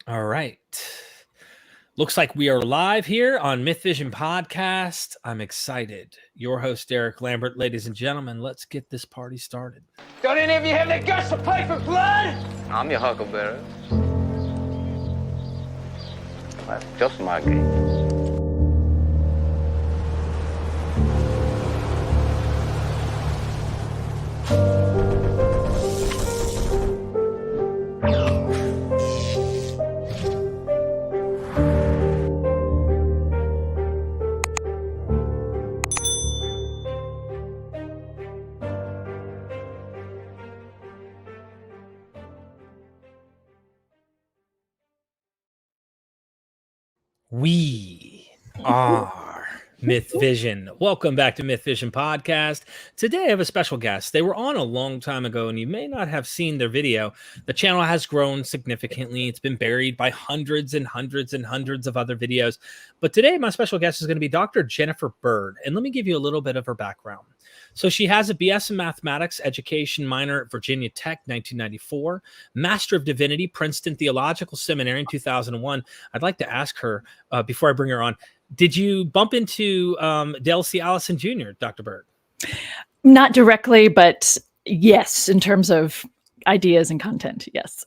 All right. Looks like we are live here on MythVision podcast. I'm excited. Your host, Derek Lambert. Ladies and gentlemen, let's get this party started. Don't any of you have the guts to fight for blood? I'm your huckleberry. That's just my game. We are MythVision. Welcome back to MythVision podcast. Today I have a special guest. They were on a long time ago, and you may not have seen their video. The channel has grown significantly. It's been buried by hundreds and hundreds and hundreds of other videos. But today my special guest is going to be Dr. Jennifer Bird. And let me give you a little bit of her background. So she has a BS in Mathematics Education minor at Virginia Tech, 1994, Master of Divinity, Princeton Theological Seminary in 2001. I'd like to ask her, before I bring her on, did you bump into Dale C. Allison Jr., Dr. Bird? Not directly, but yes, in terms of ideas and content, yes.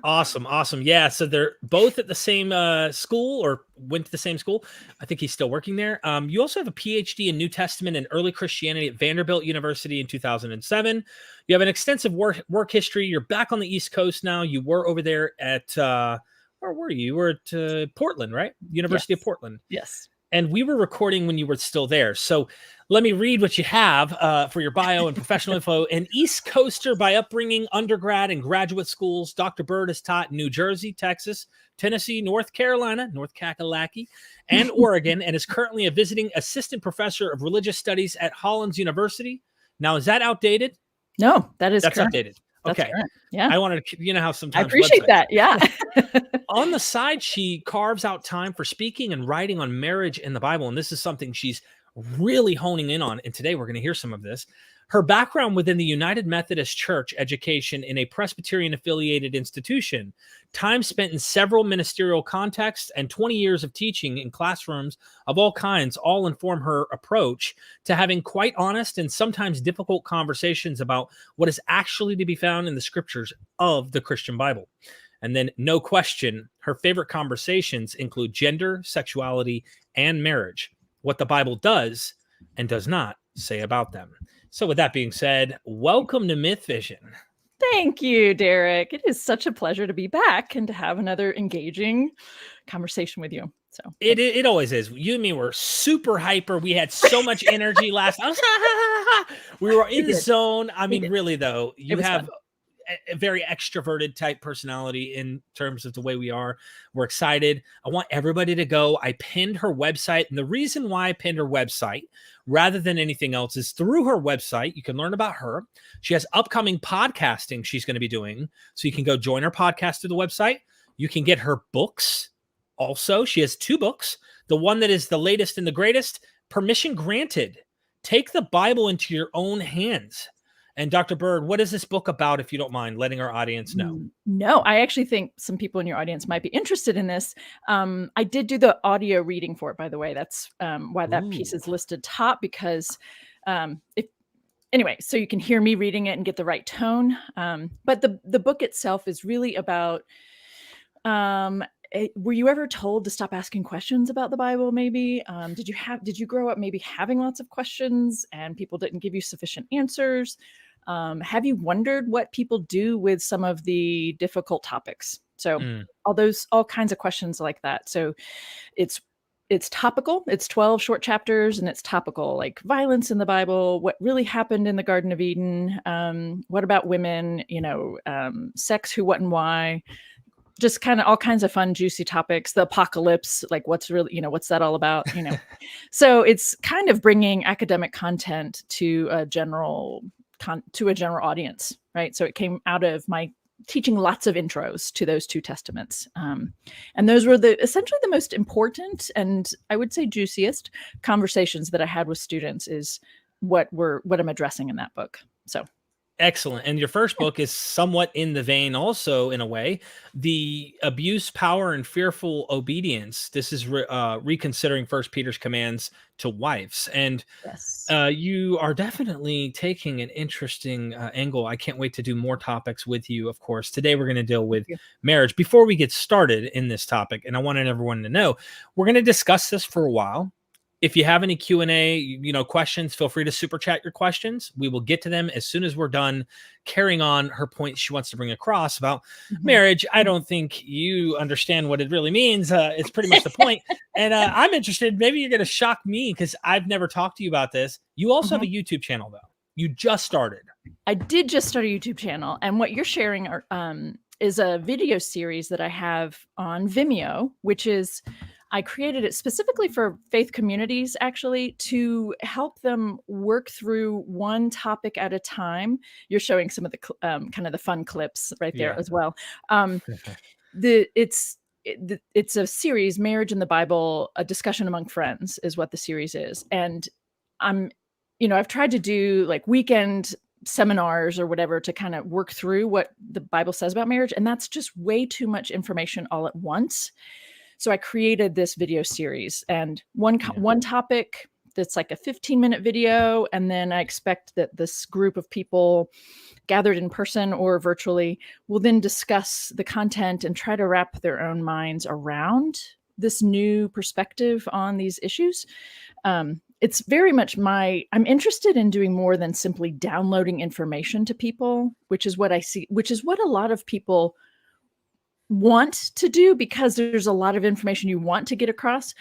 Awesome. Yeah, so they're both at the same school, or went to the same school. I think he's still working there. You also have a PhD in New Testament and Early Christianity at Vanderbilt University in 2007. You have an extensive work history. You're back on the East Coast now. You were over there at, where were you? You were at Portland, right? University of Portland. Yes. And we were recording when you were still there. So let me read what you have for your bio and professional info. An East Coaster by upbringing, undergrad and graduate schools. Dr. Bird has taught in New Jersey, Texas, Tennessee, North Carolina, North Kakalaki, and Oregon, and is currently a visiting assistant professor of religious studies at Hollins University. Now, is that outdated? No, that's correct. Updated. That's okay. correct. Yeah. I wanted to, how sometimes I appreciate that. Yeah. On the side, she carves out time for speaking and writing on marriage in the Bible. And this is something she's really honing in on. And today we're going to hear some of this. Her background within the United Methodist Church, education in a Presbyterian affiliated institution, time spent in several ministerial contexts, and 20 years of teaching in classrooms of all kinds all inform her approach to having quite honest and sometimes difficult conversations about what is actually to be found in the scriptures of the Christian Bible. And then, no question, her favorite conversations include gender, sexuality, and marriage, what the Bible does and does not say about them. So with that being said, welcome to MythVision. Thank you, Derek. It is such a pleasure to be back and to have another engaging conversation with you. So it always is. You and me were super hyper. We had so much energy last. We were in the zone. I mean, really though, you have a very extroverted type personality in terms of the way we are. We're excited. I want everybody to go. I pinned her website. And the reason why I pinned her website rather than anything else is through her website, you can learn about her. She has upcoming podcasting she's going to be doing. So you can go join her podcast through the website. You can get her books. Also, she has 2 books. The one that is the latest and the greatest, Permission Granted. Take the Bible into your own hands. And Dr. Bird, what is this book about, if you don't mind letting our audience know? No, I actually think some people in your audience might be interested in this. I did do the audio reading for it, by the way. That's why that piece is listed top, because anyway, so you can hear me reading it and get the right tone. But the book itself is really about, were you ever told to stop asking questions about the Bible? Maybe did you grow up maybe having lots of questions and people didn't give you sufficient answers? Have you wondered what people do with some of the difficult topics? So all kinds of questions like that. So it's topical. It's 12 short chapters, and it's topical, like violence in the Bible, what really happened in the Garden of Eden, what about women, sex, who, what, and why. Just kind of all kinds of fun, juicy topics. The apocalypse, like what's really, what's that all about? So it's kind of bringing academic content to a general audience, right? So it came out of my teaching lots of intros to those 2 testaments, and those were essentially the most important and I would say juiciest conversations that I had with students. Is what I'm addressing in that book. So Excellent. And your first book is somewhat in the vein also, in a way, the abuse, power, and fearful obedience. This is reconsidering First Peter's commands to wives. And Yes. you are definitely taking an interesting angle. I can't wait to do more topics with you, of course. Today, we're going to deal with marriage. Before we get started in this topic, and I wanted everyone to know, we're going to discuss this for a while. If you have any Q&A, questions, feel free to super chat your questions. We will get to them as soon as we're done carrying on her point she wants to bring across about marriage. I don't think you understand what it really means. It's pretty much the point. And I'm interested. Maybe you're going to shock me because I've never talked to you about this. You also have a YouTube channel, though. You just started. I did just start a YouTube channel. And what you're sharing is a video series that I have on Vimeo, which is... I created it specifically for faith communities, actually, to help them work through one topic at a time. You're showing some of the kind of the fun clips right there as well. It's a series, Marriage in the Bible, a discussion among friends is what the series is. And I've tried to do like weekend seminars or whatever to kind of work through what the Bible says about marriage. And that's just way too much information all at once. So I created this video series, and one topic that's like a 15-minute video. And then I expect that this group of people gathered in person or virtually will then discuss the content and try to wrap their own minds around this new perspective on these issues. It's very much I'm interested in doing more than simply downloading information to people, which is what I see, which is what a lot of people want to do because there's a lot of information you want to get across.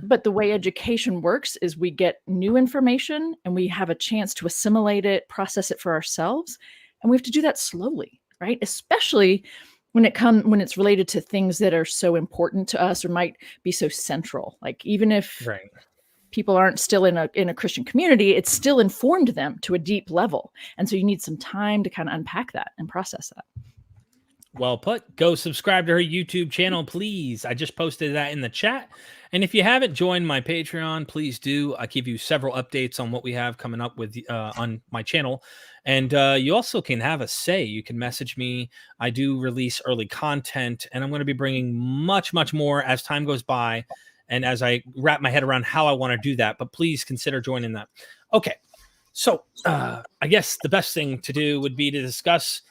But the way education works is we get new information and we have a chance to assimilate it, process it for ourselves. And we have to do that slowly, right? Especially when it's related to things that are so important to us or might be so central. Like even if people aren't still in a Christian community, it's still informed them to a deep level. And so you need some time to kind of unpack that and process that. Well put. Go subscribe to her YouTube channel, please. I just posted that in the chat. And if you haven't joined my Patreon, please do. I give you several updates on what we have coming up with on my channel. And you also can have a say. You can message me. I do release early content, and I'm going to be bringing much, much more as time goes by and as I wrap my head around how I want to do that. But please consider joining that. Okay. So I guess the best thing to do would be to discuss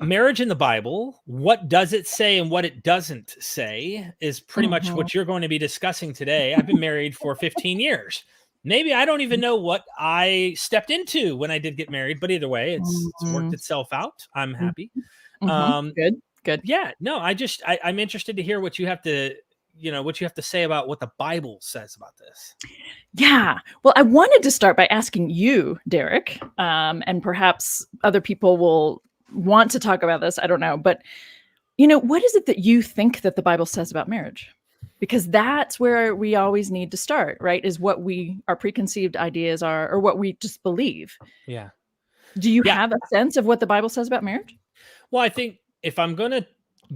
marriage in the Bible. What does it say and what it doesn't say is pretty much what you're going to be discussing today. I've been married for 15 years. Maybe I don't even know what I stepped into when I did get married, but either way, it's worked itself out. I'm happy. Good. Yeah, no, I'm interested to hear what you have to, what you have to say about what the Bible says about this. Yeah. Well, I wanted to start by asking you, Derek, and perhaps other people will want to talk about this. I don't know. But, what is it that you think that the Bible says about marriage? Because that's where we always need to start, right? Is what our preconceived ideas are, or what we just believe. Yeah. Do you have a sense of what the Bible says about marriage? Well, I think if I'm going to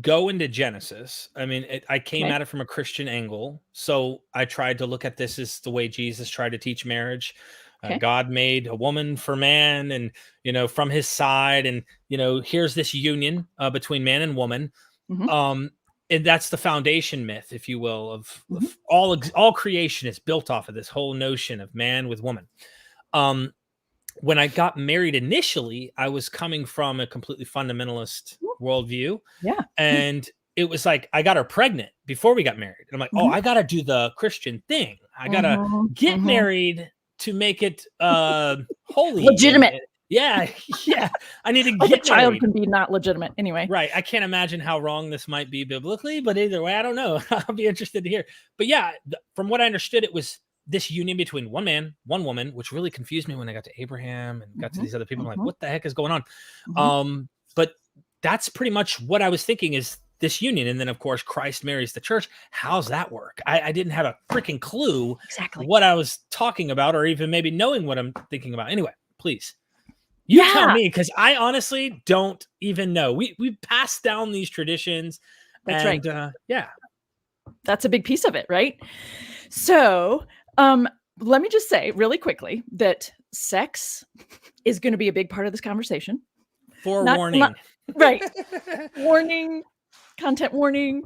go into Genesis, I came at it from a Christian angle. So I tried to look at this as the way Jesus tried to teach marriage. God made a woman for man and, from his side. And, here's this union between man and woman. And that's the foundation myth, if you will, of all creation is built off of this whole notion of man with woman. When I got married initially, I was coming from a completely fundamentalist worldview. Yeah. And it was like, I got her pregnant before we got married. And I'm like, I got to do the Christian thing. I got to get married to make it holy, legitimate. Yeah. I need to get a child married. Can be not legitimate anyway. Right. I can't imagine how wrong this might be biblically, but either way, I don't know. I'll be interested to hear. But yeah, from what I understood, it was this union between one man, one woman, which really confused me when I got to Abraham and got to these other people. I'm like, what the heck is going on? But that's pretty much what I was thinking is this union. And then, of course, Christ marries the church. How's that work? I didn't have a freaking clue what I was talking about or even maybe knowing what I'm thinking about. Anyway, please. You tell me, because I honestly don't even know. We passed down these traditions. That's right. Yeah. That's a big piece of it, right? So let me just say really quickly that sex is going to be a big part of this conversation. Forewarning. Right. Warning, content warning,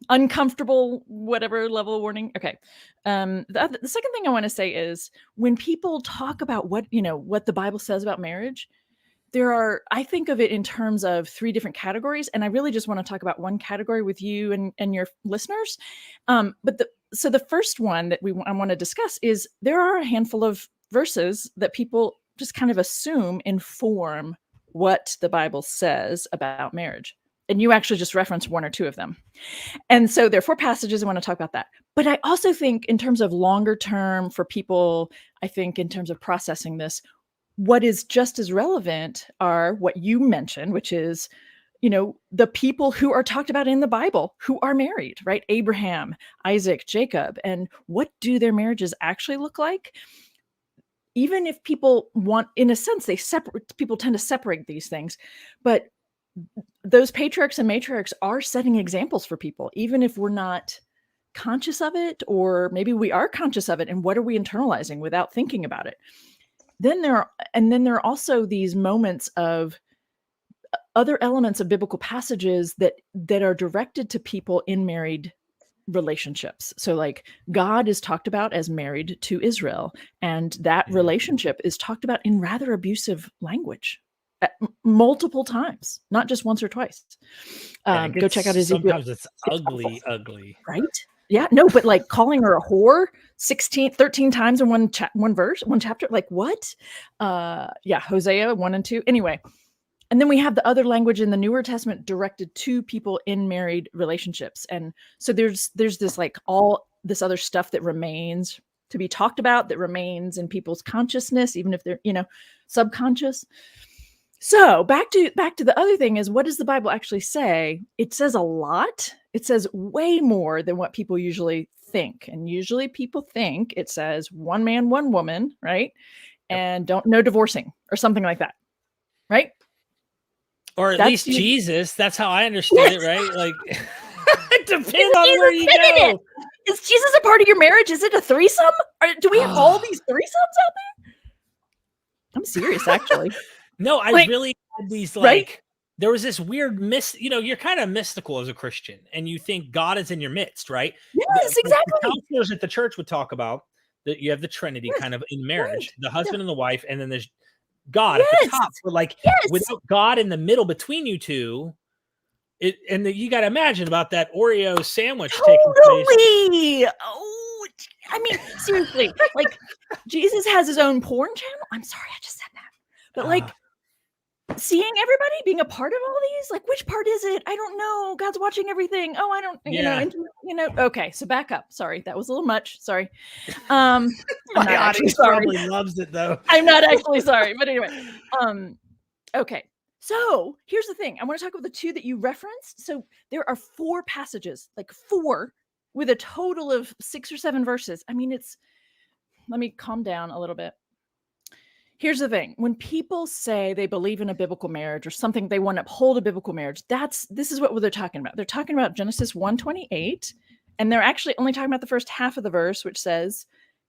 uncomfortable, whatever level of warning. Okay. The second thing I want to say is when people talk about what the Bible says about marriage, I think of it in terms of 3 different categories. And I really just want to talk about one category with you and your listeners. So the first one that I want to discuss is there are a handful of verses that people just kind of assume inform what the Bible says about marriage. And you actually just referenced 1 or 2 of them. And so there are 4 passages. I want to talk about that. But I also think in terms of longer term for people, I think in terms of processing this, what is just as relevant are what you mentioned, which is, the people who are talked about in the Bible who are married, right? Abraham, Isaac, Jacob, and what do their marriages actually look like? Even if people want, in a sense, people tend to separate these things, but those patriarchs and matriarchs are setting examples for people, even if we're not conscious of it, or maybe we are conscious of it. And what are we internalizing without thinking about it? Then there are also these moments of other elements of biblical passages that are directed to people in married relationships. So like God is talked about as married to Israel, and that relationship is talked about in rather abusive language multiple times, not just once or twice. Go check out Ezekiel. Sometimes it's ugly, right? Yeah, no, but like calling her a whore 13 times in one chapter, like what? Hosea 1 and 2. Anyway, and then we have the other language in the Newer Testament directed to people in married relationships. And so there's this like all this other stuff that remains to be talked about, that remains in people's consciousness, even if they're, subconscious. So back to the other thing is, what does the Bible actually say? It says a lot. It says way more than what people usually think. And usually people think it says 1 man, 1 woman, right? Yep. And no divorcing or something like that, right? Or at least Jesus. That's how I understood it, right? Like, it depends on where you go. Is Jesus a part of your marriage? Is it a threesome? Or do we have all these threesomes out there? I'm serious, actually. No, I really had these right? There was this weird you're kind of mystical as a Christian, and you think God is in your midst, right? Yes, exactly. The counselors at the church would talk about that you have the Trinity kind of in marriage, the husband and the wife, and then there's God at the top. But without God in the middle between you two, you got to imagine about that Oreo sandwich taking place. Oh, I mean, seriously, like Jesus has his own porn channel. I'm sorry, I just said that, but seeing everybody being a part of all these, like, which part is it? I don't know. God's watching everything. Oh, I don't, okay. So back up. Sorry. That was a little much. Sorry. My audience probably loves it though. I'm not actually sorry, but anyway. Okay. So here's the thing. I want to talk about the 2 that you referenced. So there are 4 passages, like 4 with a total of 6 or 7 verses. I mean, let me calm down a little bit. Here's the thing. When people say they believe in a biblical marriage or something, they want to uphold a biblical marriage, this is what they're talking about. They're talking about Genesis 1:28, and they're actually only talking about the first half of the verse, which says,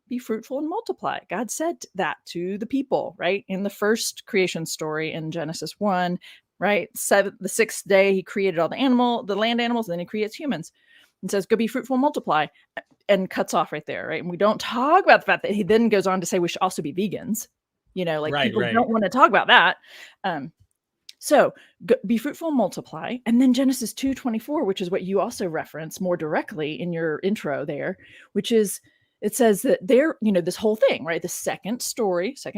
be fruitful and multiply. God said that to the people, right? In the first creation story in Genesis 1, right? The 6th day, he created all the land animals, and then he creates humans and says, go be fruitful and multiply, and cuts off right there, right? And we don't talk about the fact that he then goes on to say we should also be vegans. People don't want to talk about that. So be fruitful and multiply. And then Genesis 2:24, which is what you also reference more directly in your intro there, which is, it says that there, this whole thing, right? The second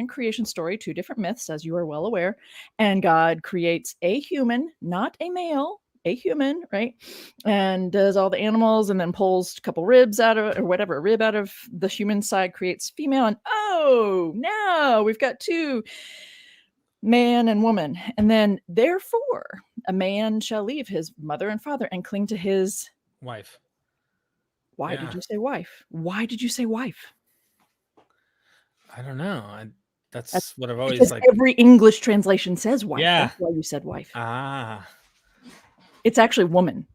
creation story, 2 different myths, as you are well aware. And God creates a human, not a male, a human, right? And does all the animals, and then pulls a couple ribs out of, or whatever, a rib out of the human side, creates female. And now we've got 2, man and woman. And then therefore a man shall leave his mother and father and cling to his wife. Why did you say wife? Why did you say wife? I don't know. That's what I've always like. Every English translation says wife. Yeah. That's why you said wife. Ah. It's actually woman.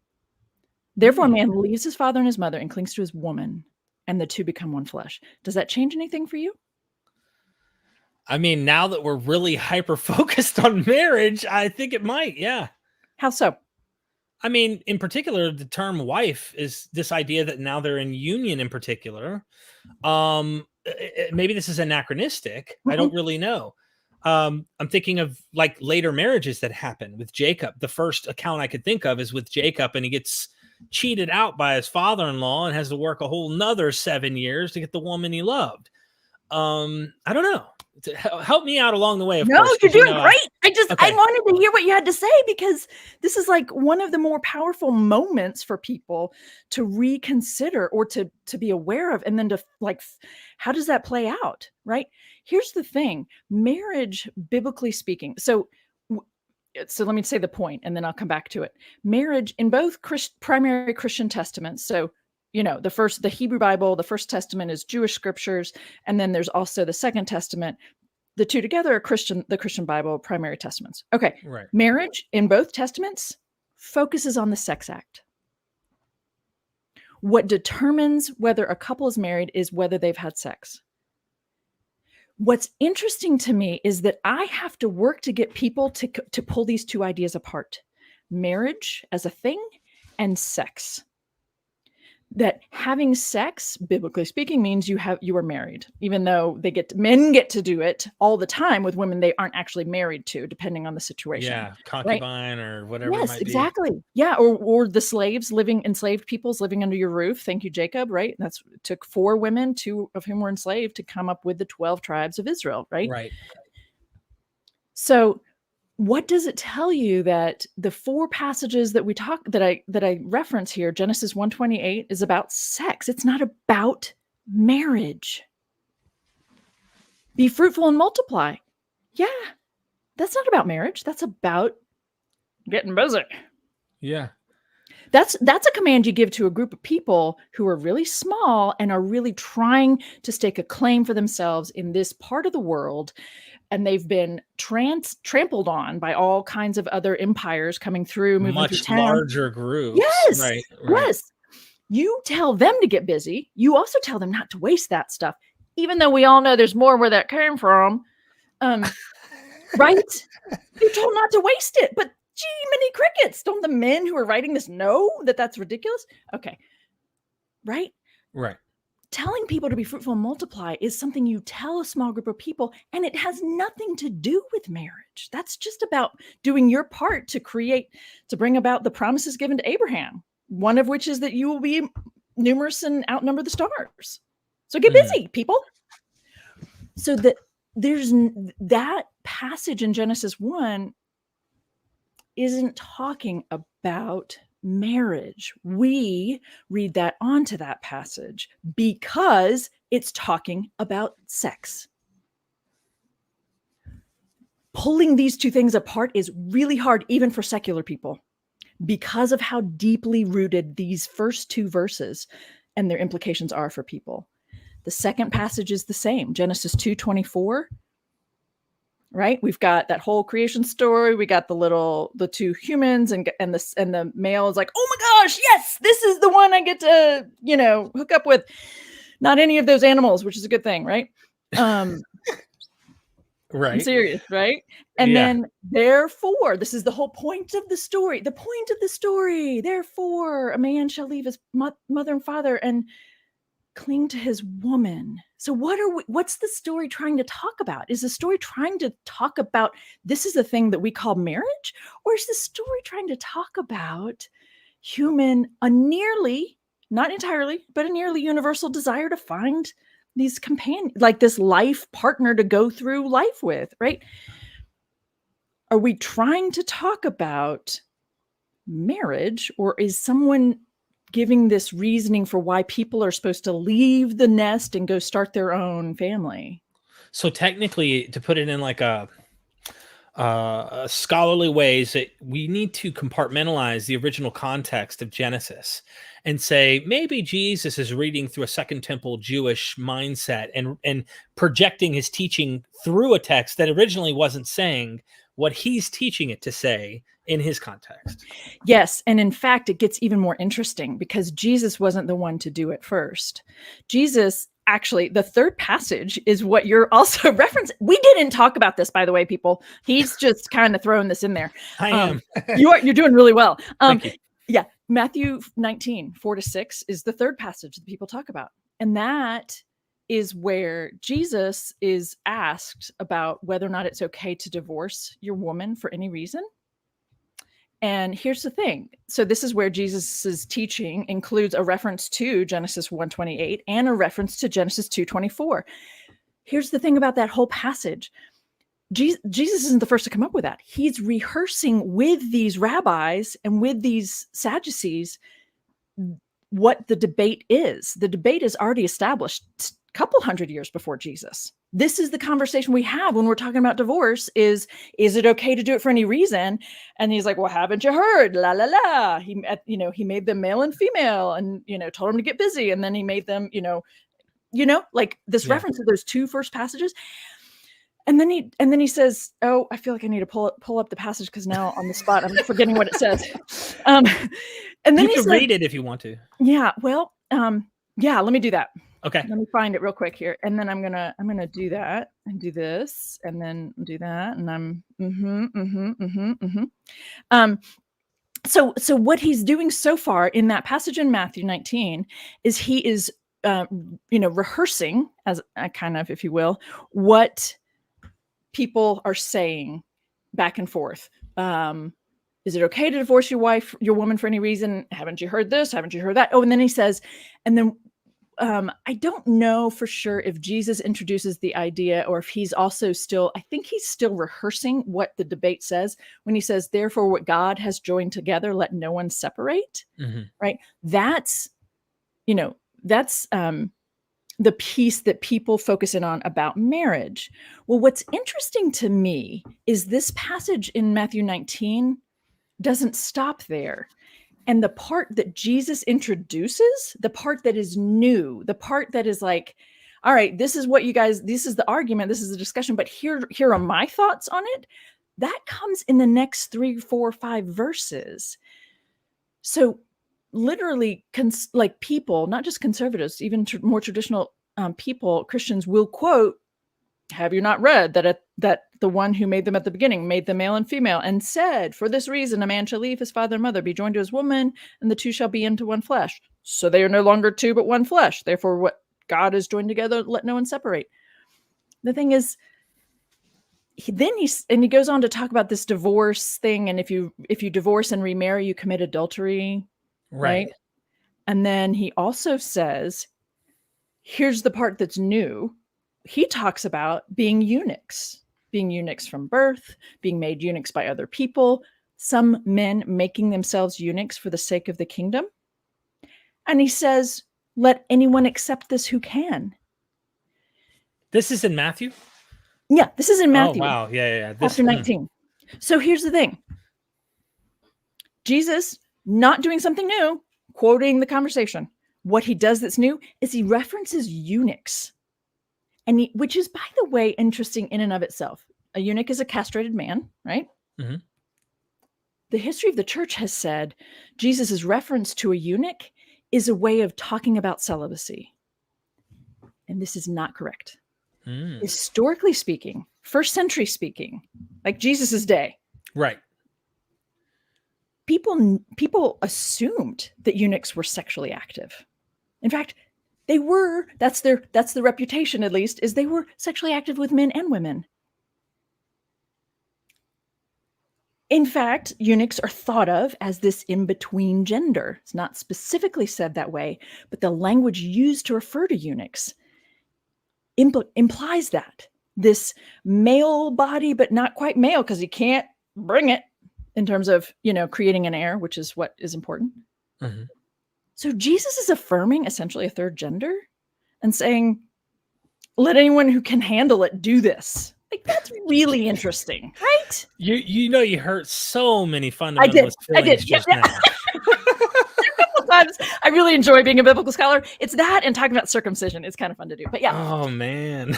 Therefore, a man leaves his father and his mother and clings to his woman, and the 2 become one flesh. Does that change anything for you? I mean, now that we're really hyper focused on marriage, I think it might. Yeah. How so? I mean, in particular, the term wife is this idea that now they're in union in particular. Maybe this is anachronistic. I don't really know. I'm thinking of like later marriages that happen with Jacob. The first account I could think of is with Jacob, and he gets cheated out by his father-in-law and has to work a whole nother 7 years to get the woman he loved. I don't know. Help me out along the way. Of No, course, you're 'cause, doing great. I Okay. wanted to hear what you had to say, because this is like one of the more powerful moments for people to reconsider or to be aware of, and then to like, how does that play out? Right. Here's the thing: marriage, biblically speaking. So let me say the point, and then I'll come back to it. Marriage in both primary Christian testaments. So, the Hebrew Bible, the First Testament is Jewish scriptures, and then there's also the Second Testament. The two together are the Christian Bible, primary testaments. Okay. Right. Marriage in both testaments focuses on the sex act. What determines whether a couple is married is whether they've had sex. What's interesting to me is that I have to work to get people to pull these two ideas apart: marriage as a thing and sex. That having sex, biblically speaking, means you are married, even though men get to do it all the time with women they aren't actually married to, depending on the situation. Yeah, concubine or whatever it Yes, might be. exactly. Yeah, or the enslaved peoples living under your roof. Thank you, Jacob. Right, it took 4 women, 2 of whom were enslaved, to come up with the 12 tribes of Israel. Right. Right. So, what does it tell you that the 4 passages that I reference here, Genesis 1:28, is about sex? It's not about marriage. Be fruitful and multiply. Yeah, that's not about marriage. That's about getting busy. Yeah. That's a command you give to a group of people who are really small and are really trying to stake a claim for themselves in this part of the world. And they've been trampled on by all kinds of other empires coming through, moving through Much town. larger groups. Yes. Right. Yes. You tell them to get busy. You also tell them not to waste that stuff, even though we all know there's more where that came from. Right? You're told not to waste it, but gee, many crickets. Don't the men who are writing this know that that's ridiculous? Okay. Right? Right. Telling people to be fruitful and multiply is something you tell a small group of people, and it has nothing to do with marriage. That's just about doing your part to bring about the promises given to Abraham, one of which is that you will be numerous and outnumber the stars. So get busy, people. So there's that passage in Genesis 1 isn't talking about marriage. We read that onto that passage because it's talking about sex. Pulling these two things apart is really hard, even for secular people, because of how deeply rooted these first 2 verses and their implications are for people. The second passage is the same, Genesis 2:24. Right? We've got that whole creation story. We got the 2 humans and the male is like, oh my gosh, yes, this is the one I get to, hook up with. Not any of those animals, which is a good thing, right? Right. I'm serious, right? And then therefore, this is the whole point of the story. The point of the story, therefore, a man shall leave his mother and father and cling to his woman. So what's the story trying to talk about? Is the story trying to talk about this is a thing that we call marriage? Or is the story trying to talk about a nearly, not entirely, but a nearly universal desire to find these companions, like this life partner to go through life with, right? Are we trying to talk about marriage, or is someone giving this reasoning for why people are supposed to leave the nest and go start their own family? So technically, to put it in like a scholarly ways, that we need to compartmentalize the original context of Genesis and say maybe Jesus is reading through a Second Temple Jewish mindset and projecting his teaching through a text that originally wasn't saying what he's teaching it to say in his context. Yes. And in fact, it gets even more interesting because Jesus wasn't the one to do it first. Jesus actually, the third passage is what you're also referencing. We didn't talk about this, by the way, people. He's just kind of throwing this in there. I am. You're doing really well. Thank you. Yeah, Matthew 19, 4-6 is the third passage that people talk about. And that is where Jesus is asked about whether or not it's okay to divorce your woman for any reason. And here's the thing. So this is where Jesus's teaching includes a reference to Genesis 1:28 and a reference to Genesis 2:24. Here's the thing about that whole passage. Jesus isn't the first to come up with that. He's rehearsing with these rabbis and with these Sadducees what the debate is. The debate is already established a couple hundred years before Jesus. This is the conversation we have when we're talking about divorce is it okay to do it for any reason? And he's like, well, haven't you heard? La, la, la. He made them male and female and, told them to get busy. And then he made them, like this reference to those two first passages. And then he says, oh, I feel like I need to pull up the passage because now on the spot, I'm forgetting what it says. And then you can read it if you want to. Yeah. Well, let me do that. Okay. Let me find it real quick here. And then I'm gonna do that and do this and then do that. And So what he's doing so far in that passage in Matthew 19 is he is, rehearsing as a kind of, if you will, what people are saying back and forth. Is it okay to divorce your woman for any reason? Haven't you heard this? Haven't you heard that? Oh, and then he says, and then I don't know for sure if Jesus introduces the idea or if he's also still, I think he's still rehearsing what the debate says when he says, therefore, what God has joined together, let no one separate. Mm-hmm. Right. That's the piece that people focus in on about marriage. Well, what's interesting to me is this passage in Matthew 19 doesn't stop there. And the part that Jesus introduces, the part that is new, the part that is like, all right, this is what you guys, this is the argument, this is the discussion, but here are my thoughts on it. That comes in the next 3, 4, 5 verses. So literally like people, not just conservatives, even more traditional people, Christians will quote, have you not read that the one who made them at the beginning made them male and female and said, for this reason, a man shall leave his father and mother, be joined to his woman, and the two shall be into one flesh. So they are no longer two, but one flesh. Therefore, what God has joined together, let no one separate. The thing is, he goes on to talk about this divorce thing. And if you divorce and remarry, you commit adultery. Right. And then he also says, here's the part that's new. He talks about being eunuchs from birth, being made eunuchs by other people, some men making themselves eunuchs for the sake of the kingdom. And he says, let anyone accept this who can. This is in Matthew? Yeah, this is in Matthew. Oh, wow. Yeah. Chapter 19. So here's the thing. Jesus, not doing something new, quoting the conversation. What he does that's new is he references eunuchs. And which is, by the way, interesting in and of itself. A eunuch is a castrated man, right? Mm-hmm. The history of the church has said Jesus' reference to a eunuch is a way of talking about celibacy. And this is not correct. Historically speaking, first century speaking, like Jesus's day. Right. People assumed that eunuchs were sexually active. In fact, they were, that's the reputation at least, is they were sexually active with men and women. In fact, eunuchs are thought of as this in-between gender. It's not specifically said that way, but the language used to refer to eunuchs implies that. This male body, but not quite male because he can't bring it in terms of, creating an heir, which is what is important. Mm-hmm. So Jesus is affirming essentially a third gender and saying, let anyone who can handle it do this. Like, that's really interesting, right? You hurt so many fundamentalist feelings just now. Times. I really enjoy being a biblical scholar. It's that and talking about circumcision. It's kind of fun to do. But yeah. Oh, man.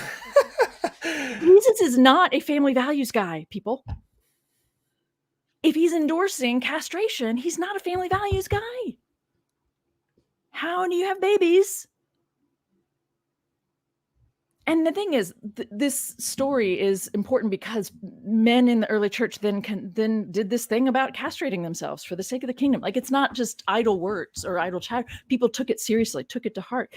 Jesus is not a family values guy, people. If he's endorsing castration, he's not a family values guy. How do you have babies And the thing is, this story is important because men in the early church then did this thing about castrating themselves for the sake of the kingdom. Like, it's not just idle words or idle chatter. People took it seriously, took it to heart.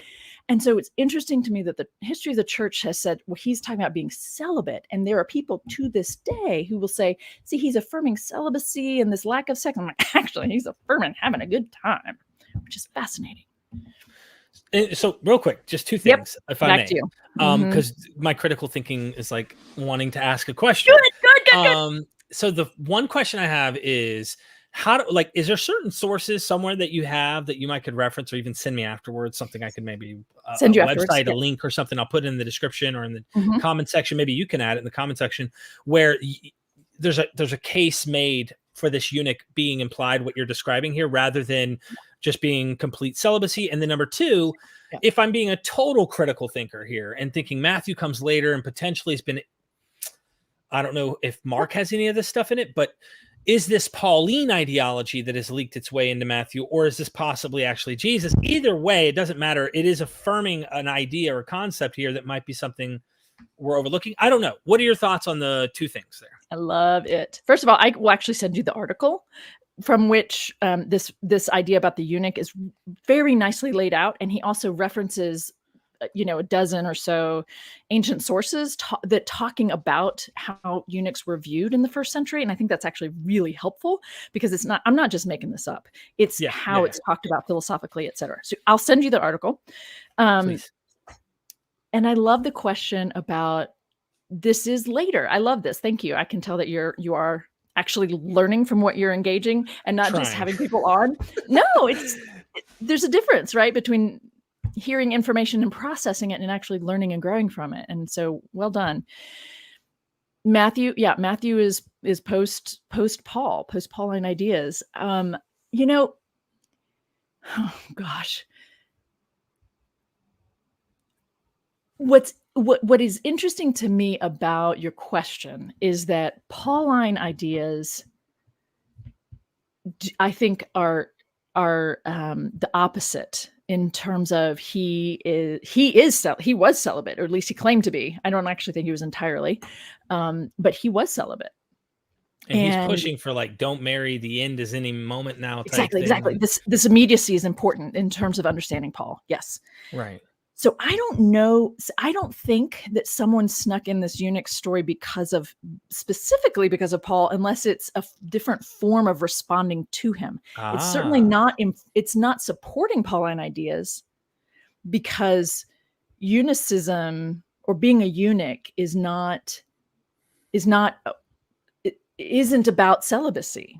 And so it's interesting to me that the history of the church has said, well, he's talking about being celibate. And there are people to this day who will say, see, he's affirming celibacy and this lack of sex. I'm like, actually, he's affirming having a good time, which is fascinating. So real quick, just two things, if I Back may, to you. because my critical thinking is like wanting to ask a question. Good. So the one question I have is is there certain sources somewhere that you have that you might could reference or even send me afterwards, something I could maybe Send you a afterwards, website, yeah. a link or something I'll put in the description or in the Mhm. comment section. Maybe you can add it in the comment section where there's a case made for this eunuch being implied what you're describing here rather than just being complete celibacy. And then number two, Yeah. if I'm being a total critical thinker here and thinking Matthew comes later and potentially has been, I don't know if Mark has any of this stuff in it, but is this Pauline ideology that has leaked its way into Matthew, or is this possibly actually Jesus? Either way, it doesn't matter. It is affirming an idea or concept here that might be something we're overlooking. I don't know. What are your thoughts on the two things there? I love it. First of all, I will actually send you the article from which this idea about the eunuch is very nicely laid out, and he also references, a dozen or so ancient sources that talking about how eunuchs were viewed in the first century, and I think that's actually really helpful because I'm not just making this up. It's how it's talked about philosophically, etc. So I'll send you the article. Please. And I love the question about this is later. I love this. Thank you. I can tell that you are actually learning from what you're engaging and not just having people on. No, there's a difference, right, between hearing information and processing it and actually learning and growing from it. And so, well done. Matthew is post Paul, post Pauline ideas. Oh gosh. What is interesting to me about your question is that Pauline ideas, I think, are the opposite in terms of he was celibate, or at least he claimed to be. I don't actually think he was entirely, but he was celibate. And he's pushing for don't marry, the end is any moment now. Exactly. This immediacy is important in terms of understanding Paul. Yes. Right. So I don't know. I don't think that someone snuck in this eunuch story specifically because of Paul, unless it's a different form of responding to him. It's certainly not. It's not supporting Pauline ideas, because eunuchsism or being a eunuch isn't about celibacy.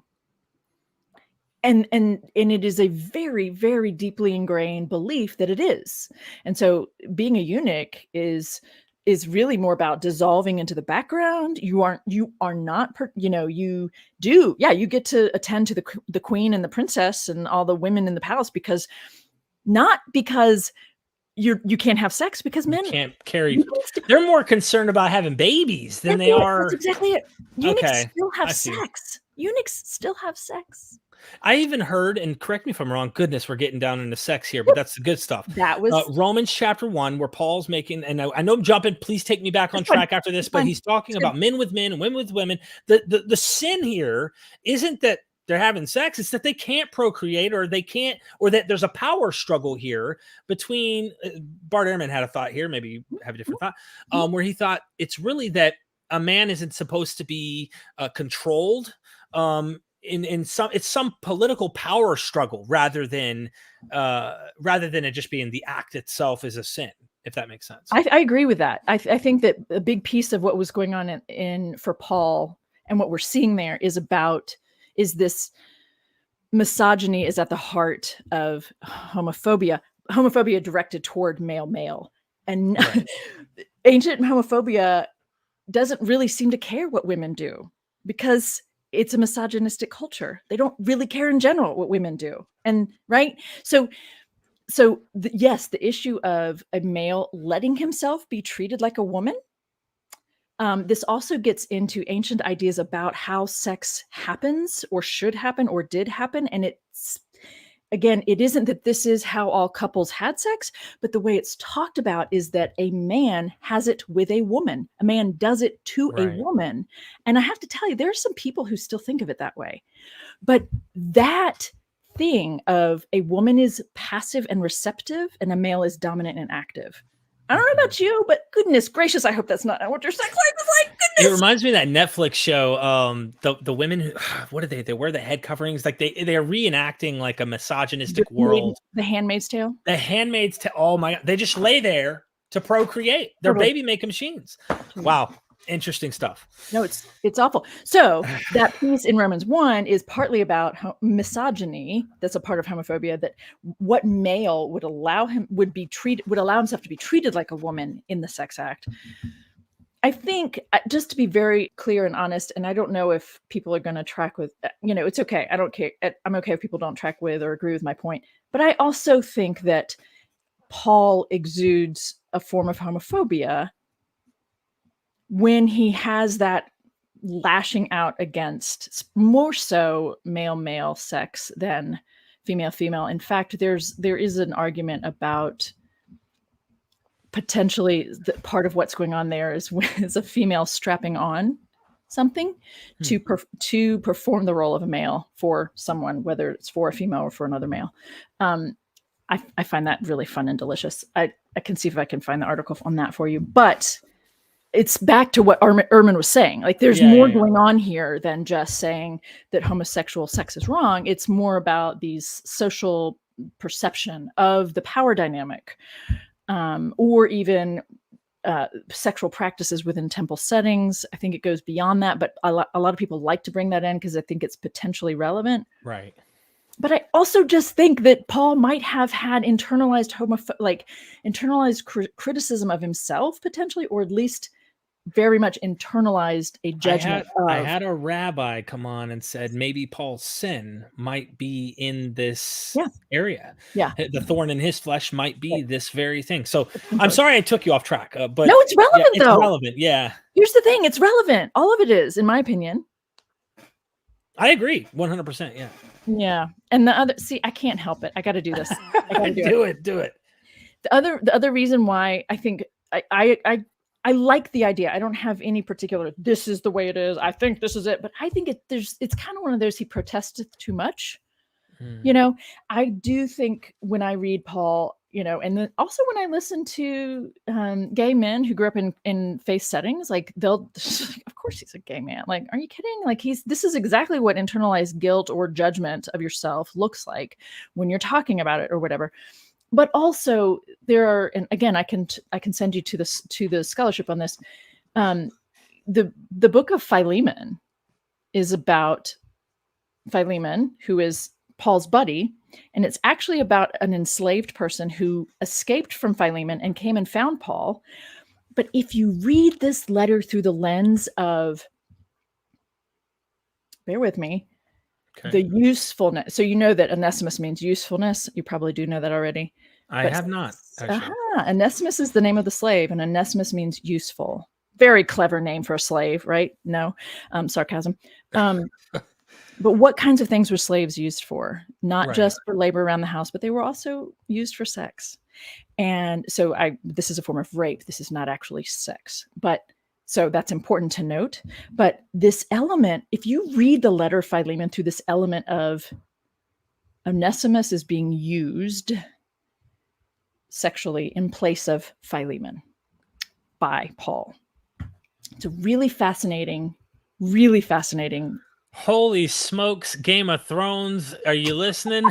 And it is a very, very deeply ingrained belief that it is. And so being a eunuch is really more about dissolving into the background. You are not, you get to attend to the queen and the princess and all the women in the palace not because you can't have sex, because men can't carry. They're more concerned about having babies than they are. That's exactly it. Eunuchs still have sex. Eunuchs still have sex. I even heard, and correct me if I'm wrong, goodness, we're getting down into sex here, but that's the good stuff. That was Romans chapter 1, where Paul's making, and I know I'm jumping, please take me back on track after this, but he's talking about men with men and women with women. The sin here isn't that they're having sex, it's that they can't procreate, or that there's a power struggle here between, Bart Ehrman had a thought here, maybe you have a different thought, where he thought it's really that a man isn't supposed to be controlled, it's some political power struggle rather than it just being the act itself is a sin, if that makes sense. I agree with that. I think that a big piece of what was going on for Paul and what we're seeing there is this misogyny is at the heart of homophobia directed toward male. And right. Ancient homophobia doesn't really seem to care what women do, because it's a misogynistic culture. They don't really care in general what women do. And right. So yes, the issue of a male letting himself be treated like a woman. This also gets into ancient ideas about how sex happens, or should happen, or did happen. And again, it isn't that this is how all couples had sex, but the way it's talked about is that a man has it with a woman. A man does it to a Right. woman. And I have to tell you, there are some people who still think of it that way. But that thing of a woman is passive and receptive and a male is dominant and active. I don't know about you, but goodness gracious, I hope that's not what your sex life is like. It Goodness. reminds me of that Netflix show. The women who, what are they? They wear the head coverings. Like they're reenacting like a misogynistic world. The Handmaid's Tale. The Handmaid's Tale. Oh my God. They just lay there to procreate. They're Totally. baby making machines. Wow. Interesting stuff. No, it's awful. So that piece in Romans 1 is partly about misogyny. That's a part of homophobia, that what male would allow himself to be treated like a woman in the sex act. I think, just to be very clear and honest, and I don't know if people are going to track with, it's okay. I don't care. I'm okay if people don't track with or agree with my point. But I also think that Paul exudes a form of homophobia when he has that lashing out against more so male sex than female. In fact, there is an argument about potentially part of what's going on there is a female strapping on something to perform the role of a male for someone, whether it's for a female or for another male. I find that really fun and delicious. I can see if I can find the article on that for you, but it's back to what Ehrman was saying. Like, there's more going on here than just saying that homosexual sex is wrong. It's more about these social perception of the power dynamic, or even sexual practices within temple settings. I think it goes beyond that, but a lot of people like to bring that in because I think it's potentially relevant. Right. But I also just think that Paul might have had internalized criticism of himself potentially, or at least very much internalized a judgment. I had a rabbi come on and said maybe Paul's sin might be in this area. Yeah. The thorn in his flesh might be this very thing. So I'm sorry I took you off track, but no, it's relevant though. It's relevant. Yeah. Here's the thing. It's relevant. All of it is, in my opinion. I agree. 100%. Yeah. Yeah. And the other, I can't help it. I got to do this. I gotta do it. The other reason why I think I like the idea. I don't have any particular, this is the way it is, I think this is it, but I think it's kind of one of those, he protesteth too much. I do think when I read Paul, and then also when I listen to gay men who grew up in faith settings, like of course he's a gay man. Like, are you kidding? Like, this is exactly what internalized guilt or judgment of yourself looks like when you're talking about it or whatever. But also there are, and again, I can send you to the scholarship on this. The book of Philemon is about Philemon, who is Paul's buddy, and it's actually about an enslaved person who escaped from Philemon and came and found Paul. But if you read this letter through the lens of, bear with me, the usefulness. So you know that Onesimus means usefulness. You probably do know that already. I have not, actually. Onesimus is the name of the slave, and Onesimus means useful. Very clever name for a slave, right? No, sarcasm. But what kinds of things were slaves used for? Not just for labor around the house, but they were also used for sex. And so this is a form of rape. This is not actually sex, but so that's important to note. But this element, if you read the letter of Philemon through this element of Onesimus is being used sexually in place of Philemon by Paul. It's a really fascinating. Holy smokes, Game of Thrones. Are you listening?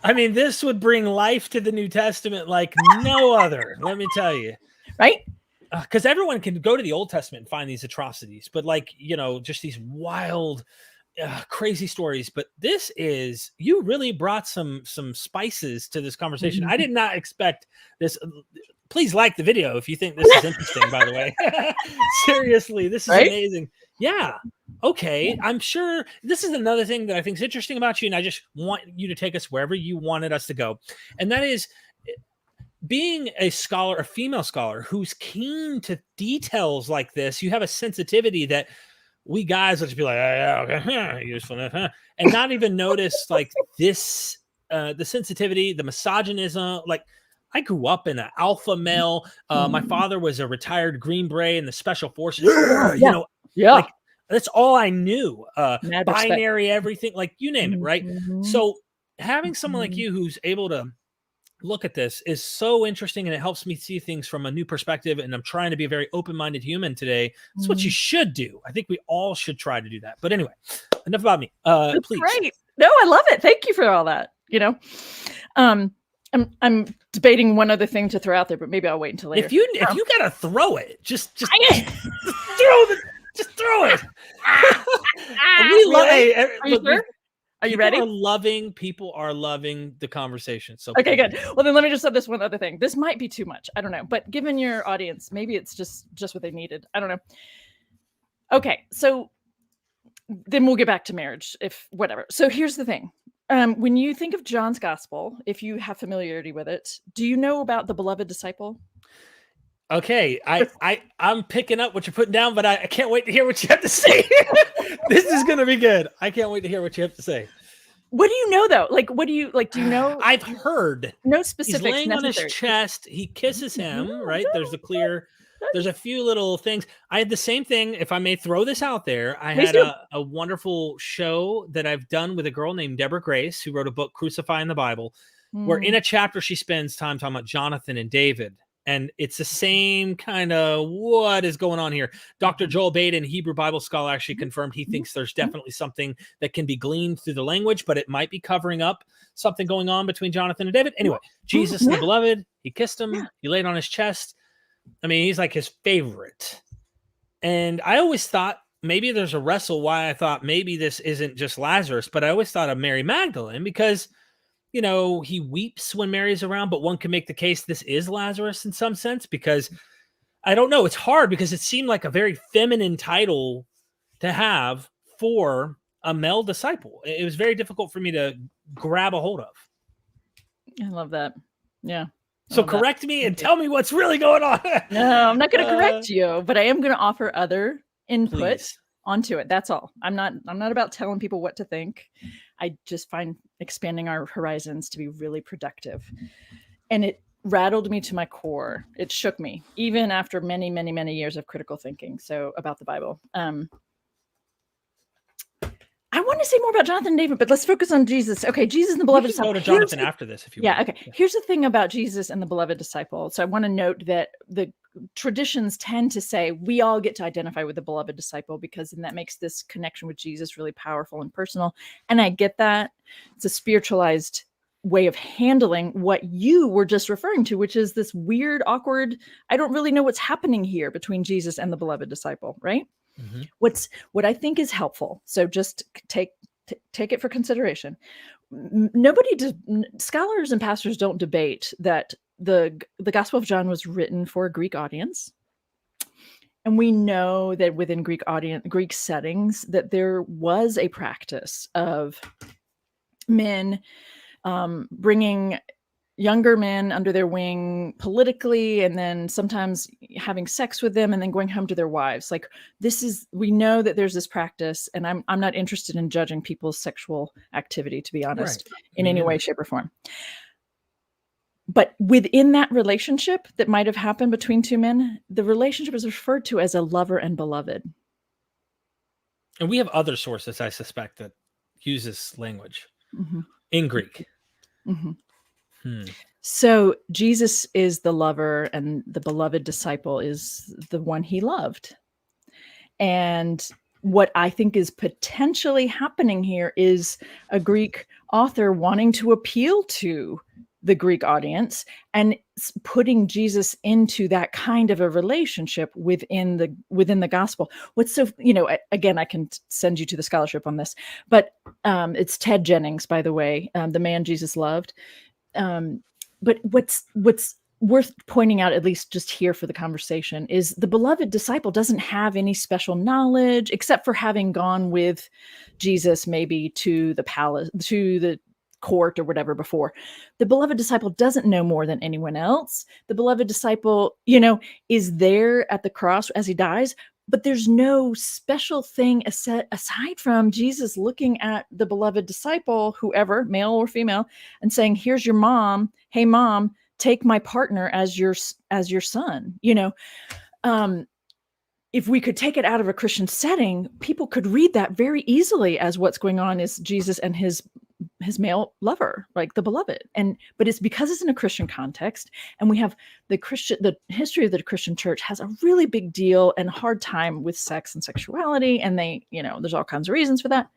I mean, this would bring life to the New Testament like no other, let me tell you. Right? Because everyone can go to the Old Testament and find these atrocities, but just these wild, crazy stories. But you really brought some spices to this conversation. I did not expect this. Please like the video if you think this is interesting, by the way. Seriously, this is amazing. Yeah. Okay. I'm sure this is another thing that I think is interesting about you. And I just want you to take us wherever you wanted us to go. And that is being a scholar, a female scholar who's keen to details like this. You have a sensitivity that we guys will just be like, oh, yeah, okay, usefulness, huh? And not even notice like this the sensitivity, the misogynism, like I grew up in an alpha male. My father was a retired Green Beret in the Special Forces. You know, like that's all I knew. Binary, everything, like you name it, right? So having someone like you who's able to look at this is so interesting, and it helps me see things from a new perspective. And I'm trying to be a very open-minded human today. That's what you should do. I think we all should try to do that. But anyway, enough about me. Please. Great. No, I love it. Thank you for all that. You know, I'm debating one other thing to throw out there, but maybe I'll wait until later. If you gotta throw it, just throw it. We love. Are you sure? Are you ready? People are loving the conversation. So okay, good. Well, then let me just say this one other thing. This might be too much. I don't know. But given your audience, maybe it's just what they needed. I don't know. Okay, so then we'll get back to marriage, if whatever. So here's the thing. When you think of John's gospel, if you have familiarity with it, do you know about the beloved disciple? Okay, I'm picking up what you're putting down, but I can't wait to hear what you have to say. This is going to be good. I can't wait to hear what you have to say. What do you know, though? Like, what do you like? Do you know? I've heard. No specifics. He's laying necessary. on his chest. He kisses him, right? There's a few little things. I had the same thing. If I may throw this out there, I had a wonderful show that I've done with a girl named Deborah Grace, who wrote a book, Crucifying the Bible, where in a chapter she spends time talking about Jonathan and David. And it's the same kind of what is going on here. Dr. Joel Baden, Hebrew Bible scholar, actually confirmed he thinks there's definitely something that can be gleaned through the language, but it might be covering up something going on between Jonathan and David. Anyway, Jesus and the beloved, he kissed him. He laid on his chest. I mean, he's like his favorite. And I always thought maybe there's a wrestle why I thought maybe this isn't just Lazarus, but I always thought of Mary Magdalene because you know, he weeps when Mary's around, but one can make the case this is Lazarus in some sense because I don't know. It's hard because it seemed like a very feminine title to have for a male disciple. It was very difficult for me to grab a hold of. I love that. Yeah. So correct me and tell me what's really going on. No, I'm not going to correct you, but I am going to offer other input Please. Onto it. That's all. I'm not about telling people what to think. I just find expanding our horizons to be really productive. And it rattled me to my core. It shook me, even after many, many, many years of critical thinking. So about the Bible. I want to say more about Jonathan and David, but let's focus on Jesus. Okay, Jesus and the beloved disciple. Go to Jonathan after this, if you want. Okay. Here's the thing about Jesus and the beloved disciple. So I want to note that the traditions tend to say we all get to identify with the beloved disciple because then that makes this connection with Jesus really powerful and personal. And I get that. It's a spiritualized way of handling what you were just referring to, which is this weird, awkward, I don't really know what's happening here between Jesus and the beloved disciple, right? Mm-hmm. What I think is helpful. So just take it for consideration. Scholars and pastors don't debate that the Gospel of John was written for a Greek audience. And we know that within Greek settings, that there was a practice of men bringing younger men under their wing politically, and then sometimes having sex with them and then going home to their wives. Like we know that there's this practice, and I'm not interested in judging people's sexual activity, to be honest, in any way, shape, or form. But within that relationship that might have happened between two men, the relationship is referred to as a lover and beloved. And we have other sources, I suspect, that use this language in Greek. Mm-hmm. So Jesus is the lover and the beloved disciple is the one he loved. And what I think is potentially happening here is a Greek author wanting to appeal to the Greek audience and putting Jesus into that kind of a relationship within the gospel. What's so, again, I can send you to the scholarship on this, but it's Ted Jennings, by the way, the man Jesus loved. But what's worth pointing out, at least just here for the conversation, is the beloved disciple doesn't have any special knowledge except for having gone with Jesus maybe to the palace, to the court or whatever before. The beloved disciple doesn't know more than anyone else. The beloved disciple, is there at the cross as he dies, but there's no special thing aside from Jesus looking at the beloved disciple, whoever, male or female, and saying, here's your mom. Hey, mom, take my partner as your son. If we could take it out of a Christian setting, people could read that very easily as what's going on is Jesus and his male lover, like the beloved. But it's because it's in a Christian context, and we have the history of the Christian church has a really big deal and hard time with sex and sexuality. And there's all kinds of reasons for that.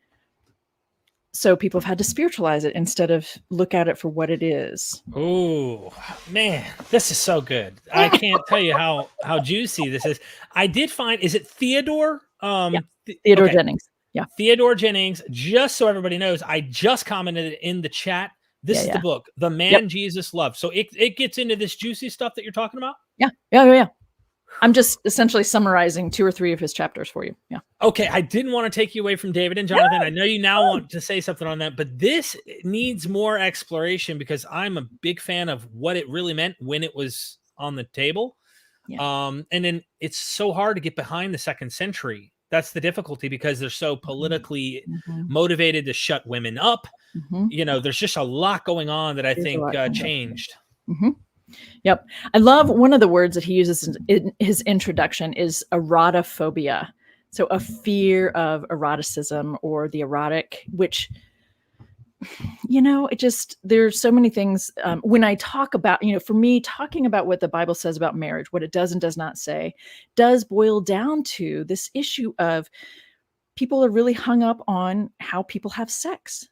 So people have had to spiritualize it instead of look at it for what it is. Oh man, this is so good. I can't tell you how juicy this is. I did find, is it Theodore? Theodore Jennings. Yeah. Theodore Jennings. Just so everybody knows, I just commented in the chat. This is the book, The Man Jesus Loved. So it gets into this juicy stuff that you're talking about? Yeah. I'm just essentially summarizing 2 or 3 of his chapters for you. Yeah. Okay. I didn't want to take you away from David and Jonathan. I know you now want to say something on that, but this needs more exploration because I'm a big fan of what it really meant when it was on the table. Yeah. And then it's so hard to get behind the 2nd century. That's the difficulty because they're so politically motivated to shut women up. There's just a lot going on that I think changed. Yep. I love one of the words that he uses in his introduction is erotophobia. So a fear of eroticism or the erotic, which, there's so many things. When I talk about, for me, talking about what the Bible says about marriage, what it does and does not say, does boil down to this issue of people are really hung up on how people have sex.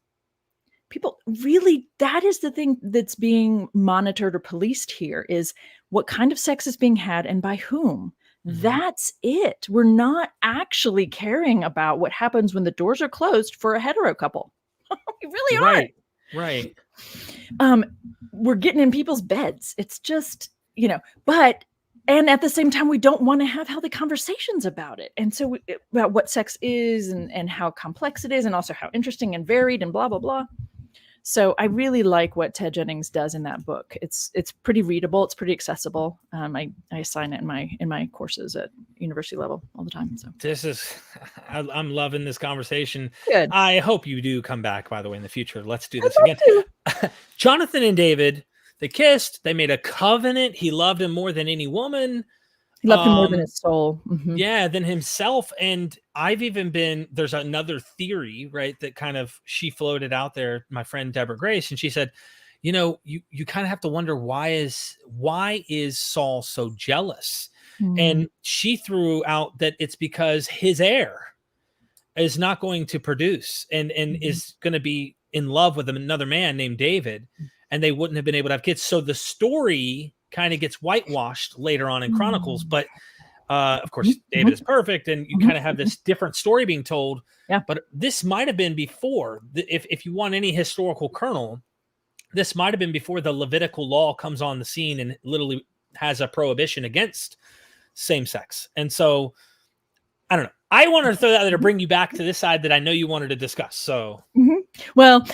People really, that is the thing that's being monitored or policed here is what kind of sex is being had and by whom. That's it. We're not actually caring about what happens when the doors are closed for a hetero couple. We really aren't. Right. We're getting in people's beds. It's just, and at the same time, we don't want to have healthy conversations about it. And so about what sex is and how complex it is and also how interesting and varied and blah, blah, blah. So I really like what Ted Jennings does in that book. It's pretty readable. It's pretty accessible. I assign it in my courses at university level all the time. So I'm loving this conversation. Good. I hope you do come back, by the way, in the future. Let's do this again. Jonathan and David, they kissed. They made a covenant. He loved him more than any woman. He loved him more than his soul. Yeah, than himself. And there's another theory, right, that kind of she floated out there, my friend Deborah Grace, and she said, you kind of have to wonder why is Saul so jealous? And she threw out that it's because his heir is not going to produce and is going to be in love with another man named David, and they wouldn't have been able to have kids. So the story kind of gets whitewashed later on in Chronicles, but of course David is perfect and you kind of have this different story being told. But this might have been before, if you want any historical kernel, this might have been before the Levitical law comes on the scene and literally has a prohibition against same sex. And so I don't know, I wanted to throw that out there to bring you back to this side that I know you wanted to discuss. So well,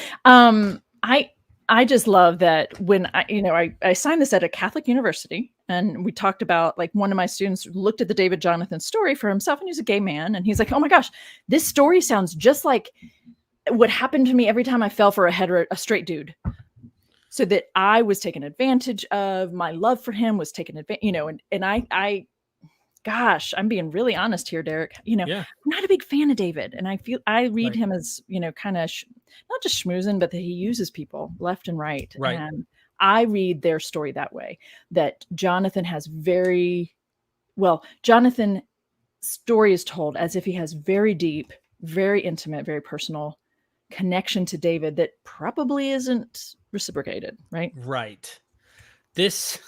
I just love that when I signed this at a Catholic university, and we talked about, like, one of my students looked at the David Jonathan story for himself, and he's a gay man, and he's like, oh my gosh, this story sounds just like what happened to me every time I fell for a straight dude. So that I was taken advantage of, my love for him was taken advantage, and I gosh, I'm being really honest here, Derek. I'm not a big fan of David, and I read him as kind of not just schmoozing, but that he uses people left and right. And I read their story that way. That Jonathan's story is told as if he has very deep, very intimate, very personal connection to David that probably isn't reciprocated. Right. Right. There's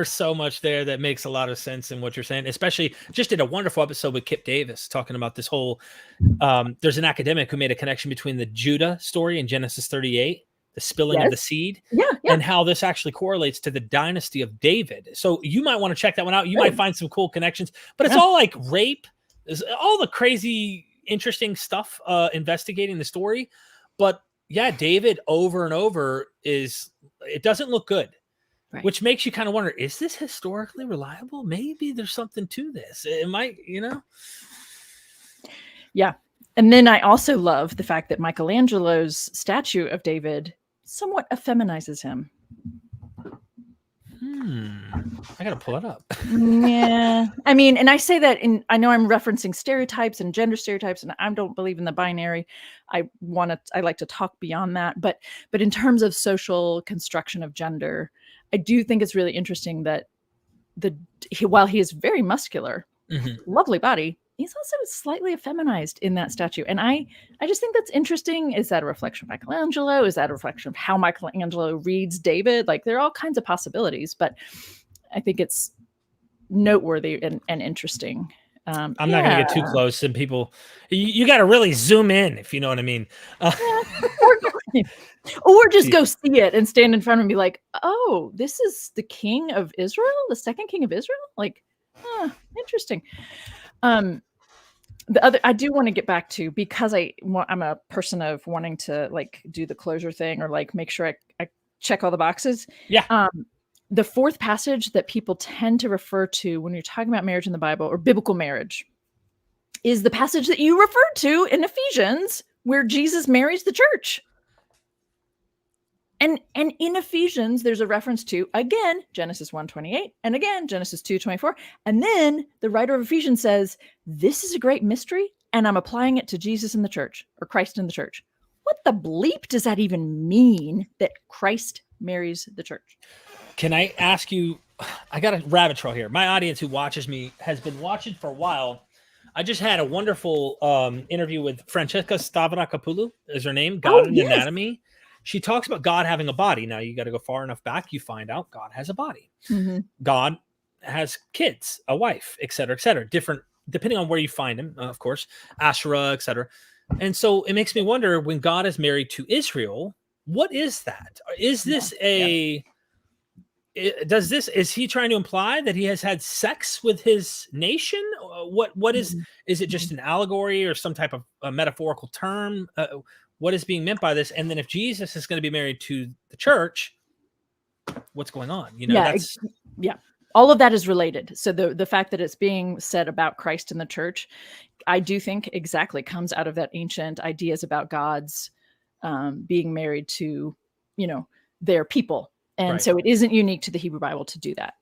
so much there that makes a lot of sense in what you're saying, especially just did a wonderful episode with Kip Davis talking about this whole, there's an academic who made a connection between the Judah story in Genesis 38, the spilling of the seed, and how this actually correlates to the dynasty of David. So you might want to check that one out. You might find some cool connections, but it's all like rape, all the crazy, interesting stuff, investigating the story. But yeah, David over and over it doesn't look good. Right. which makes you kind of wonder, is this historically reliable? Maybe there's something to this. It might, Yeah. And then I also love the fact that Michelangelo's statue of David somewhat effeminizes him. I got to pull it up. Yeah. I mean, and I say that I know I'm referencing stereotypes and gender stereotypes, and I don't believe in the binary. I like to talk beyond that. But in terms of social construction of gender, I do think it's really interesting that while he is very muscular, lovely body, he's also slightly effeminized in that statue. And I just think that's interesting. Is that a reflection of Michelangelo? Is that a reflection of how Michelangelo reads David? Like, there are all kinds of possibilities, but I think it's noteworthy and interesting. I'm not going to get too close, and people, you got to really zoom in, if you know what I mean. Or just go see it and stand in front and be like, oh, this is the king of Israel, the second king of Israel? Like, interesting. The other, I do want to get back to, because I'm a person of wanting to like do the closure thing, or like make sure I check all the boxes. Yeah. The fourth passage that people tend to refer to when you're talking about marriage in the Bible, or biblical marriage, is the passage that you referred to in Ephesians, where Jesus marries the church. And in Ephesians, there's a reference to, again, Genesis 1:28, and again, Genesis 2:24. And then the writer of Ephesians says, this is a great mystery, and I'm applying it to Jesus in the church, or Christ in the church. What the bleep does that even mean, that Christ marries the church? Can I ask you, I got a rabbit trail here. My audience who watches me has been watching for a while. I just had a wonderful interview with Francesca Stavranopoulos, is her name, God and Anatomy. She talks about God having a body. Now, you got to go far enough back, you find out God has a body. God has kids, a wife, et cetera, different, depending on where you find him, of course, Asherah, et cetera. And so it makes me wonder, when God is married to Israel, what is that? Is this is he trying to imply that he has had sex with his nation? What is it just an allegory or some type of a metaphorical term? What is being meant by this? And then if Jesus is going to be married to the church, what's going on? All of that is related. So the fact that it's being said about Christ in the church, I do think exactly comes out of that ancient ideas about God's being married to, their people. And so it isn't unique to the Hebrew Bible to do that.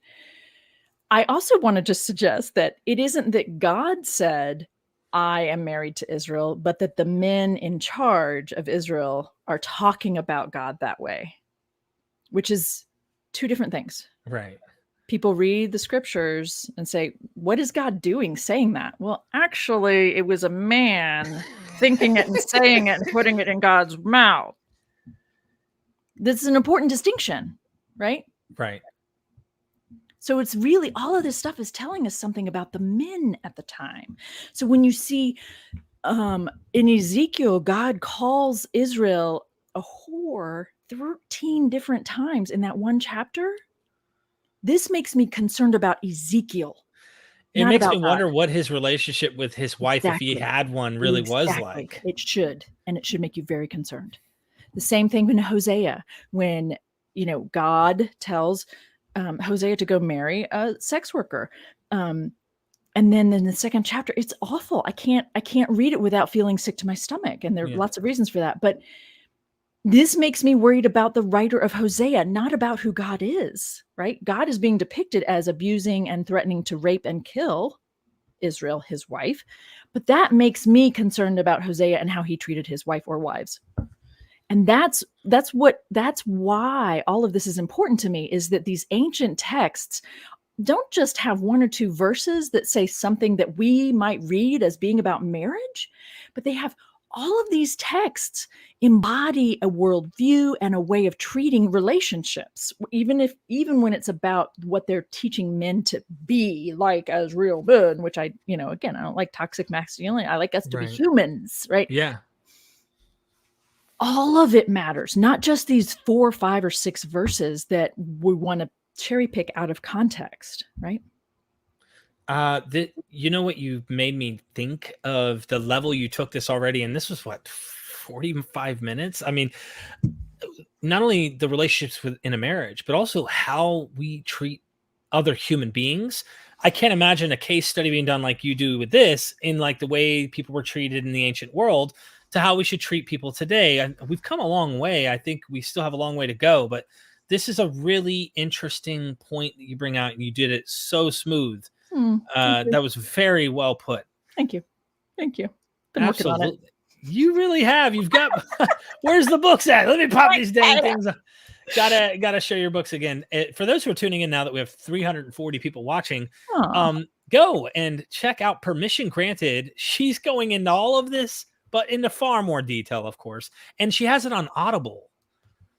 I also want to just suggest that it isn't that God said, I am married to Israel, but that the men in charge of Israel are talking about God that way, which is two different things. Right. People read the scriptures and say, what is God doing saying that? Well, actually, it was a man thinking it and saying it and putting it in God's mouth. This is an important distinction, right? Right. So it's really, all of this stuff is telling us something about the men at the time. So when you see in Ezekiel, God calls Israel a whore 13 different times in that one chapter. This makes me concerned about Ezekiel. It makes me wonder what his relationship with his wife, if he had one, really was like. It should. And it should make you very concerned. The same thing in Hosea, when, God tells Hosea to go marry a sex worker. And then in the second chapter, it's awful. I can't read it without feeling sick to my stomach. And there are lots of reasons for that. But this makes me worried about the writer of Hosea, not about who God is, right? God is being depicted as abusing and threatening to rape and kill Israel, his wife. But that makes me concerned about Hosea and how he treated his wife or wives. And that's why all of this is important to me, is that these ancient texts don't just have one or two verses that say something that we might read as being about marriage, but they have all of these texts embody a worldview and a way of treating relationships, even when it's about what they're teaching men to be like as real men, which I don't like toxic masculinity. I like us to be humans, right? Yeah. All of it matters, not just these 4, 5, or 6 verses that we want to cherry pick out of context, right? You know what you made me think of, the level you took this already, and this was 45 minutes. I mean, not only the relationships within a marriage, but also how we treat other human beings. I can't imagine a case study being done like you do with this in like the way people were treated in the ancient world to how we should treat people today. And we've come a long way. I think we still have a long way to go, but this is a really interesting point that you bring out, and you did it so smooth. That was very well put. Thank you. Thank you. Been working on it. Absolutely. You really have. You've got, where's the books at? Let me pop these dang things. Gotta show your books again. For those who are tuning in now that we have 340 people watching, go and check out Permission Granted. She's going into all of this, but into far more detail, of course. And she has it on Audible.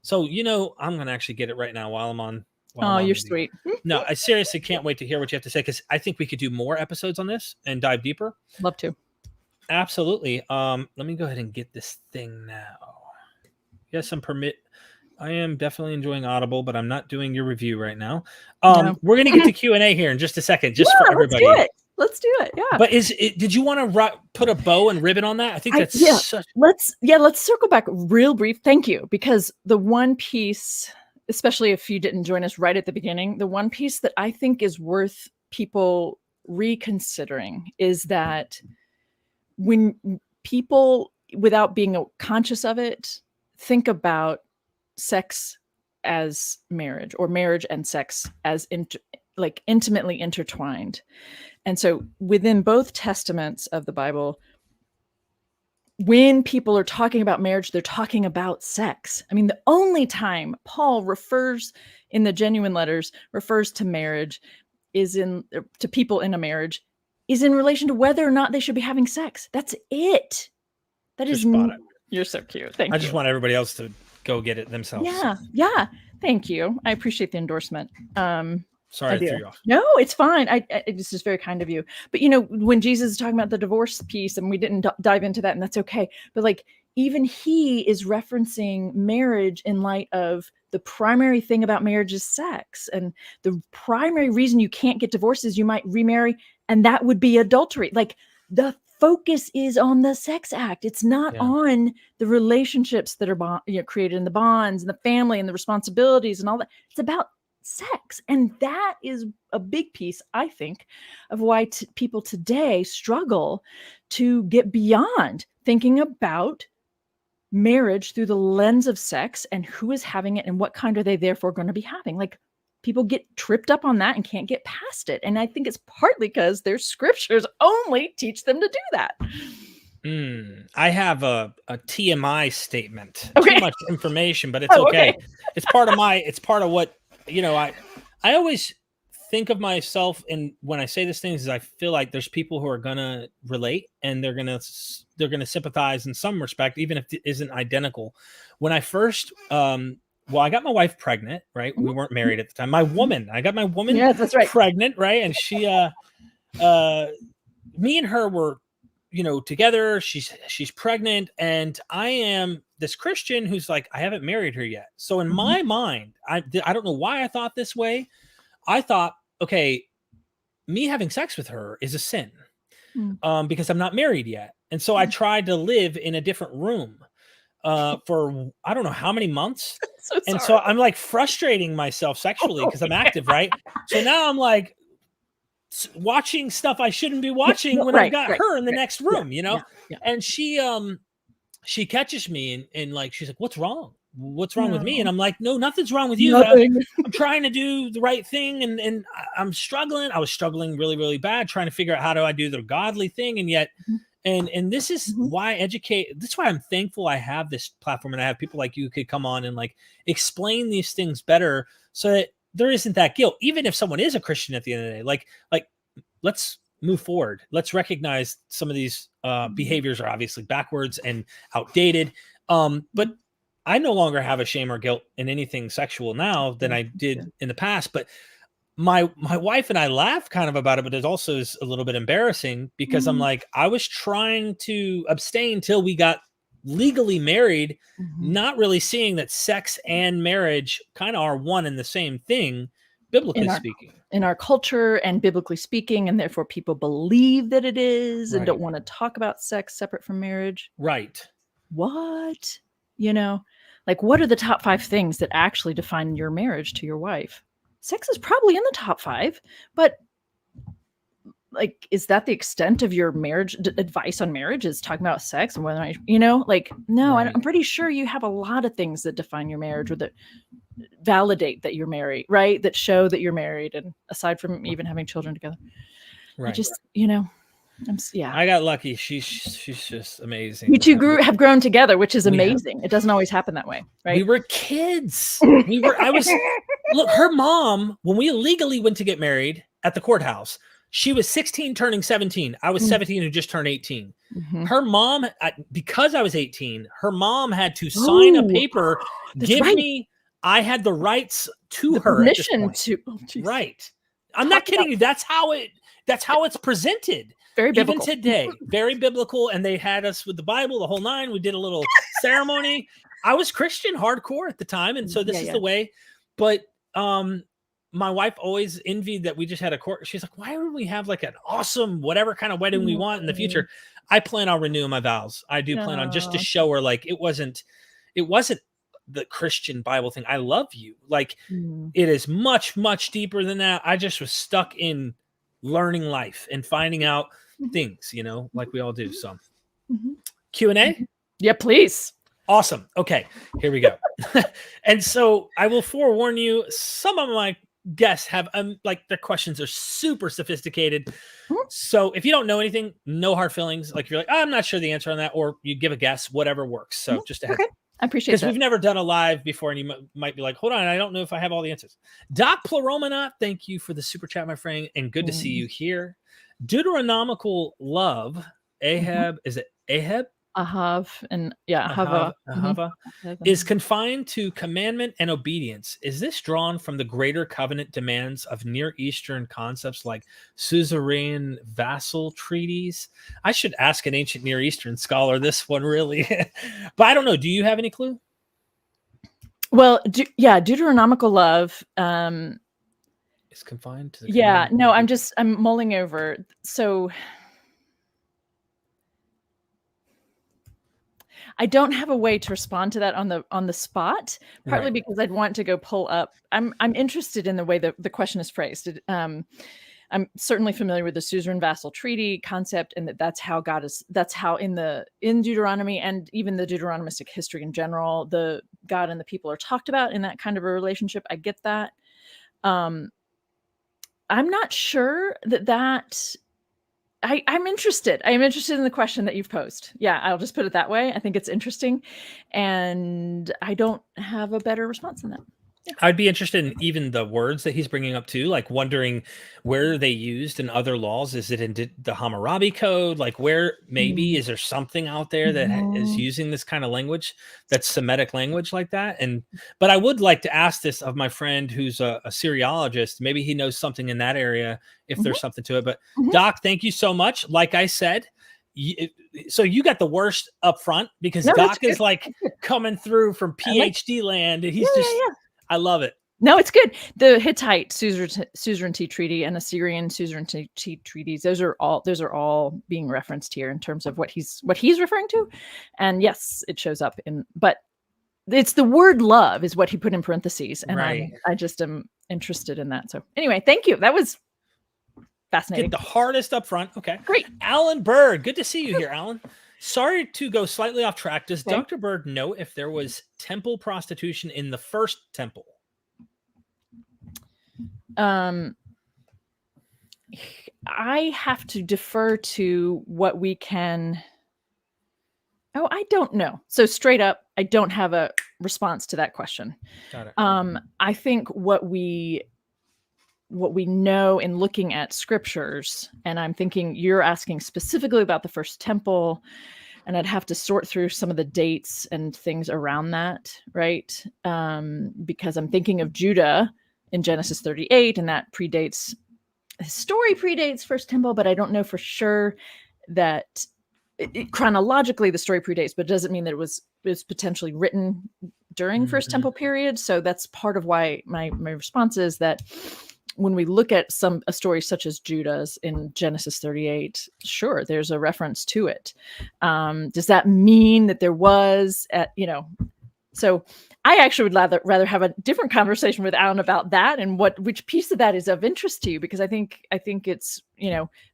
So, I'm going to actually get it right now while I'm on. You're sweet. No, I seriously can't wait to hear what you have to say, because I think we could do more episodes on this and dive deeper. Love to. Absolutely. Let me go ahead and get this thing now. Yes, I am definitely enjoying Audible, but I'm not doing your review right now. We're going to get to Q&A here in just a second, just for everybody. Let's do it. Yeah. But did you want to put a bow and ribbon on that? I think that's let's circle back real brief. Thank you. Because the one piece, especially if you didn't join us right at the beginning, the one piece that I think is worth people reconsidering is that when people, without being conscious of it, think about sex as marriage, or marriage and sex as intimately intertwined. And so within both testaments of the Bible, when people are talking about marriage, they're talking about sex. I mean, the only time Paul refers in the genuine letters, refers to marriage to people in a marriage, is in relation to whether or not they should be having sex. That's it. That is spot on. You're so cute. Thank you. I just want everybody else to go get it themselves. Yeah. Thank you. I appreciate the endorsement. Sorry I threw you off. No, it's fine. This is very kind of you. But when Jesus is talking about the divorce piece, and we didn't dive into that, and that's okay. But even he is referencing marriage in light of the primary thing about marriage is sex. And the primary reason you can't get divorced is you might remarry, and that would be adultery. The focus is on the sex act. It's not on the relationships that are created in the bonds and the family and the responsibilities and all that. It's about sex. And that is a big piece, I think, of why people today struggle to get beyond thinking about marriage through the lens of sex and who is having it and what kind are they therefore going to be having. People get tripped up on that and can't get past it. And I think it's partly because their scriptures only teach them to do that. I have a TMI statement. Okay. Too much information, but it's okay. It's part of what, I always think of myself, and when I say these things, is I feel like there's people who are going to relate, and they're going to sympathize in some respect, even if it isn't identical. When I first, I got my wife pregnant, right? We weren't married at the time. I got my woman that's right. pregnant, right? And she, me and her were, together. She's pregnant, and I am this Christian who's like, I haven't married her yet. So in my mind, I don't know why I thought this way. I thought, okay, me having sex with her is a sin, because I'm not married yet. And so I tried to live in a different room for I don't know how many months. So I'm frustrating myself sexually because I'm active, right? So now I'm watching stuff I shouldn't be watching when I got her in the next room, And she catches me and she's like, what's wrong? What's wrong with me? And I'm like, no, nothing's wrong with you. I'm trying to do the right thing. And I'm struggling. I was struggling really, really bad, trying to figure out how do I do the godly thing. And yet, and this is why that's why I'm thankful I have this platform, and I have people like you who could come on and explain these things better, so that there isn't that guilt, even if someone is a Christian at the end of the day. Like let's move forward. Let's recognize some of these behaviors are obviously backwards and outdated. But I no longer have a shame or guilt in anything sexual now than I did in the past. But my wife and I laugh kind of about it, but it also is a little bit embarrassing because I'm like, I was trying to abstain till we got legally married, not really seeing that sex and marriage kind of are one and the same thing, biblically speaking. In our culture and biblically speaking, and therefore people believe that it is and don't want to talk about sex separate from marriage. Right. What? Like, what are the top 5 things that actually define your marriage to your wife? Sex is probably in the top 5, but like, is that the extent of your marriage advice on marriage, is talking about sex and whether or not, like, no, Right. I'm pretty sure you have a lot of things that define your marriage, or that validate that you're married, right? That show that you're married. And aside from even having children together, I just, I got lucky. She's just amazing. You two have grown together, which is amazing. It doesn't always happen that way, right? We were kids. Look, her mom, when we illegally went to get married at the courthouse, she was 16 turning 17. I was 17 who just turned 18. Her mom, because I was 18, her mom had to sign a paper, I had the rights to her. Permission to, right. I'm not kidding you. That's how it's presented. Very biblical. Even today, very biblical. And they had us with the Bible, the whole 9. We did a little ceremony. I was Christian hardcore at the time. And so this is the way. But my wife always envied that we just had a court. She's like, why would we have like an awesome, whatever kind of wedding we want in the future? I plan on renewing my vows. I do plan on, just to show her, like, it wasn't the Christian Bible thing. I love you. Like, it is much, much deeper than that. I just was stuck in learning life and finding out things, like we all do. So Q&A? Yeah, please. Awesome. Okay, here we go. And so I will forewarn you, some of my guests have like, their questions are super sophisticated. So if you don't know anything, no hard feelings. Like, if you're like, I'm not sure the answer on that, or you give a guess, whatever works. So just a heads up. I appreciate that. Because we've never done a live before, and you might be like, hold on, I don't know if I have all the answers. Doc Pluromana, thank you for the super chat, my friend, and good to see you here. Deuteronomical love, Ahab, is it Ahab? Ahav, and Ahava. Ahava is confined to commandment and obedience. Is this drawn from the greater covenant demands of Near Eastern concepts like suzerain vassal treaties? I should ask an ancient Near Eastern scholar this one, really. But I don't know. Do you have any clue? Well, Deuteronomical love is confined to the no, I'm mulling over. So I don't have a way to respond to that on the spot, partly because I'd want to go pull up. I'm interested in the way the question is phrased. I'm certainly familiar with the suzerain vassal treaty concept, and that's how in Deuteronomy, and even the Deuteronomistic history in general, the God and the people are talked about in that kind of a relationship. I get that. I'm not sure that I'm interested. I am interested in the question that you've posed. Yeah, I'll just put it that way. I think it's interesting, and I don't have a better response than that. Yeah. I'd be interested in even the words that he's bringing up too, like wondering where they used in other laws. Is it in the Hammurabi Code? Like, where maybe is there something out there that is using this kind of language, that's Semitic language like that? But I would like to ask this of my friend who's a Syriologist. Maybe he knows something in that area if there's something to it. But Doc, thank you so much. Like I said, so you got the worst up front, because Doc is like coming through from PhD land, and he's I love it. No, it's good. The Hittite suzerainty treaty and Assyrian suzerainty treaties, those are all being referenced here in terms of what he's referring to. And yes, it shows up but it's the word love is what he put in parentheses. And I just am interested in that. So anyway, thank you. That was fascinating. Get the hardest up front. Okay. Great. Alan Bird. Good to see you here, Alan. Sorry to go slightly off track. Does Dr. Bird know if there was temple prostitution in the first temple? I have to defer to what we can. Oh, I don't know. So straight up, I don't have a response to that question. Got it. I think what we know in looking at scriptures, and I'm thinking you're asking specifically about the first temple, and I'd have to sort through some of the dates and things around that, right? Because I'm thinking of Judah in Genesis 38, and that his story predates first temple, but I don't know for sure that chronologically the story predates, but it doesn't mean that it was potentially written during first temple period. So that's part of why my response is that when we look at a story such as Judah's in Genesis 38, sure, there's a reference to it. Does that mean that there was So I actually would rather have a different conversation with Alan about that and which piece of that is of interest to you, because I think it's,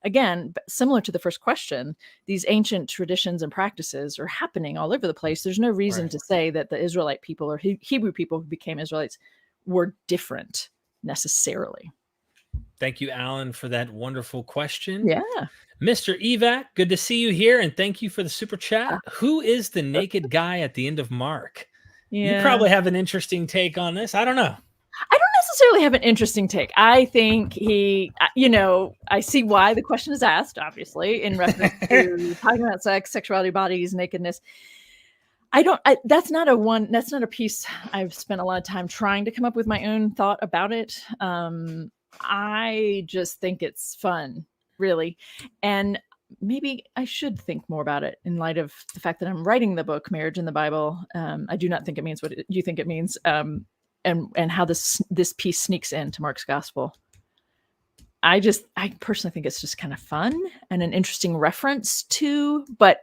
again, similar to the first question, these ancient traditions and practices are happening all over the place. There's no reason to say that the Israelite people or Hebrew people who became Israelites were different necessarily. Thank you, Alan, for that wonderful question. Yeah. Mr. Evac, good to see you here, and thank you for the super chat. Who is the naked guy at the end of Mark? Yeah. You probably have an interesting take on this. I don't know. I don't necessarily have an interesting take. I think I see why the question is asked, obviously, in reference to talking about sex, sexuality, bodies, nakedness. That's not a piece I've spent a lot of time trying to come up with my own thought about it. I just think it's fun, really. And maybe I should think more about it in light of the fact that I'm writing the book, Marriage in the Bible. I do not think it means what you think it means. And how this piece sneaks into Mark's gospel. I personally think it's just kind of fun and an interesting reference to, but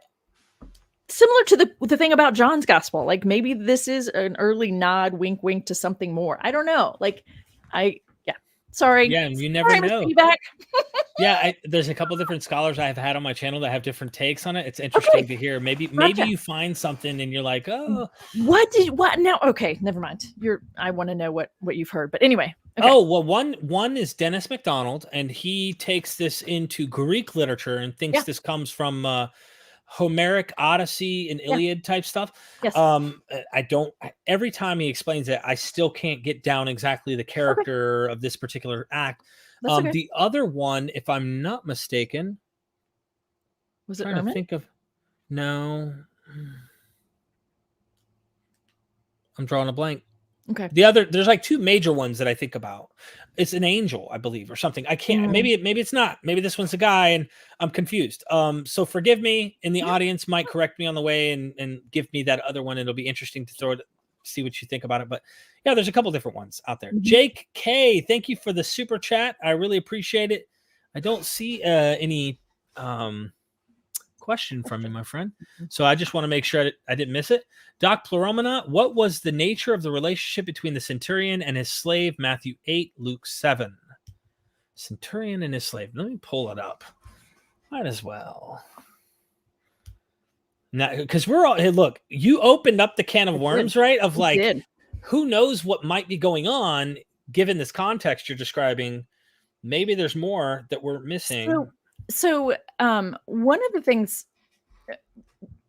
similar to the thing about John's gospel. Like maybe this is an early nod, wink, wink to something more. I don't know. Sorry. Yeah, you never know. Yeah, there's a couple different scholars I have had on my channel that have different takes on it. It's interesting to hear. Maybe you find something and you're like, oh, what now? Okay, never mind. I want to know what you've heard. But anyway. Okay. Oh, well, one is Dennis MacDonald, and he takes this into Greek literature and thinks this comes from Homeric Odyssey and Iliad type stuff. Yes. Every time he explains it, I still can't get down exactly the character of this particular act. The other one, if I'm not mistaken, was it trying Ehrman? to think of, no, I'm drawing a blank. Okay. There's like two major ones that I think about. It's an angel, I believe, or something. I can't. Maybe it's not. Maybe this one's a guy, and I'm confused. So forgive me. In the audience, might correct me on the way and give me that other one. It'll be interesting to see what you think about it. But yeah, there's a couple different ones out there. Jake K, thank you for the super chat. I really appreciate it. I don't see any question from you, my friend. So I just want to make sure I didn't miss it. Doc Pluromina, what was the nature of the relationship between the centurion and his slave? Matthew 8, Luke 7. Centurion and his slave. Let me pull it up. Might as well. Now, because we're all, hey, look, you opened up the can of worms, right? Of like, who knows what might be going on given this context you're describing. Maybe there's more that we're missing. So one of the things,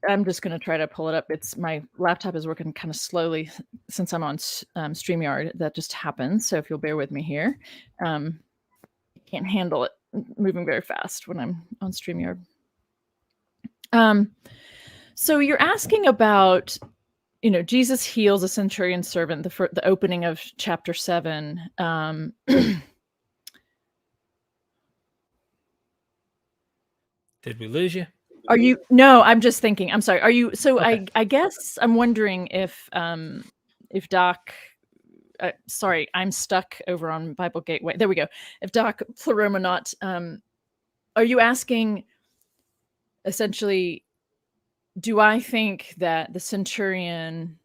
I'm just going to try to pull it up. My laptop is working kind of slowly since I'm on StreamYard. That just happens. So if you'll bear with me here, I can't handle it moving very fast when I'm on StreamYard. So you're asking about, Jesus heals a centurion servant, the opening of chapter 7. Did we lose you? No, I'm just thinking. I'm sorry. Are you? So okay. I guess I'm wondering if Doc. Sorry, I'm stuck over on Bible Gateway. There we go. If Doc Pluromina, are you asking essentially? Do I think that the centurion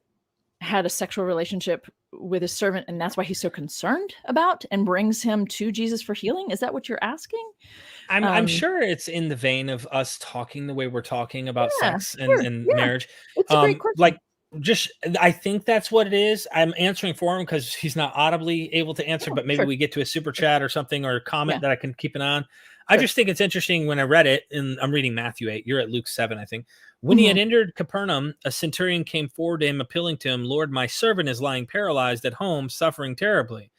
had a sexual relationship with his servant, and that's why he's so concerned about and brings him to Jesus for healing? Is that what you're asking? I'm sure it's in the vein of us talking the way we're talking about sex and marriage. It's a great question. I think that's what it is. I'm answering for him because he's not audibly able to answer, but maybe we get to a super chat or something or a comment that I can keep an eye on. I just think it's interesting when I read it, and I'm reading Matthew 8. You're at Luke 7, I think. When he had entered Capernaum, a centurion came forward to him, appealing to him, "Lord, my servant is lying paralyzed at home, suffering terribly."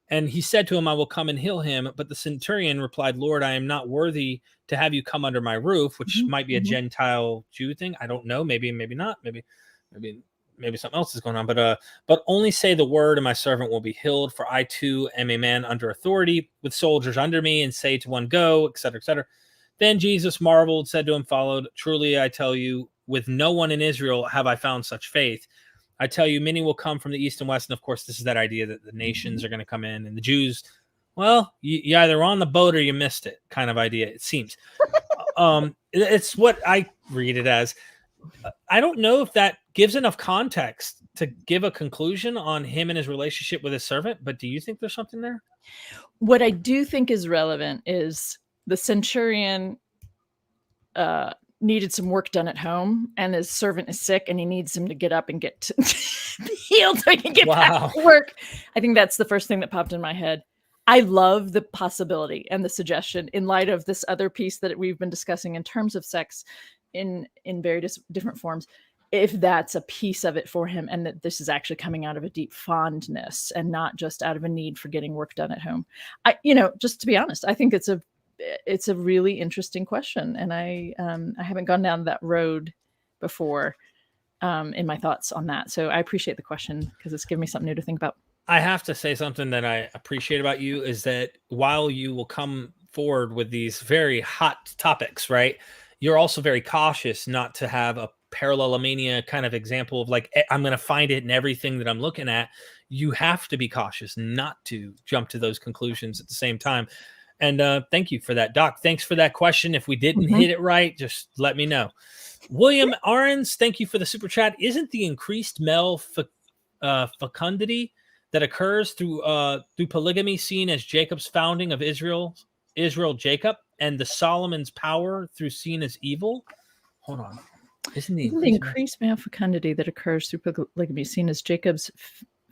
And he said to him, "I will come and heal him." But the centurion replied, "Lord, I am not worthy to have you come under my roof," which might be a Gentile Jew thing. I don't know. Maybe not. Maybe something else is going on. But only say the word, and my servant will be healed. For I too am a man under authority, with soldiers under me, and say to one, go, etc., etc. Then Jesus marveled, said to him, followed, "Truly I tell you, with no one in Israel have I found such faith. I tell you, many will come from the east and west." And of course, this is that idea that the nations are going to come in, and the Jews, well, you either on the boat or you missed it kind of idea, it seems. It's what I read it as. I don't know if that gives enough context to give a conclusion on him and his relationship with his servant, but do you think there's something there? What I do think is relevant is the centurion needed some work done at home, and his servant is sick, and he needs him to get up and get healed so he can get back to work. I think that's the first thing that popped in my head. I love the possibility and the suggestion in light of this other piece that we've been discussing in terms of sex in various different forms. If that's a piece of it for him, and that this is actually coming out of a deep fondness and not just out of a need for getting work done at home. Just to be honest, I think it's a really interesting question. And I haven't gone down that road before in my thoughts on that. So I appreciate the question because it's given me something new to think about. I have to say something that I appreciate about you is that while you will come forward with these very hot topics, right, you're also very cautious not to have a parallelomania kind of example of like, I'm going to find it in everything that I'm looking at. You have to be cautious not to jump to those conclusions at the same time. And thank you for that, Doc. Thanks for that question. If we didn't hit it right, just let me know. William Arons, thank you for the super chat. Isn't the increased male fecundity that occurs through polygamy seen as Jacob's founding of Israel, Jacob, and the Solomon's power through seen as evil? Hold on. Isn't the increased male fecundity that occurs through polygamy seen as Jacob's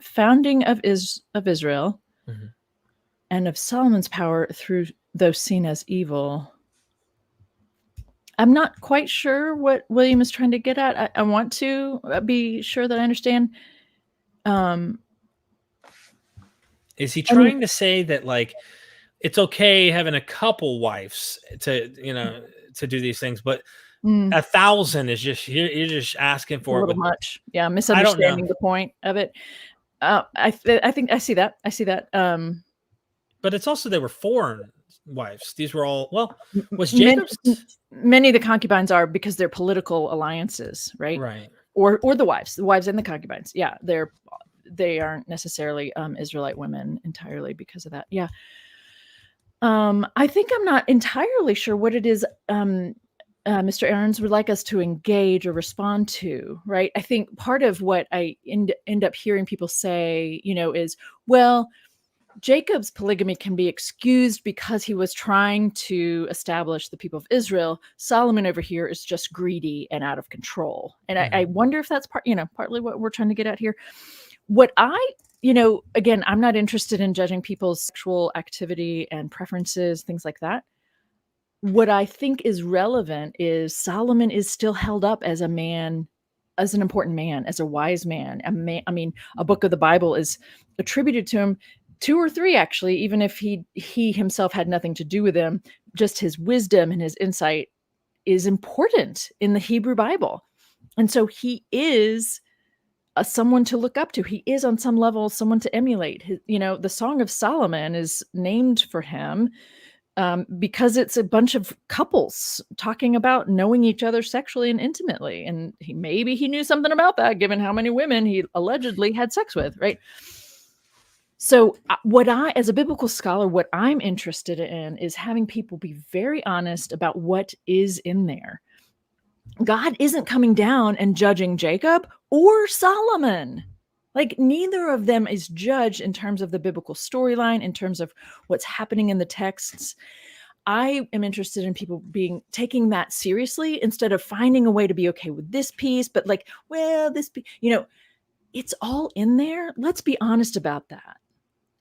founding of Israel and of Solomon's power through those seen as evil? I'm not quite sure what William is trying to get at. I want to be sure that I understand. Is he trying to say that like it's okay having a couple wives to do these things, but 1,000 is just you're just asking for a little much. Yeah, misunderstanding the point of it. I think I see that. But it's also they were foreign wives. These were all was Jacob's many of the concubines are because they're political alliances, right? Right. Or the wives and the concubines. Yeah, they aren't necessarily Israelite women entirely because of that. Yeah. I think I'm not entirely sure what it is Mr. Aarons would like us to engage or respond to, right? I think part of what I end up hearing people say, is, well, Jacob's polygamy can be excused because he was trying to establish the people of Israel. Solomon over here is just greedy and out of control. And I wonder if that's partly what we're trying to get at here. What again, I'm not interested in judging people's sexual activity and preferences, things like that. What I think is relevant is Solomon is still held up as a man, as an important man, as a wise man. A book of the Bible is attributed to him, 2 or 3 actually, even if he himself had nothing to do with them. Just his wisdom and his insight is important in the Hebrew Bible. And so he is someone to look up to. He is on some level someone to emulate. The Song of Solomon is named for him because it's a bunch of couples talking about knowing each other sexually and intimately. And maybe he knew something about that, given how many women he allegedly had sex with, right? So as a biblical scholar, what I'm interested in is having people be very honest about what is in there. God isn't coming down and judging Jacob or Solomon. Like, neither of them is judged in terms of the biblical storyline, in terms of what's happening in the texts. I am interested in people taking that seriously instead of finding a way to be okay with this piece, but it's all in there. Let's be honest about that.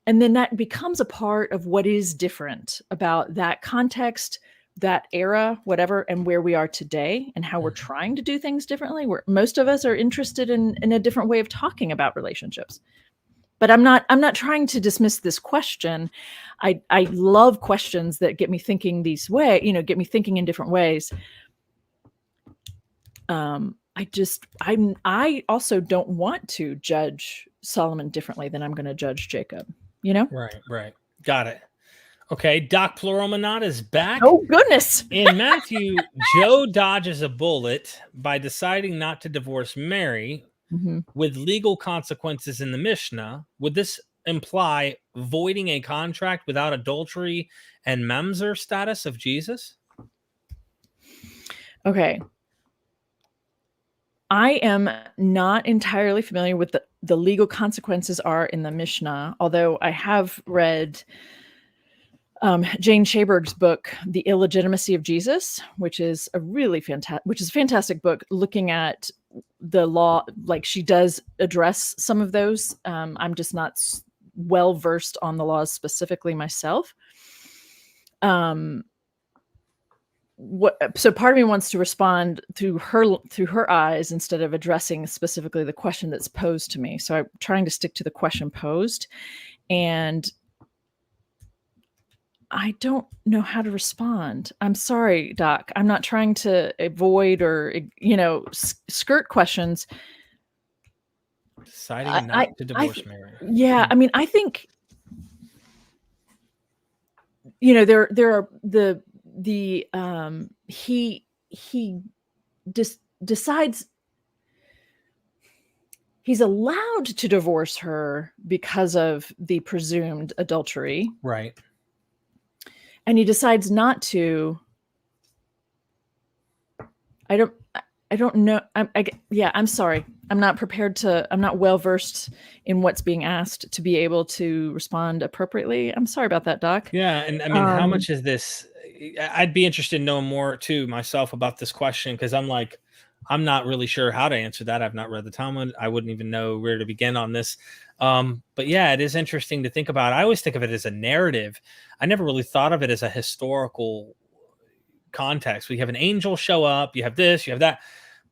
And then that becomes a part of what is different about that context, that era, whatever, and where we are today and how we're trying to do things differently. Most of us are interested in a different way of talking about relationships. But I'm not trying to dismiss this question. I love questions that get me thinking get me thinking in different ways. I also don't want to judge Solomon differently than I'm going to judge Jacob, Right. Got it. Okay, Doc Pleuromanat is back. Oh, goodness. In Matthew, Joe dodges a bullet by deciding not to divorce Mary with legal consequences in the Mishnah. Would this imply voiding a contract without adultery and mamzer status of Jesus? Okay. I am not entirely familiar with the legal consequences are in the Mishnah, although I have read Jane Shaberg's book, The Illegitimacy of Jesus, which is a fantastic book looking at the law. Like, she does address some of those. I'm just not well versed on the laws specifically myself. So part of me wants to respond through her eyes instead of addressing specifically the question that's posed to me. So I'm trying to stick to the question posed, and I don't know how to respond. I'm sorry, Doc. I'm not trying to avoid or, skirt questions. Deciding not to divorce Mary. Yeah. I mean, I think, there are he decides he's allowed to divorce her because of the presumed adultery. Right. And he decides not to. I don't know. I'm sorry. I'm not well versed in what's being asked to be able to respond appropriately. I'm sorry about that, Doc. Yeah. And I mean, how much is this? I'd be interested in knowing more too myself about this question, because I'm not really sure how to answer that. I've not read the Talmud. I wouldn't even know where to begin on this. But yeah, it is interesting to think about. I always think of it as a narrative. I never really thought of it as a historical context. We have an angel show up, you have this, you have that.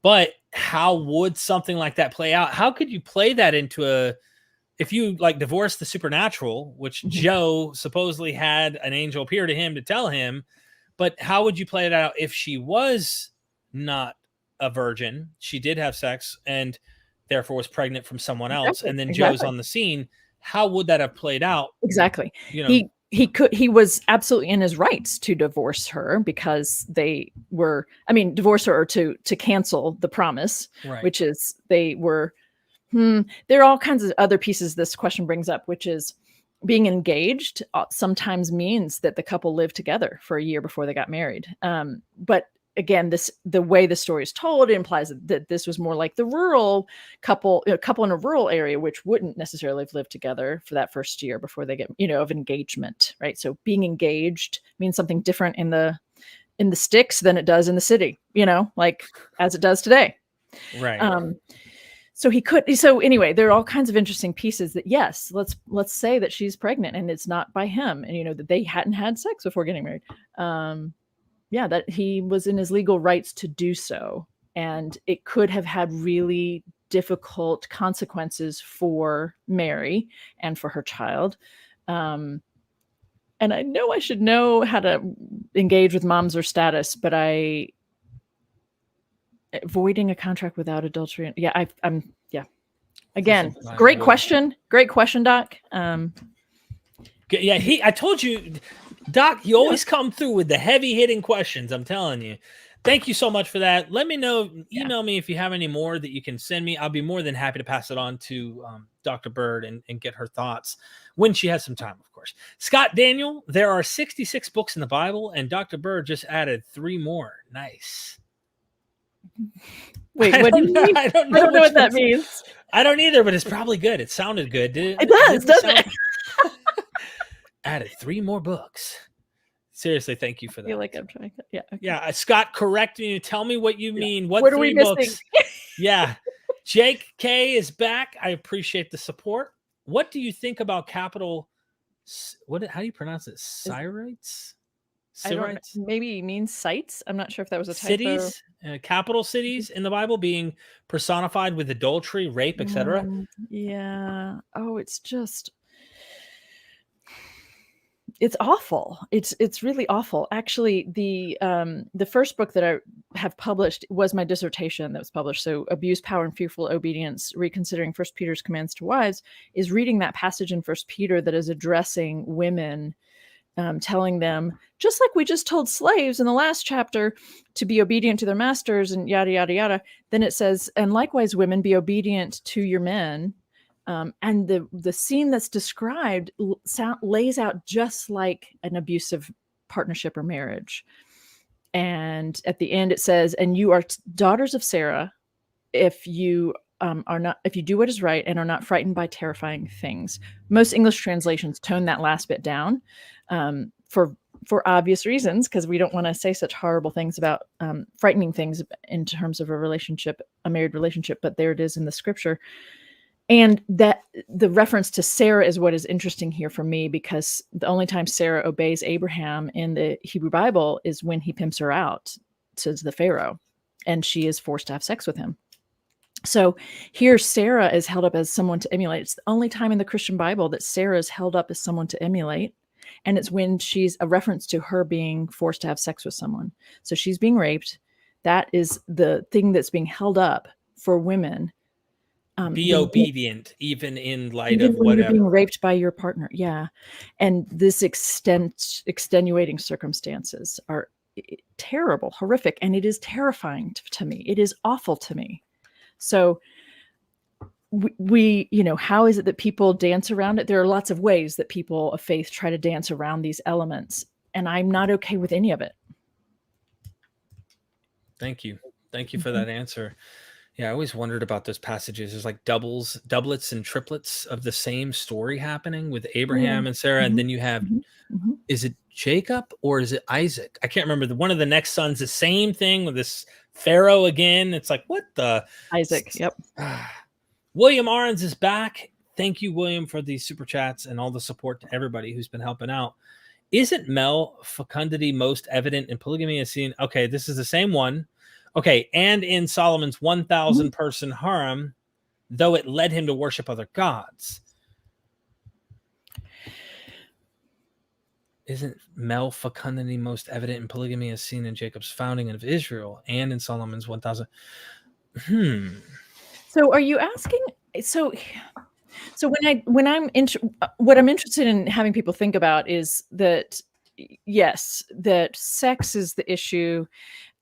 But how would something like that play out? How could you play that into if you divorce the supernatural, which Joe supposedly had an angel appear to him to tell him, but how would you play it out if she was not a virgin? She did have sex and therefore was pregnant from someone else. And then Joe's on the scene. How would that have played out? Exactly. He was absolutely in his rights to divorce her because divorce her or to cancel the promise, right. Which is there are all kinds of other pieces this question brings up, which is being engaged sometimes means that the couple lived together for a year before they got married. But again, the way the story is told, it implies that this was more like the rural couple in a rural area, which wouldn't necessarily have lived together for that first year before they get, of engagement, right? So being engaged means something different in the sticks than it does in the city, as it does today. Right. So anyway, there are all kinds of interesting pieces that, yes, let's say that she's pregnant and it's not by him, and that they hadn't had sex before getting married. That he was in his legal rights to do so. And it could have had really difficult consequences for Mary and for her child. And I know I should know how to engage with moms or status, but avoiding a contract without adultery. Yeah, Again, great question. Great question, Doc. Yeah, I told you, Doc, you always come through with the heavy hitting questions. I'm telling you. Thank you so much for that. Let me know, email me if you have any more that you can send me. I'll be more than happy to pass it on to Dr. Bird and get her thoughts when she has some time, of course. Scott Daniel, there are 66 books in the Bible, and Dr. Bird just added 3 more. Nice. Wait, what do you mean? I don't know what that means. I don't either, but it's probably good. It sounded good. It does, doesn't it? Added 3 more books. Seriously, thank you for that. I feel like I'm trying to, okay. Yeah, Scott, correct me. Tell me what you mean. What are 3 we books? missing? Yeah. Jake K is back. I appreciate the support. What do you think about capital? How do you pronounce it? Syrites? I don't know. Maybe it means sites. I'm not sure if that was a typo. Cities, capital cities in the Bible being personified with adultery, rape, etc. Yeah. Oh, it's awful. It's really awful. Actually, the first book that I have published was my dissertation that was published. So Abuse, Power, and Fearful Obedience, Reconsidering First Peter's Commands to Wives, is reading that passage in First Peter that is addressing women, telling them, just like we just told slaves in the last chapter to be obedient to their masters and yada, yada, yada. Then it says, and likewise, women, be obedient to your men. And the scene that's described lays out just like an abusive partnership or marriage. And at the end it says, and you are daughters of Sarah, if you if you do what is right and are not frightened by terrifying things. Most English translations tone that last bit down for obvious reasons, because we don't want to say such horrible things about frightening things in terms of a married relationship. But there it is in the scripture. And that the reference to Sarah is what is interesting here for me, because the only time Sarah obeys Abraham in the Hebrew Bible is when he pimps her out to the Pharaoh, and she is forced to have sex with him. So here Sarah is held up as someone to emulate. It's the only time in the Christian Bible that Sarah is held up as someone to emulate. And it's when she's a reference to her being forced to have sex with someone. So she's being raped. That is the thing that's being held up for women. Be obedient, even in light even of when you're whatever. being raped by your partner. Yeah. And this extenuating circumstances are terrible, horrific, and it is terrifying to me. It is awful to me. So we, how is it that people dance around it? There are lots of ways that people of faith try to dance around these elements, and I'm not okay with any of it. Thank you. Thank you for that answer. Yeah, I always wondered about those passages. There's like doublets and triplets of the same story happening with Abraham and Sarah. And then you have, is it Jacob or is it Isaac? I can't remember. One of the next sons, the same thing with this Pharaoh again. It's like, what the? Isaac, yep. William Arons is back. Thank you, William, for the super chats and all the support to everybody who's been helping out. Isn't male fecundity most evident in polygamy as seen? Okay, this is the same one. Okay, and in Solomon's 1,000 person harem, though it led him to worship other gods. Isn't male fecundity most evident in polygamy as seen in Jacob's founding of Israel and in Solomon's 1,000? So are you asking? So what I'm interested in having people think about is that, yes, that sex is the issue.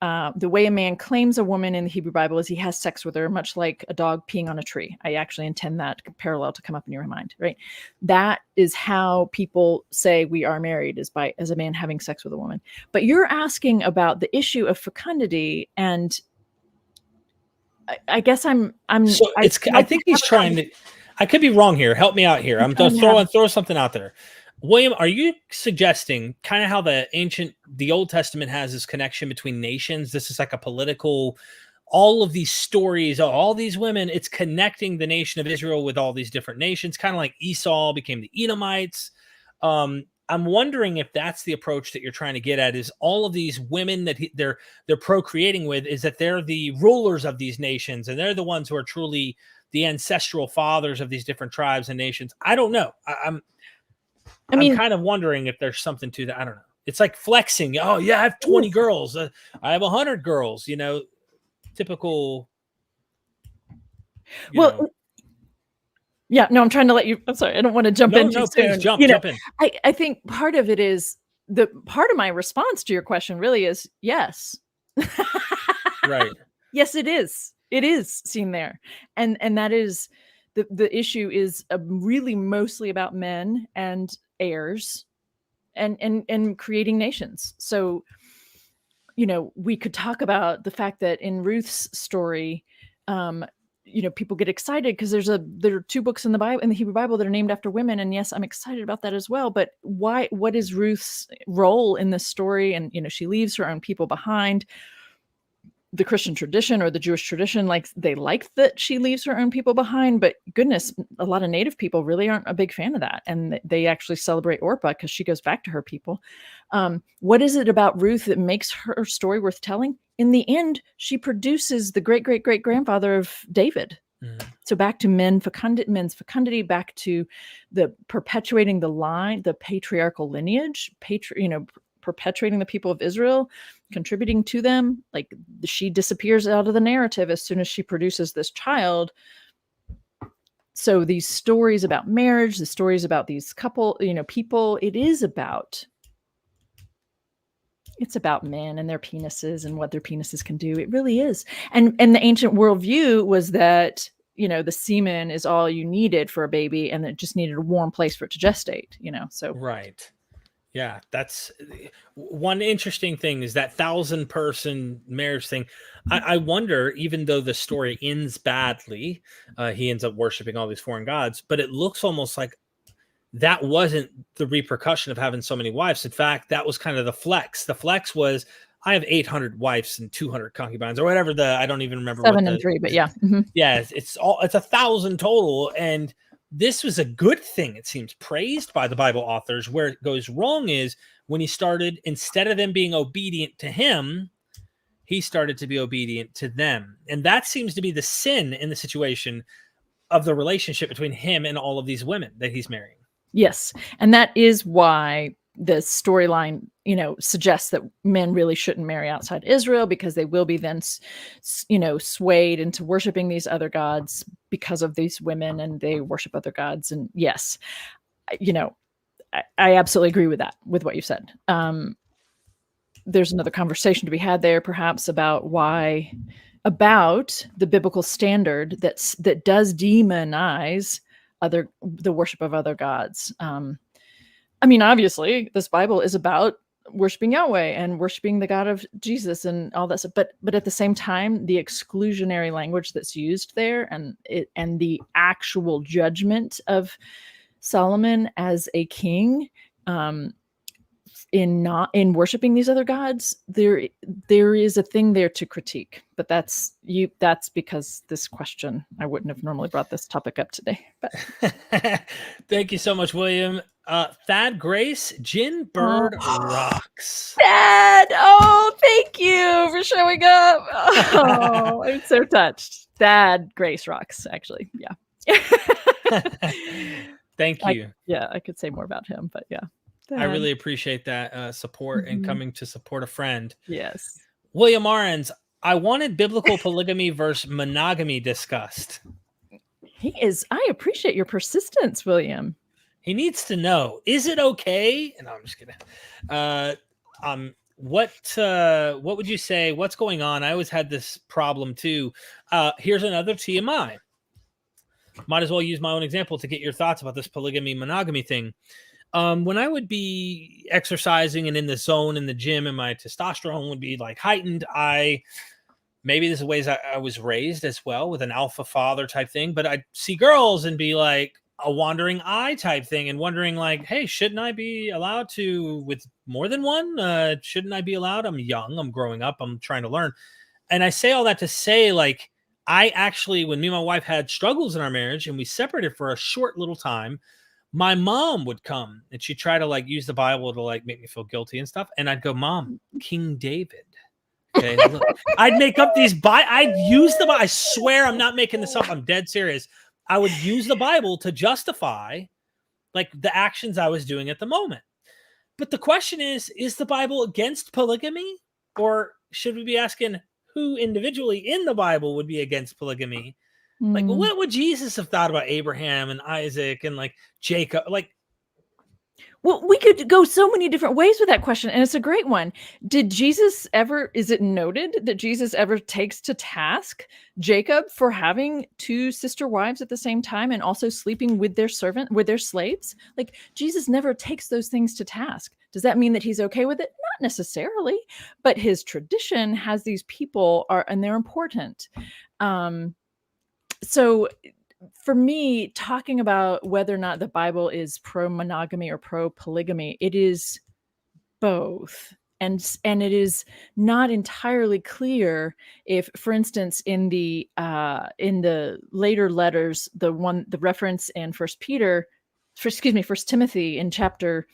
The way a man claims a woman in the Hebrew Bible is he has sex with her, much like a dog peeing on a tree. I actually intend that parallel to come up in your mind, right? That is how people say we are married, is as a man having sex with a woman. But you're asking about the issue of fecundity, and I guess I'm. So I think he's trying to. I could be wrong here. Help me out here. I'm just throw something out there. William, are you suggesting kind of how the Old Testament has this connection between nations? This is like a political, all of these stories, all these women, it's connecting the nation of Israel with all these different nations, kind of like Esau became the Edomites. I'm wondering if that's the approach that you're trying to get at, is all of these women that they're procreating with, is that they're the rulers of these nations and they're the ones who are truly the ancestral fathers of these different tribes and nations. I don't know. I'm kind of wondering if there's something to that. I don't know. It's like flexing. Oh yeah, I have 20 girls. I have 100 girls, typical. Yeah, no, I'm trying to let you, I'm sorry. I don't want to jump in too soon. Jump in. I think part of it is part of my response to your question really is yes. Right. Yes, it is. It is seen there. And that is the issue is really mostly about men and heirs and creating nations. So, we could talk about the fact that in Ruth's story, people get excited because there are 2 books in the Bible, in the Hebrew Bible, that are named after women. And yes, I'm excited about that as well. But what is Ruth's role in this story? And, she leaves her own people behind. The Christian tradition or the Jewish tradition, they like that she leaves her own people behind, but goodness, a lot of Native people really aren't a big fan of that. And they actually celebrate Orpah because she goes back to her people. What is it about Ruth that makes her story worth telling? In the end, she produces the great-great-great-grandfather of David. So back to men's fecundity, back to the perpetuating the line, the patriarchal lineage, perpetuating the people of Israel, contributing to them. Like, she disappears out of the narrative as soon as she produces this child. So these stories about marriage, the stories about these people, it's about men and their penises and what their penises can do. It really is. And the ancient worldview was that, the semen is all you needed for a baby, and it just needed a warm place for it to gestate, so. Right. Yeah, that's one interesting thing is that 1,000-person marriage thing. I wonder, even though the story ends badly, he ends up worshiping all these foreign gods, but it looks almost like that wasn't the repercussion of having so many wives. In fact, that was kind of the flex. The flex was, I have 800 wives and 200 concubines, or whatever I don't even remember what 7 and 3, but yeah. Mhm. yeah, it's 1,000 total. And this was a good thing, it seems, praised by the Bible authors. Where it goes wrong is when he started, instead of them being obedient to him, he started to be obedient to them. And that seems to be the sin in the situation of the relationship between him and all of these women that he's marrying. Yes. And that is why the storyline, suggests that men really shouldn't marry outside Israel, because they will be then, swayed into worshiping these other gods because of these women, and they worship other gods. And yes, I absolutely agree with that, with what you said. There's another conversation to be had there, perhaps, about the biblical standard that does demonize the worship of other gods. Obviously, this Bible is about worshiping Yahweh and worshiping the God of Jesus and all that stuff. But at the same time, the exclusionary language that's used there, and the actual judgment of Solomon as a king, in worshiping these other gods, there is a thing there to critique. But that's because this question, I wouldn't have normally brought this topic up today. But thank you so much, William. Thad Grace, Jen Bird rocks. Dad, thank you for showing up. Oh, I'm so touched. Dad Grace rocks, actually. Yeah. Thank you. I could say more about him, but yeah. I really appreciate that support and coming to support a friend. Yes. William Arons, I wanted biblical polygamy versus monogamy discussed. I appreciate your persistence, William. He needs to know, is it okay? And I'm just kidding. What would you say? What's going on? I always had this problem too. Here's another TMI. Might as well use my own example to get your thoughts about this polygamy monogamy thing. When I would be exercising and in the zone in the gym, and my testosterone would be like heightened, maybe this is ways I was raised as well, with an alpha father type thing, but I'd see girls and be like a wandering eye type thing, and wondering like, hey, shouldn't I be allowed to with more than one? Shouldn't I be allowed? I'm young, I'm growing up, I'm trying to learn. And I say all that to say, like, I actually, when me and my wife had struggles in our marriage and we separated for a short little time, my mom would come and she'd try to like use the Bible to like make me feel guilty and stuff. And I'd go, Mom, King David. Okay, look, I'd make up I'd use the Bible. I swear I'm not making this up. I'm dead serious. I would use the Bible to justify like the actions I was doing at the moment. But the question is the Bible against polygamy? Or should we be asking who individually in the Bible would be against polygamy? Like, what would Jesus have thought about Abraham and Isaac and like Jacob? Like, well, we could go so many different ways with that question, and it's a great one. Is it noted that Jesus ever takes to task Jacob for having 2 sister wives at the same time and also sleeping with their slaves? Like, Jesus never takes those things to task. Does that mean that he's okay with it? Not necessarily, but his tradition has these people and they're important. So for me, talking about whether or not the Bible is pro-monogamy or pro-polygamy, it is both. And it is not entirely clear if, for instance, in the later letters, the reference in First Timothy in chapter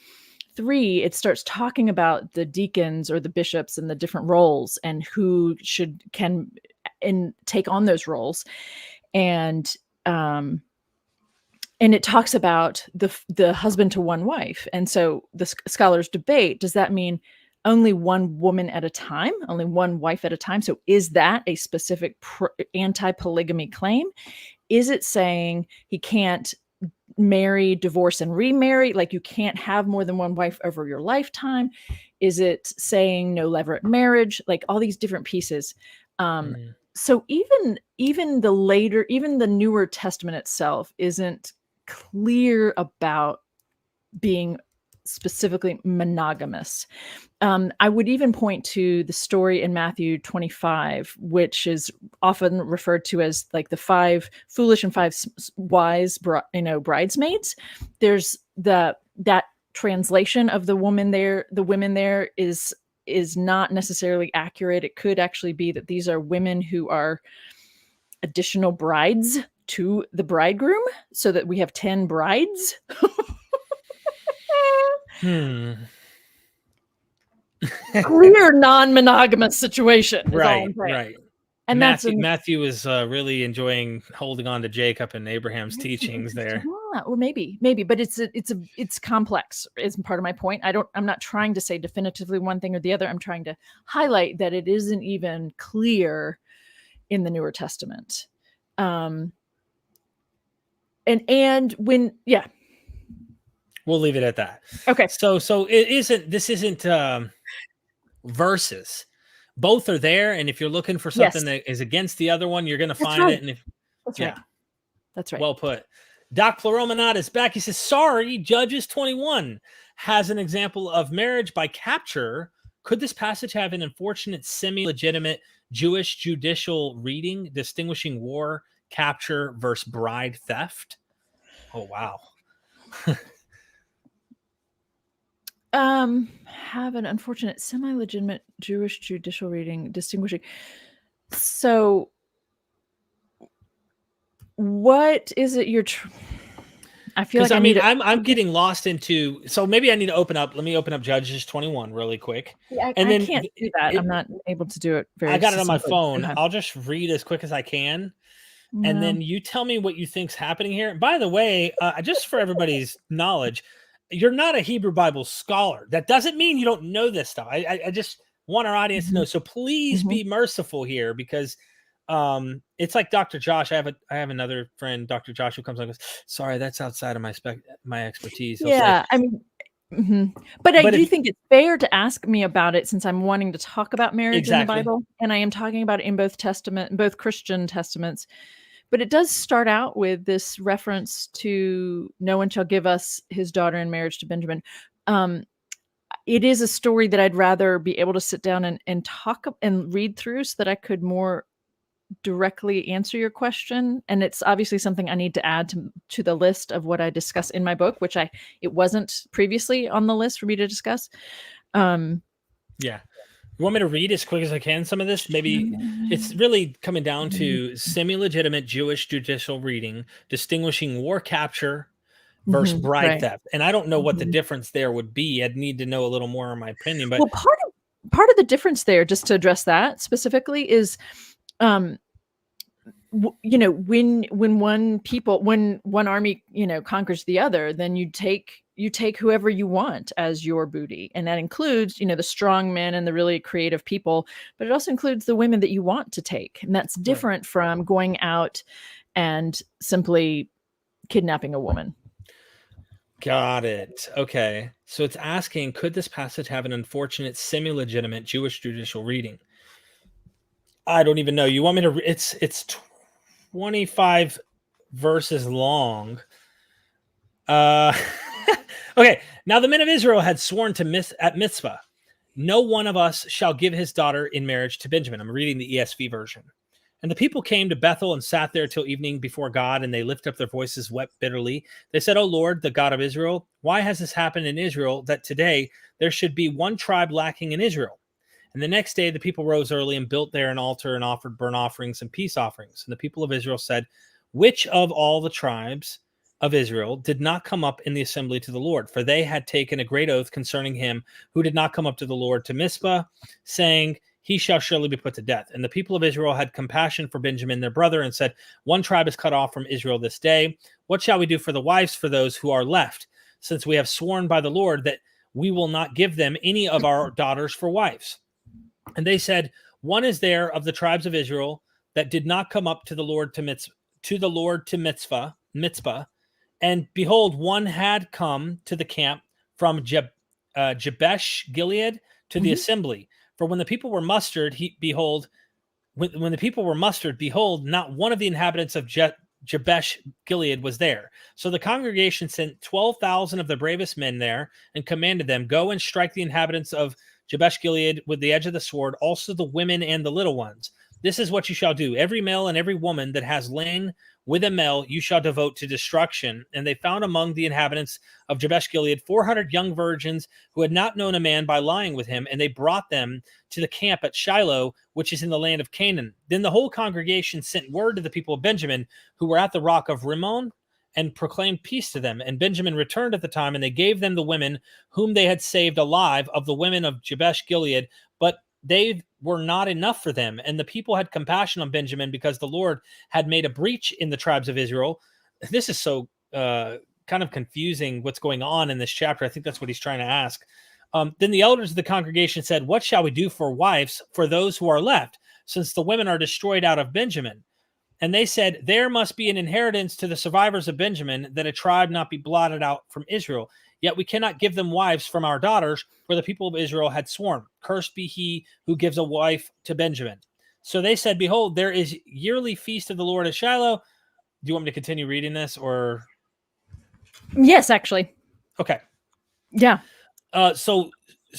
3, it starts talking about the deacons or the bishops and the different roles and who can take on those roles. And it talks about the husband to one wife. And so the scholars debate, does that mean only one woman at a time, only one wife at a time? So is that a specific anti-polygamy claim? Is it saying he can't marry, divorce, and remarry? Like, you can't have more than one wife over your lifetime? Is it saying no levirate marriage? Like, all these different pieces. So even the Newer Testament itself isn't clear about being specifically monogamous. I would even point to the story in Matthew 25, which is often referred to as like the 5 foolish and 5 wise, bridesmaids. There's that translation of the women there. The women there is not necessarily accurate. It could actually be that these are women who are additional brides to the bridegroom, so that we have 10 brides. Clear non-monogamous situation. Right. And Matthew is really enjoying holding on to Jacob and Abraham's teachings there. Well, maybe, but it's complex. Is part of my point. I'm not trying to say definitively one thing or the other. I'm trying to highlight that it isn't even clear in the Newer Testament. And when we'll leave it at that. Okay. So this isn't verses. Both are there, and if you're looking for something that is against the other one, you're going to find it. And That's right. Well put. Doc Pleuromanat is back. He says, sorry, Judges 21 has an example of marriage by capture. Could this passage have an unfortunate semi-legitimate Jewish judicial reading distinguishing war capture versus bride theft? Oh, wow. Have an unfortunate semi-legitimate Jewish judicial reading distinguishing. So what is it I feel like I'm getting lost into, so maybe I need to let me open up Judges 21 really quick. Yeah, I can't do that. I'm not able to do it very I got it on my succinctly. phone. I'll just read as quick as I can. No. And then you tell me what you think's happening here. By the way, just for everybody's knowledge, you're not a Hebrew Bible scholar. That doesn't mean you don't know this stuff. I just want our audience to know. So please be merciful here, because it's like Dr. Josh. I have another friend, Dr. Josh, who comes on and goes, sorry, that's outside of my expertise. Yeah, But I do think it's fair to ask me about it, since I'm wanting to talk about marriage in the Bible, and I am talking about it in both Christian testaments. But it does start out with this reference to no one shall give us his daughter in marriage to Benjamin. It is a story that I'd rather be able to sit down and talk and read through, so that I could more directly answer your question. And it's obviously something I need to add to the list of what I discuss in my book, which it wasn't previously on the list for me to discuss. You want me to read as quick as I can some of this? Maybe it's really coming down to semi-legitimate Jewish judicial reading distinguishing war capture versus bride theft. And I don't know what the difference there would be. I'd need to know a little more in my opinion. But part of the difference there, just to address that specifically, is when one army conquers the other, then you take whoever you want as your booty, and that includes the strong men and the really creative people, but it also includes the women that you want to take, and that's different from going out and simply kidnapping a woman. Got it. Okay, so it's asking, could this passage have an unfortunate semi-legitimate Jewish judicial reading? I don't even know. You want me to? It's 25 verses long. Okay. Now the men of Israel had sworn at Mizpah, no one of us shall give his daughter in marriage to Benjamin. I'm reading the ESV version. And the people came to Bethel and sat there till evening before God, and they lifted up their voices, wept bitterly. They said, O Lord, the God of Israel, why has this happened in Israel, that today there should be one tribe lacking in Israel? And the next day the people rose early and built there an altar and offered burnt offerings and peace offerings. And the people of Israel said, which of all the tribes of Israel did not come up in the assembly to the Lord? For they had taken a great oath concerning him who did not come up to the Lord to Mizpah, saying, he shall surely be put to death. And the people of Israel had compassion for Benjamin, their brother, and said, one tribe is cut off from Israel this day. What shall we do for the wives for those who are left, since we have sworn by the Lord that we will not give them any of our daughters for wives? And they said, one is there of the tribes of Israel that did not come up to the Lord to Mizpah. And behold, one had come to the camp from Jabesh Gilead to the assembly. For when the people were mustered, behold, not one of the inhabitants of Jabesh Gilead was there. So the congregation sent 12,000 of the bravest men there and commanded them, go and strike the inhabitants of Jabesh Gilead with the edge of the sword, also the women and the little ones. This is what you shall do. Every male and every woman that has lain with a male you shall devote to destruction. And they found among the inhabitants of Jabesh Gilead 400 young virgins who had not known a man by lying with him, and they brought them to the camp at Shiloh, which is in the land of Canaan. Then the whole congregation sent word to the people of Benjamin, who were at the rock of Rimmon, and proclaimed peace to them. And Benjamin returned at the time, and they gave them the women whom they had saved alive of the women of Jabesh Gilead, but they were not enough for them. And the people had compassion on Benjamin because the Lord had made a breach in the tribes of Israel. This is so kind of confusing what's going on in this chapter. I think that's what he's trying to ask. Then the elders of the congregation said, what shall we do for wives for those who are left, since the women are destroyed out of Benjamin? And they said, there must be an inheritance to the survivors of Benjamin, that a tribe not be blotted out from Israel. Yet we cannot give them wives from our daughters, for the people of Israel had sworn, cursed be he who gives a wife to Benjamin. So they said, behold, there is yearly feast of the Lord at Shiloh. Do you want me to continue reading this, or? Yes, actually. Okay. Yeah. So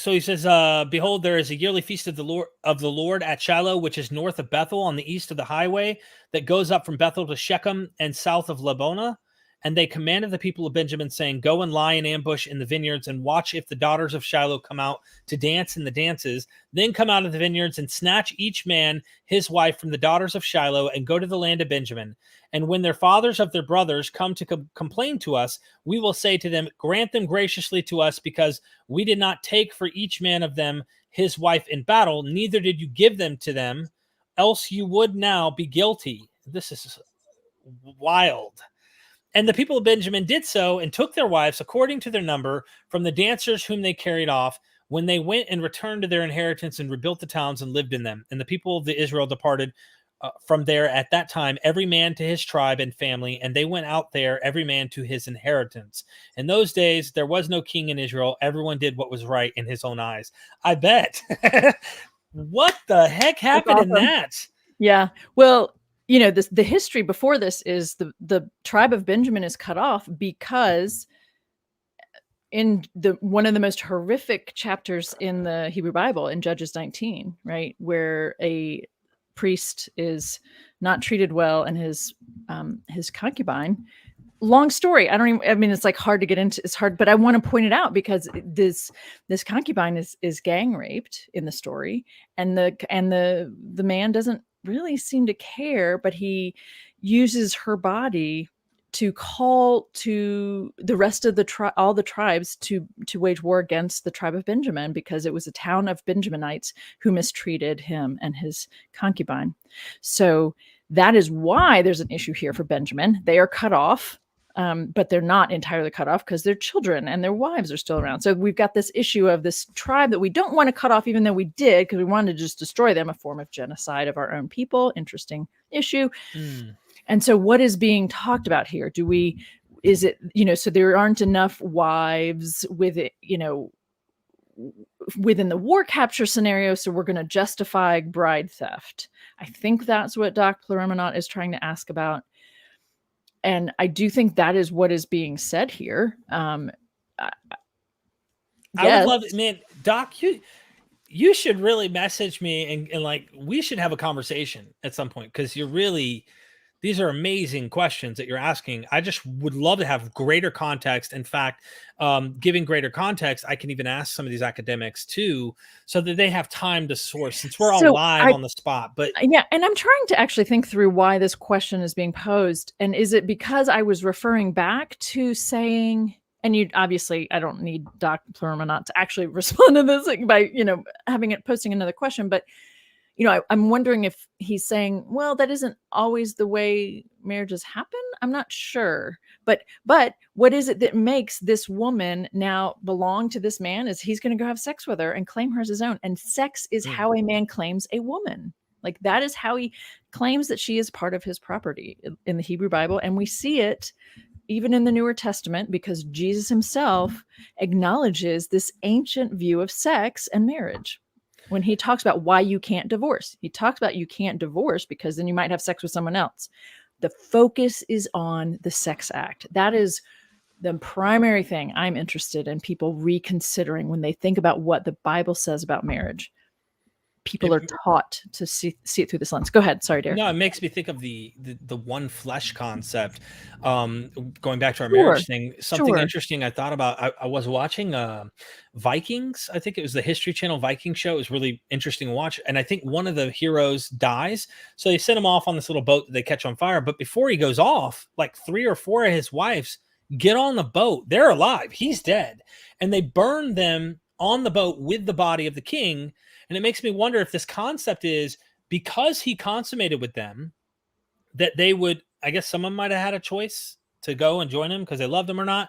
he says, behold, there is a yearly feast of the Lord at Shiloh, which is north of Bethel, on the east of the highway that goes up from Bethel to Shechem and south of Lebonah. And they commanded the people of Benjamin, saying, go and lie in ambush in the vineyards, and watch if the daughters of Shiloh come out to dance in the dances. Then come out of the vineyards and snatch each man his wife from the daughters of Shiloh, and go to the land of Benjamin. And when their fathers of their brothers come to complain to us, we will say to them, grant them graciously to us, because we did not take for each man of them his wife in battle, neither did you give them to them, else you would now be guilty. This is wild. And the people of Benjamin did so, and took their wives according to their number from the dancers whom they carried off, when they went and returned to their inheritance, and rebuilt the towns and lived in them. And the people of the Israel departed from there at that time, every man to his tribe and family, and they went out there, every man to his inheritance. In those days, there was no king in Israel. Everyone did what was right in his own eyes. I bet. What the heck happened in that? Yeah. Well, you know, the history before this is the tribe of Benjamin is cut off because in one of the most horrific chapters in the Hebrew Bible, in Judges 19, right, where a priest is not treated well, and his concubine. Long story. I mean, it's like hard to get into. It's hard, but I want to point it out because this concubine is gang raped in the story, and the man doesn't really seem to care, but he uses her body to call to the rest of all the tribes to wage war against the tribe of Benjamin, because it was a town of Benjaminites who mistreated him and his concubine. So that is why there's an issue here for Benjamin. They are cut off, but they're not entirely cut off because their children and their wives are still around. So we've got this issue of this tribe that we don't want to cut off, even though we did, because we wanted to just destroy them, a form of genocide of our own people. Interesting issue. And so what is being talked about here? Is it, so there aren't enough wives with it, within the war capture scenario, so we're going to justify bride theft. I think that's what Dr. Ehrman is trying to ask about. And I do think that is what is being said here. I would love it, man. Doc, you should really message me and like, we should have a conversation at some point, because these are amazing questions that you're asking. I just would love to have greater context. In fact, giving greater context, I can even ask some of these academics too, so that they have time to source, since we're all live on the spot. But yeah, and I'm trying to actually think through why this question is being posed. And is it because I was referring back to saying, and you obviously, I don't need Dr. Ehrman to actually respond to this by, posting another question, but I'm wondering if he's saying, well, that isn't always the way marriages happen. I'm not sure. But what is it that makes this woman now belong to this man? Is he's going to go have sex with her and claim her as his own. And sex is how a man claims a woman. Like, that is how he claims that she is part of his property in the Hebrew Bible. And we see it even in the Newer Testament, because Jesus himself acknowledges this ancient view of sex and marriage. When he talks about why you can't divorce, he talks about you can't divorce because then you might have sex with someone else. The focus is on the sex act. That is the primary thing I'm interested in people reconsidering when they think about what the Bible says about marriage. People are taught to see it through this lens. Go ahead. Sorry, Derek. No, it makes me think of the one flesh concept. Going back to our marriage thing, something interesting I thought about. I was watching Vikings. I think it was the History Channel Viking show. It was really interesting to watch. And I think one of the heroes dies. So they send him off on this little boat that they catch on fire. But before he goes off, like 3 or 4 of his wives get on the boat. They're alive. He's dead. And they burn them on the boat with the body of the king. And it makes me wonder if this concept is because he consummated with them, that they would, I guess someone might have had a choice to go and join him because they loved him or not.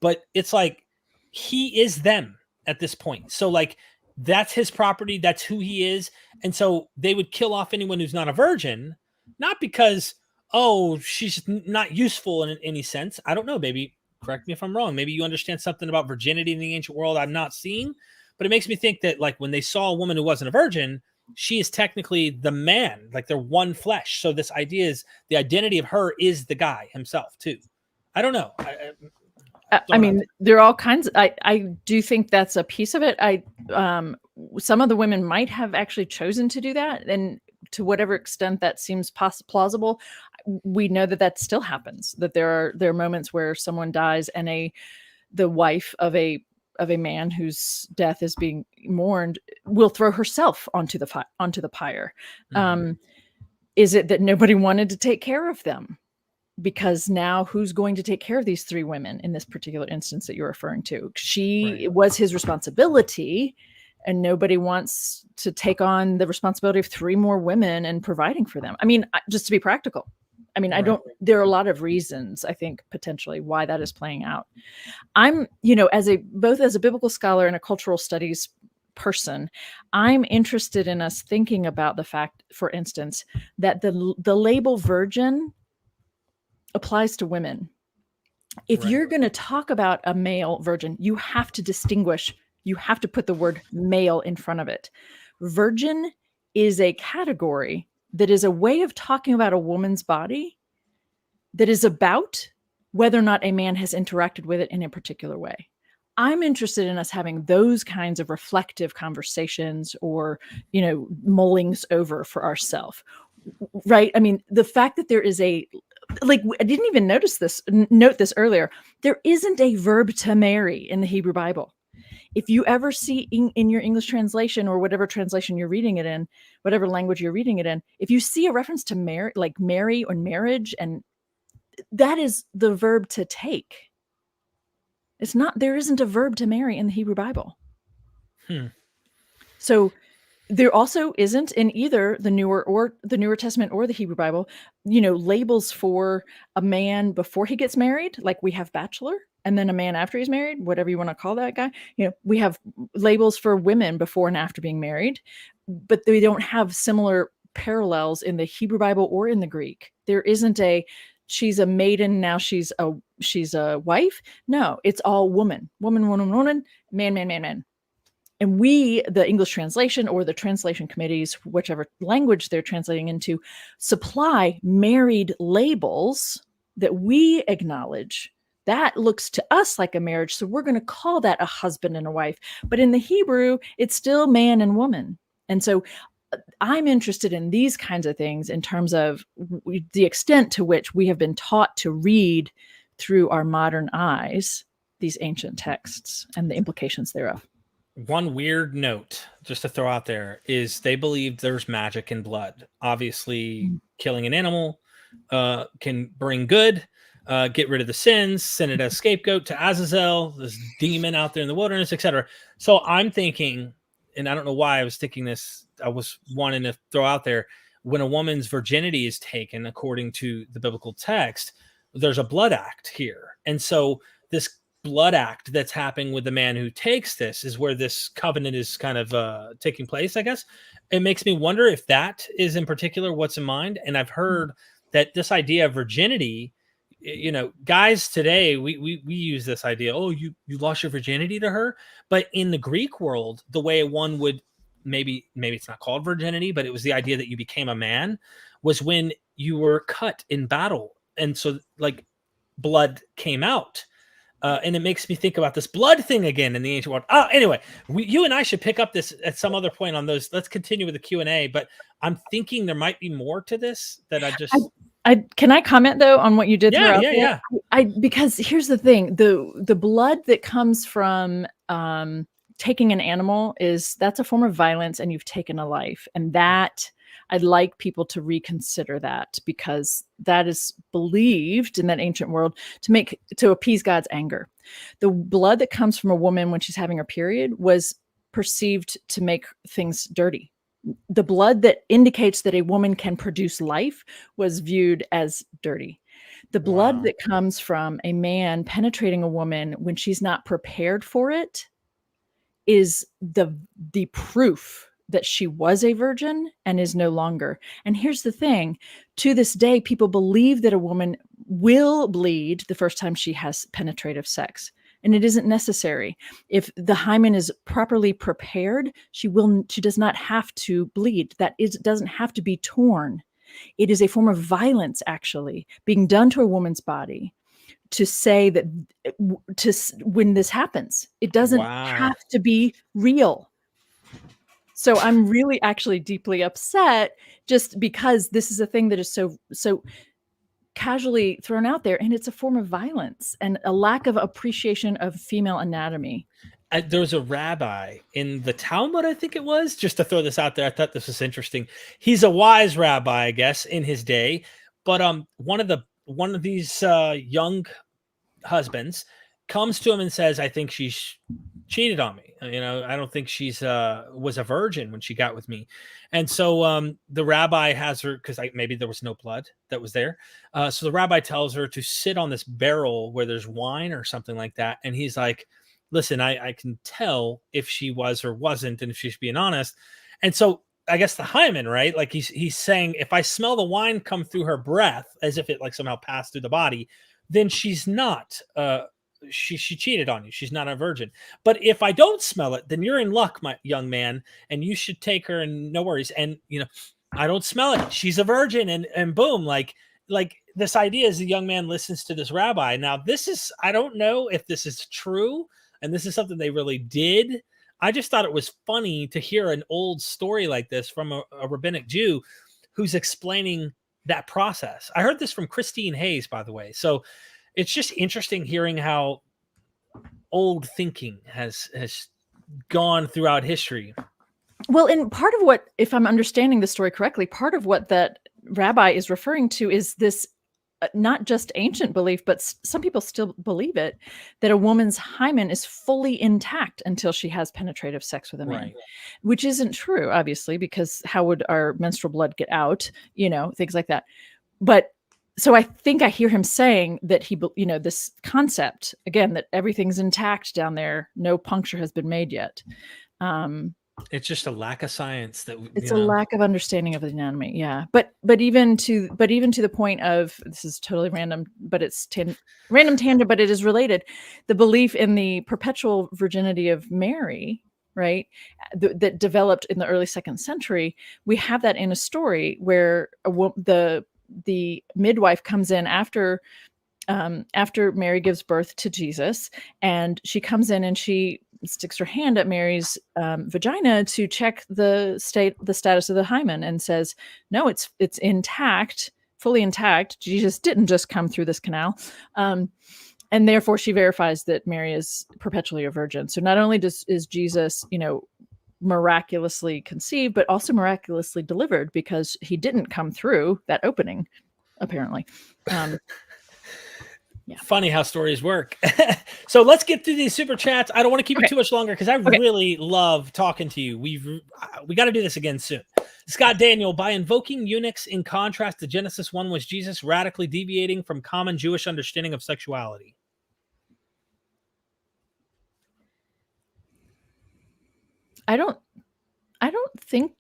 But it's like, he is them at this point. So like, that's his property. That's who he is. And so they would kill off anyone who's not a virgin, not because, oh, she's not useful in any sense. I don't know. Maybe correct me if I'm wrong. Maybe you understand something about virginity in the ancient world I'm not seeing. But it makes me think that like when they saw a woman who wasn't a virgin, she is technically the man, like they're one flesh. So this idea is the identity of her is the guy himself too. I don't know. I mean, there are all kinds. I do think that's a piece of it. Some of the women might have actually chosen to do that. And to whatever extent that seems plausible, we know that still happens, that there are moments where someone dies and the wife of a man whose death is being mourned will throw herself onto the pyre. Mm-hmm. Is it that nobody wanted to take care of them? Because now who's going to take care of these 3 women in this particular instance that you're referring to? It was his responsibility, and nobody wants to take on the responsibility of 3 more women and providing for them. I mean, just to be practical. I mean, there are a lot of reasons, I think, potentially why that is playing out. I'm, both as a biblical scholar and a cultural studies person, I'm interested in us thinking about the fact, for instance, that the label virgin applies to women. If you're going to talk about a male virgin, you have to distinguish, you have to put the word male in front of it. Virgin is a category that is a way of talking about a woman's body that is about whether or not a man has interacted with it in a particular way. I'm interested in us having those kinds of reflective conversations or, mullings over for ourselves, right? I mean, the fact that there is I didn't even note this earlier. There isn't a verb to marry in the Hebrew Bible. If you ever see in your English translation or whatever translation you're reading it in, whatever language you're reading it in, if you see a reference to marry or marriage, and that is the verb to take. There isn't a verb to marry in the Hebrew Bible. So there also isn't in either the Newer Testament or the Hebrew Bible, labels for a man before he gets married, like we have bachelor, and then a man after he's married, whatever you want to call that guy. We have labels for women before and after being married, but they don't have similar parallels in the Hebrew Bible or in the Greek. There isn't she's a maiden, now she's a wife. No, it's all woman, man. And the English translation or the translation committees, whichever language they're translating into, supply married labels that we acknowledge. That looks to us like a marriage, so we're going to call that a husband and a wife. But in the Hebrew, it's still man and woman. And so I'm interested in these kinds of things in terms of the extent to which we have been taught to read through our modern eyes these ancient texts and the implications thereof. One weird note, just to throw out there, is they believed there's magic in blood. Obviously, killing an animal can bring good, get rid of the sins, send it as scapegoat to Azazel, this demon out there in the wilderness, etc. So I'm thinking, and I don't know why I was thinking this, I was wanting to throw out there, when a woman's virginity is taken, according to the biblical text, there's a blood act here. And so this blood act that's happening with the man who takes this is where this covenant is kind of taking place, I guess. It makes me wonder if that is in particular what's in mind. And I've heard that this idea of virginity, guys today, we use this idea, oh, you lost your virginity to her. But in the Greek world, the way one would, maybe it's not called virginity, but it was the idea that you became a man, was when you were cut in battle. And so like blood came out. And it makes me think about this blood thing again in the ancient world. Anyway, you and I should pick up this at some other point on those. Let's continue with the Q&A, but I'm thinking there might be more to this that can I comment though on what you did? Yeah. Because here's the thing, the blood that comes from taking an animal that's a form of violence, and you've taken a life, and that I'd like people to reconsider that, because that is believed in that ancient world to appease God's anger. The blood that comes from a woman when she's having her period was perceived to make things dirty. The blood that indicates that a woman can produce life was viewed as dirty. The blood that comes from a man penetrating a woman when she's not prepared for it is the proof that she was a virgin and is no longer. And here's the thing, to this day, people believe that a woman will bleed the first time she has penetrative sex. And it isn't necessary. If the hymen is properly prepared, she does not have to bleed. Doesn't have to be torn. It is a form of violence, actually, being done to a woman's body to say that when this happens, it doesn't have to be real. So I'm really actually deeply upset just because this is a thing that is so casually thrown out there, and it's a form of violence and a lack of appreciation of female anatomy. There was a rabbi in the Talmud, I think it was, just to throw this out there. I thought this was interesting. He's a wise rabbi, I guess, in his day. But one of these young husbands comes to him and says, I think she's cheated on me. I don't think she's was a virgin when she got with me. And so the rabbi has her, because maybe there was no blood that was there. So the rabbi tells her to sit on this barrel where there's wine or something like that. And he's like, listen, I can tell if she was or wasn't, and if she's being honest. And so I guess the hymen, right? Like he's saying, if I smell the wine come through her breath as if it like somehow passed through the body, then she's not she cheated on you. She's not a virgin. But if I don't smell it, then you're in luck, my young man, and you should take her and no worries. And I don't smell it. She's a virgin, and boom, like this idea is the young man listens to this rabbi. Now this is, I don't know if this is true, and this is something they really did. I just thought it was funny to hear an old story like this from a rabbinic Jew who's explaining that process. I heard this from Christine Hayes, by the way. So it's just interesting hearing how old thinking has gone throughout history. Well, and part of what, if I'm understanding the story correctly, part of what that rabbi is referring to is this not just ancient belief, but some people still believe it, that a woman's hymen is fully intact until she has penetrative sex with a man, which isn't true, obviously, because how would our menstrual blood get out, things like that. But so I think I hear him saying that this concept, again, that everything's intact down there, no puncture has been made yet. It's just a lack of science it's a lack of understanding of the anatomy. Yeah. But even to the point of, this is totally random, but it's random tangent, but it is related. The belief in the perpetual virginity of Mary, right? That developed in the early 2nd century. We have that in a story where the midwife comes in after Mary gives birth to Jesus, and she comes in and she sticks her hand at Mary's vagina to check the status of the hymen, and says, no, it's intact, fully intact. Jesus didn't just come through this canal. And therefore she verifies that Mary is perpetually a virgin. So not only is Jesus, miraculously conceived, but also miraculously delivered, because he didn't come through that opening, apparently. Yeah. Funny how stories work. So let's get through these super chats. I don't want to keep it too much longer, because I really love talking to you. We got to do this again soon. Scott Daniel, by invoking eunuchs in contrast to Genesis 1, was Jesus radically deviating from common Jewish understanding of sexuality? I don't think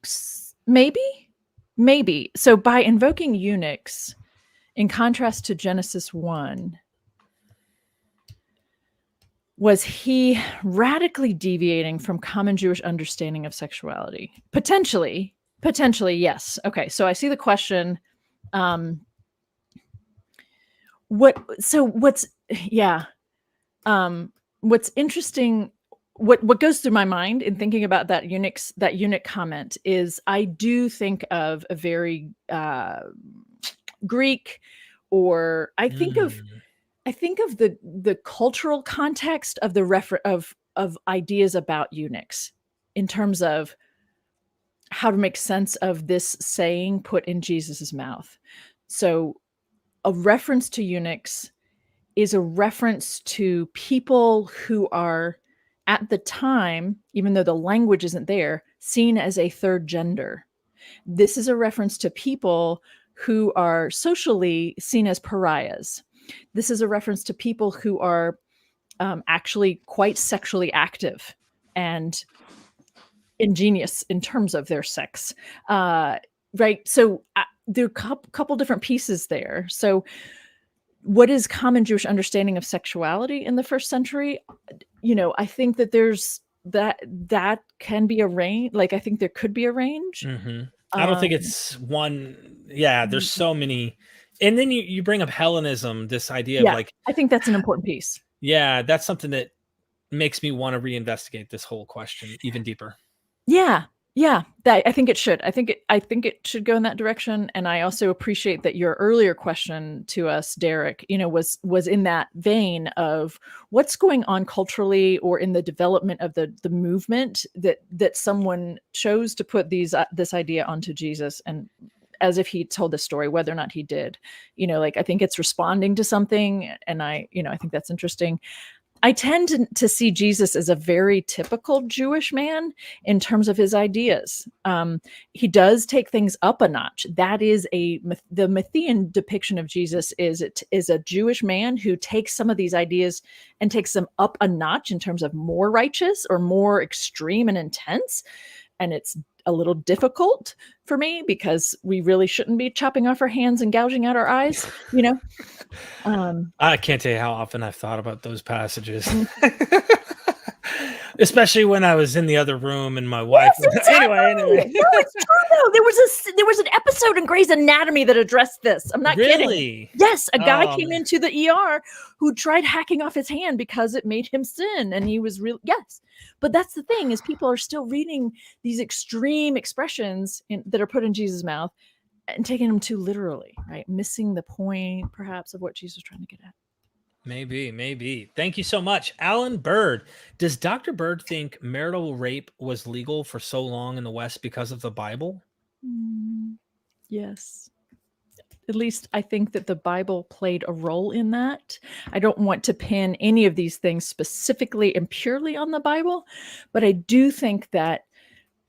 maybe. So by invoking eunuchs in contrast to Genesis 1, was he radically deviating from common Jewish understanding of sexuality? Potentially, yes. Okay, so I see the question. Um, what's interesting, what goes through my mind in thinking about that eunuch comment is I do think of a very Greek, or I think of the cultural context of the of ideas about eunuchs in terms of how to make sense of this saying put in Jesus's mouth. So a reference to eunuchs is a reference to people who are at the time, even though the language isn't there, seen as a third gender. This is a reference to people who are socially seen as pariahs. This is a reference to people who are actually quite sexually active and ingenious in terms of their sex. Right. So there are a couple different pieces there. So what is common Jewish understanding of sexuality in the first century? I think that there's that can be a range. Like, I think there could be a range. Mm-hmm. I don't think it's one. Yeah, there's so many. And then you bring up Hellenism, this idea of like, I think that's an important piece. Yeah, that's something that makes me want to reinvestigate this whole question even deeper. Yeah, I think it should. I think it should go in that direction. And I also appreciate that your earlier question to us, Derek, was in that vein of what's going on culturally or in the development of the movement that someone chose to put this idea onto Jesus, and as if he told the story, whether or not he did. I think it's responding to something, and I think that's interesting. I tend to see Jesus as a very typical Jewish man in terms of his ideas. He does take things up a notch. That is the Matthean depiction of Jesus is a Jewish man who takes some of these ideas and takes them up a notch in terms of more righteous or more extreme and intense. And it's a little difficult for me because we really shouldn't be chopping off our hands and gouging out our eyes, I can't tell you how often I've thought about those passages. Especially when I was in the other room and my wife. Yes, exactly. Anyway. No, it's true though. There was an episode in Grey's Anatomy that addressed this. I'm not kidding. Yes, a guy came into the ER who tried hacking off his hand because it made him sin, and he was yes. But that's the thing, is people are still reading these extreme expressions that are put in Jesus' mouth and taking them too literally, right? Missing the point, perhaps, of what Jesus was trying to get at. Maybe. Thank you so much. Alan Bird. Does Dr. Bird think marital rape was legal for so long in the West because of the Bible? Yes. At least I think that the Bible played a role in that. I don't want to pin any of these things specifically and purely on the Bible, but I do think that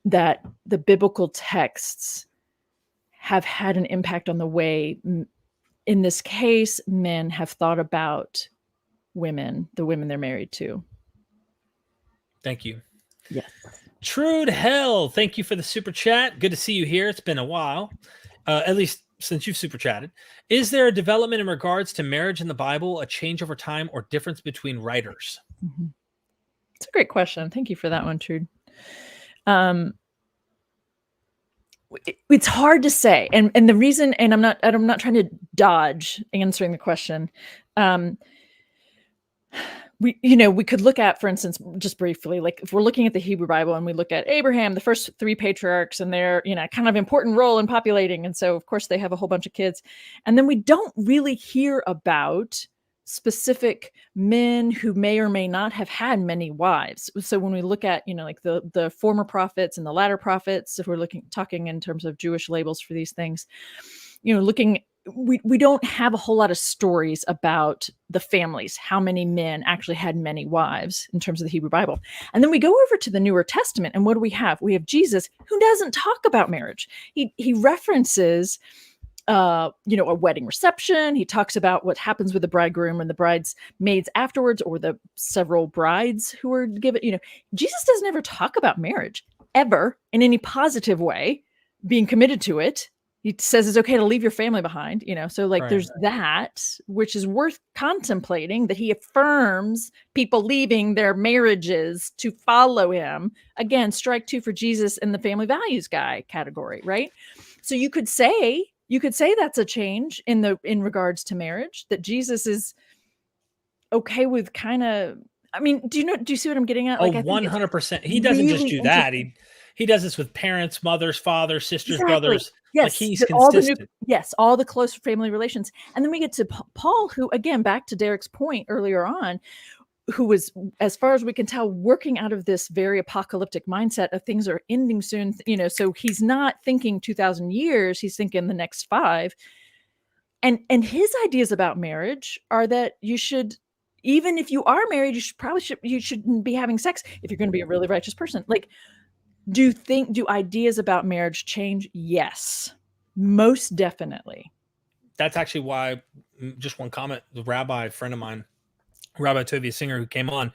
the biblical texts have had an impact on the way, in this case, men have thought about the women they're married to. Thank you. Yes. True to Hell. Thank you for the super chat. Good to see you here. It's been a while, at least since you've super chatted. Is there a development in regards to marriage in the Bible, a change over time, or difference between writers? Mm-hmm. It's a great question. Thank you for that one, Trude. It's hard to say, and the reason, and I'm not trying to dodge answering the question. We could look at, for instance, just briefly, like if we're looking at the Hebrew Bible and we look at Abraham, the first three patriarchs, and their kind of important role in populating, and so of course they have a whole bunch of kids, and then we don't really hear about specific men who may or may not have had many wives. So when we look at, like the former prophets and the latter prophets, if we're talking in terms of Jewish labels for these things, we don't have a whole lot of stories about the families, how many men actually had many wives in terms of the Hebrew Bible. And then we go over to the Newer Testament, and what do we have? We have Jesus, who doesn't talk about marriage. He references a wedding reception. He talks about what happens with the bridegroom and the bridesmaids afterwards, or the several brides who are given. Jesus doesn't ever talk about marriage ever in any positive way, being committed to it. He says it's okay to leave your family behind, so like there's that, which is worth contemplating, that he affirms people leaving their marriages to follow him. Again, strike two for Jesus in the family values guy category, right? So you could say you could say that's a change in regards to marriage, that Jesus is okay with kind of, I mean, do you see what I'm getting at? Oh, Like, I think it's 100%. He doesn't just really do that. interesting. He does this with parents, mothers, fathers, sisters, Exactly. brothers. Like, Yes. he's All the new, consistent. yes, all the close family relations. And then we get to Paul, who, again, back to Derek's point earlier on, who was, as far as we can tell, working out of this very apocalyptic mindset of things are ending soon. So he's not thinking 2,000 years, he's thinking the next 5. And his ideas about marriage are that you should, even if you are married, you shouldn't be having sex if you're going to be a really righteous person. Like, do ideas about marriage change? Yes, most definitely. That's actually why, just one comment, the rabbi friend of mine, Rabbi Tovia Singer, who came on,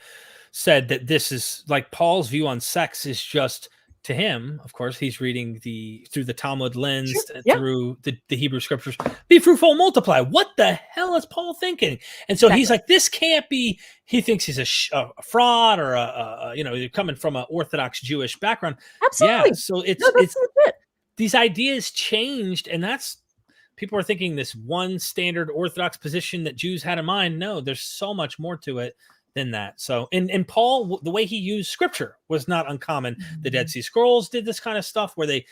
said that this is like Paul's view on sex is just, to him, of course, he's reading through the Talmud lens, Sure. Yeah. through the Hebrew scriptures, be fruitful and multiply. What the hell is Paul thinking? And so he's like, this can't be, he thinks he's a fraud, or you're coming from an Orthodox Jewish background. Absolutely. Yeah. So it's legit. These ideas changed, and that's, people are thinking this one standard Orthodox position that Jews had in mind. No, there's so much more to it than that. So, and Paul, the way he used scripture was not uncommon. The Dead Sea Scrolls did this kind of stuff where they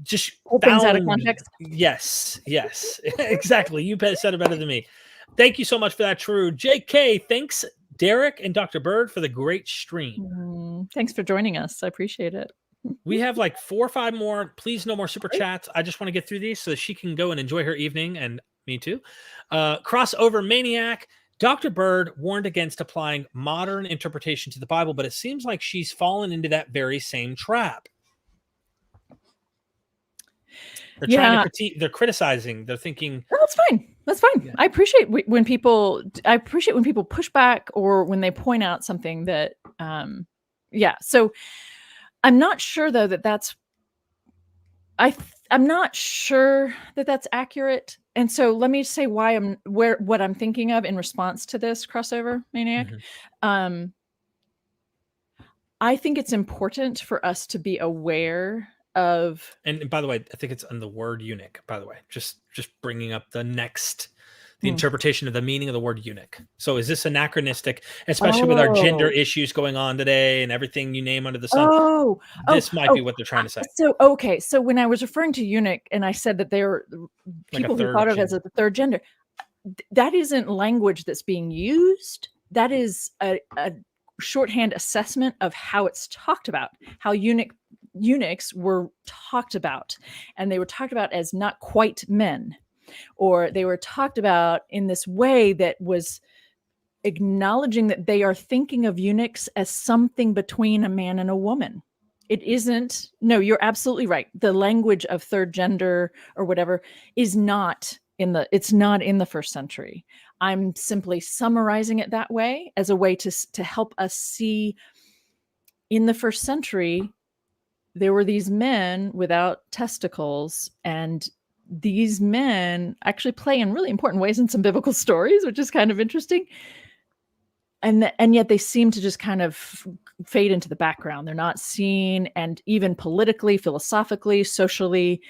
just pull things out of context. Yes, exactly. You said it better than me. Thank you so much for that, True. JK, thanks, Derek and Dr. Bird, for the great stream. Thanks for joining us. I appreciate it. We have like 4 or 5 more. Please, no more super chats. I just want to get through these so she can go and enjoy her evening, and me too. Crossover Maniac. Dr. Bird warned against applying modern interpretation to the Bible, but it seems like she's fallen into that very same trap. They're trying to critique, they're criticizing, they're thinking, no, that's fine. Yeah. I appreciate when people push back, or when they point out something that, So I'm not sure though I'm not sure that that's accurate. And so let me say what I'm thinking of in response to this, Crossover Maniac. Mm-hmm. I think it's important for us to be aware of, and by the way, I think it's on the word eunuch, by the way, just bringing up the interpretation of the meaning of the word eunuch. So is this anachronistic, especially with our gender issues going on today and everything you name under the sun? This might be what they're trying to say. So when I was referring to eunuch, and I said that there are people who thought of it as a third gender, that isn't language that's being used. That is a shorthand assessment of how it's talked about, how eunuchs were talked about, and they were talked about as not quite men, or they were talked about in this way that was acknowledging that they are thinking of eunuchs as something between a man and a woman. It isn't. No, you're absolutely right. The language of third gender or whatever is not it's not in the first century. I'm simply summarizing it that way as a way to help us see, in the first century, there were these men without testicles, and these men actually play in really important ways in some biblical stories, which is kind of interesting. And yet they seem to just kind of fade into the background. They're not seen, and even politically, philosophically, socially,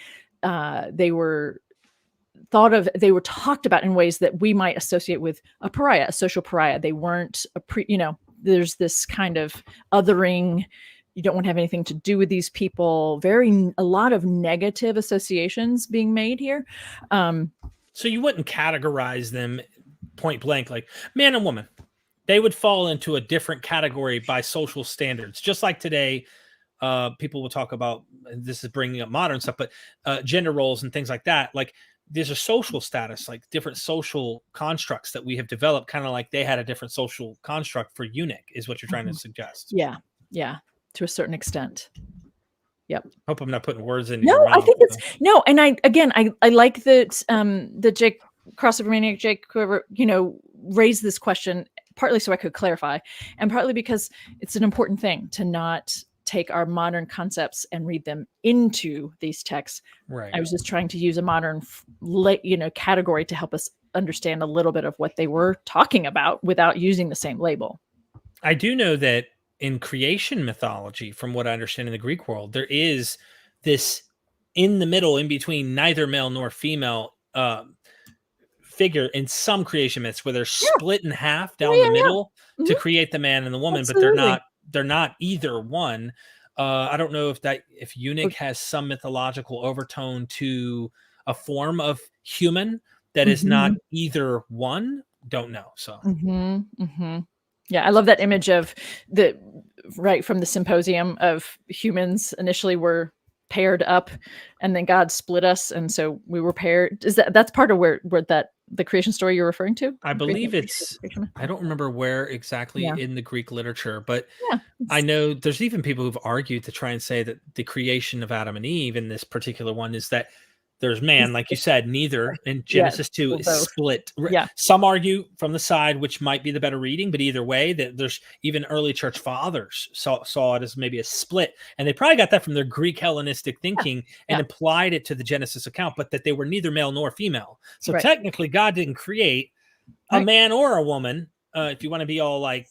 they were talked about in ways that we might associate with a pariah, a social pariah. They weren't there's this kind of othering. You don't want to have anything to do with these people. A lot of negative associations being made here. So you wouldn't categorize them point blank like man and woman. They would fall into a different category by social standards. Just like today, people will talk about, this is bringing up modern stuff, but gender roles and things like that. Like there's a social status, like different social constructs that we have developed, kind of like they had a different social construct for eunuch, is what you're trying to suggest. Yeah. To a certain extent. Yep. Hope I'm not putting words in. No, I think no. And I like that the Jake Crossover Maniac, Jake, whoever, raised this question, partly so I could clarify, and partly because it's an important thing to not take our modern concepts and read them into these texts. Right. I was just trying to use a modern, category to help us understand a little bit of what they were talking about without using the same label. I do know that in creation mythology, from what I understand in the Greek world, there is this in the middle, in between neither male nor female figure in some creation myths where they're split in half down the middle to create the man and the woman, but they're not either one. I don't know if eunuch has some mythological overtone to a form of human that is not either one. Don't know. So yeah, I love that image of from the symposium of humans initially were paired up, and then God split us, and so we were paired. That's part of where the creation story you're referring to? I believe I don't remember where exactly in the Greek literature, but I know there's even people who've argued to try and say that the creation of Adam and Eve in this particular one is that there's man, like you said, neither in Genesis 2 is split. Some argue from the side, which might be the better reading, but either way, that there's even early church fathers saw it as maybe a split. And they probably got that from their Greek Hellenistic thinking and applied it to the Genesis account, but that they were neither male nor female. So technically God didn't create a man or a woman. If you want to be all like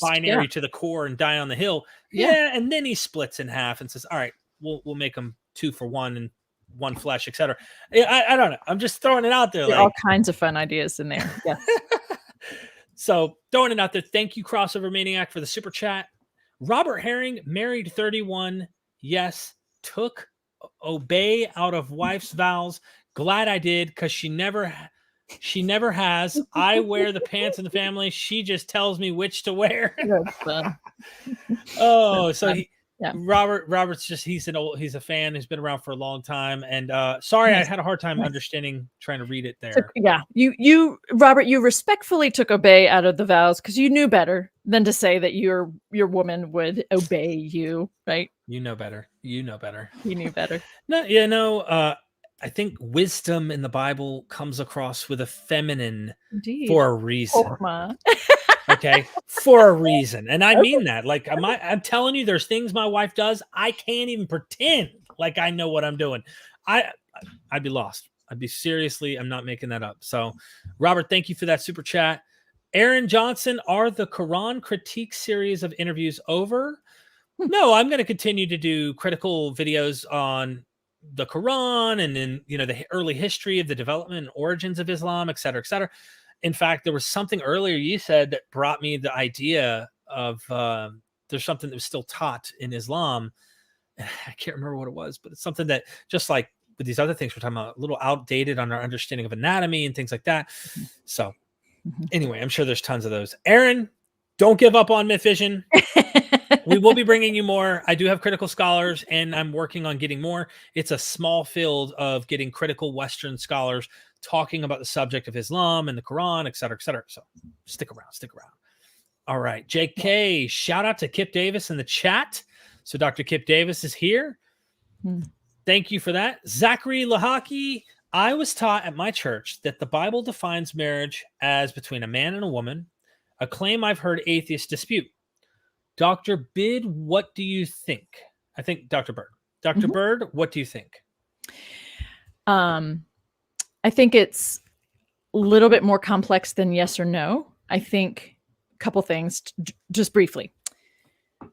binary to the core and die on the hill. And then he splits in half and says, all right, we'll make them 2 for 1 and one flesh, etc. I don't know. I'm just throwing it out there. All kinds of fun ideas in there. Yeah. So throwing it out there. Thank you, Crossover Maniac, for the super chat. Robert Herring, married 31. Yes. Took obey out of wife's vows. Glad I did, because she never has. I wear the pants in the family. She just tells me which to wear. Robert's just he's a fan who's been around for a long time, and sorry I had a hard time understanding trying to read it there. You Robert, you respectfully took obey out of the vows because you knew better than to say that your woman would obey you, right? You know better. You knew better. I think wisdom in the Bible comes across with a feminine for a reason. Okay, for a reason. And I mean that. Like, I'm telling you, there's things my wife does. I can't even pretend like I know what I'm doing. I'd be lost. I'm not making that up. So, Robert, thank you for that super chat. Aaron Johnson, are the Quran critique series of interviews over? No, I'm going to continue to do critical videos on the Quran and then, the early history of the development and origins of Islam, et cetera, et cetera. In fact, there was something earlier you said that brought me the idea of there's something that was still taught in Islam. I can't remember what it was, but it's something that, just like with these other things we're talking about, a little outdated on our understanding of anatomy and things like that. So anyway, I'm sure there's tons of those. Aaron, don't give up on MythVision. We will be bringing you more. I do have critical scholars, and I'm working on getting more. It's a small field of getting critical Western scholars talking about the subject of Islam and the Quran, et cetera, et cetera. So stick around. All right. JK, shout out to Kip Davis in the chat. So Dr. Kip Davis is here. Thank you for that. Zachary Lahaki, I was taught at my church that the Bible defines marriage as between a man and a woman, a claim I've heard atheists dispute. Dr. Bid, what do you think? I think Dr. Bird. Dr. Bird, what do you think? I think it's a little bit more complex than yes or no. I think a couple things, just briefly.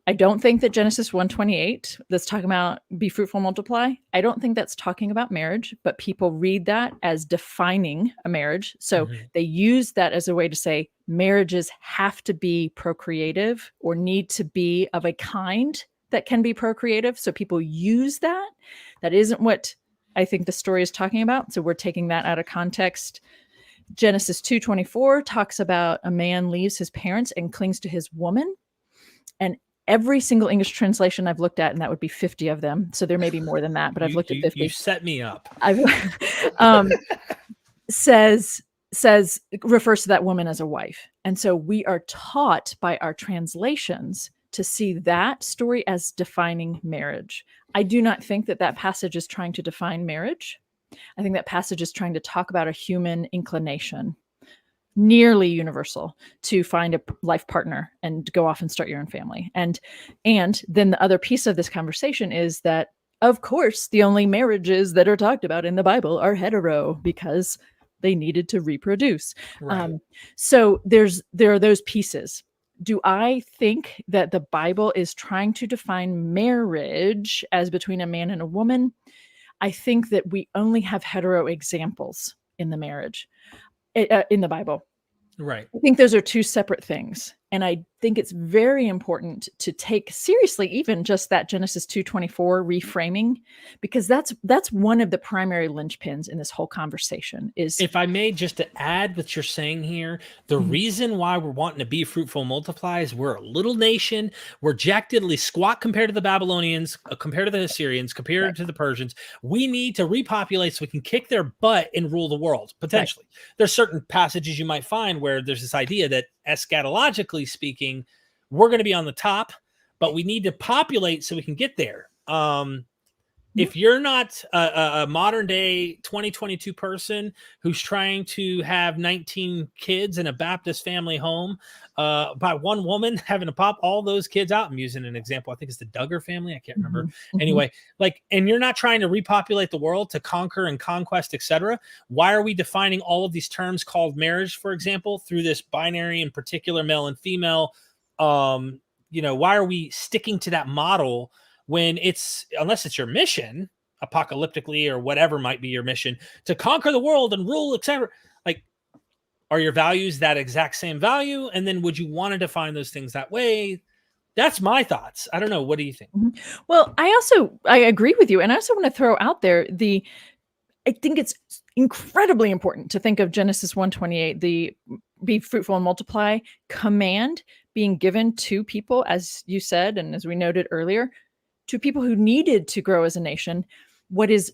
I don't think that Genesis 1:28 that's talking about be fruitful, multiply. I don't think that's talking about marriage, but people read that as defining a marriage. So they use that as a way to say marriages have to be procreative or need to be of a kind that can be procreative. So people use that. That isn't what I think the story is talking about. So we're taking that out of context. Genesis 2:24 talks about a man leaves his parents and clings to his woman. And every single English translation I've looked at, and that would be 50 of them. So there may be more than that, but I've looked at 50. You set me up. Refers to that woman as a wife. And so we are taught by our translations to see that story as defining marriage. I do not think that passage is trying to define marriage. I think that passage is trying to talk about a human inclination, nearly universal, to find a life partner and go off and start your own family. And then the other piece of this conversation is that, of course, the only marriages that are talked about in the Bible are hetero because they needed to reproduce. Right. So there are those pieces. Do I think that the Bible is trying to define marriage as between a man and a woman? I think that we only have hetero examples in the marriage, in the Bible. Right. I think those are two separate things. And I think it's very important to take seriously even just that Genesis 2:24 reframing, because that's one of the primary linchpins in this whole conversation is If I may, just to add what you're saying here, the reason why we're wanting to be fruitful and multiply is we're a little nation. We're jack diddly squat compared to the Babylonians, compared to the Assyrians, compared to the Persians. We need to repopulate so we can kick their butt and rule the world, potentially. There's certain passages you might find where there's this idea that eschatologically speaking, we're going to be on the top, but we need to populate so we can get there. If you're not a modern day 2022 person who's trying to have 19 kids in a Baptist family home by one woman having to pop all those kids out, I'm using an example. I think it's the Duggar family. I can't remember. Anyway, and you're not trying to repopulate the world to conquer and conquest, etc. Why are we defining all of these terms called marriage, for example, through this binary in particular, male and female? Why are we sticking to that model when unless it's your mission apocalyptically or whatever might be your mission to conquer the world and rule, etc.? Are your values that exact same value? And then would you want to define those things that way? That's my thoughts. I don't know. What do you think? Well, I agree with you. And I also want to throw out there I think it's incredibly important to think of Genesis 1:28, the be fruitful and multiply command being given to people, as you said, and as we noted earlier, to people who needed to grow as a nation. What is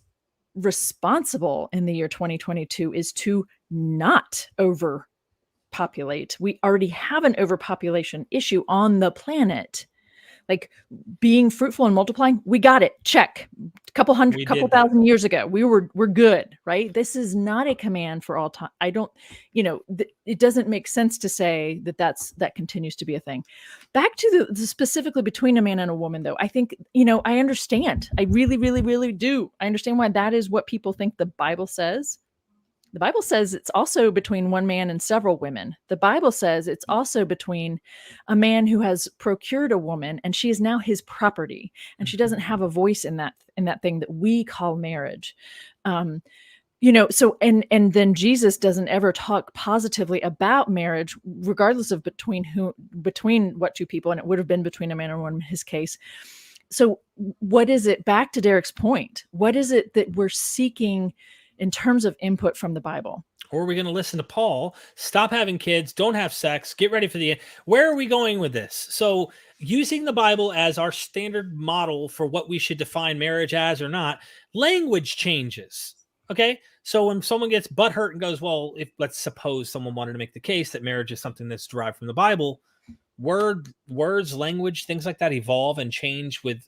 responsible in the year 2022 is to not overpopulate. We already have an overpopulation issue on the planet. Being fruitful and multiplying, we got it. Check. Couple thousand years ago, we're good, right? This is not a command for all time. I don't, it doesn't make sense to say that continues to be a thing. Back to the specifically between a man and a woman, though, I think, I understand. I really, really, really do. I understand why that is what people think the Bible says. The Bible says it's also between one man and several women. The Bible says it's also between a man who has procured a woman and she is now his property, and she doesn't have a voice in that thing that we call marriage. So then Jesus doesn't ever talk positively about marriage, regardless of between what two people, and it would have been between a man and a woman in his case. So what is it, back to Derek's point, what is it that we're seeking in terms of input from the Bible? Or are we going to listen to Paul, stop having kids, don't have sex, get ready for the end? Where are we going with this? So using the Bible as our standard model for what we should define marriage as or not, language changes. Okay. So when someone gets butthurt and goes, well, let's suppose someone wanted to make the case that marriage is something that's derived from the Bible, words, language, things like that evolve and change with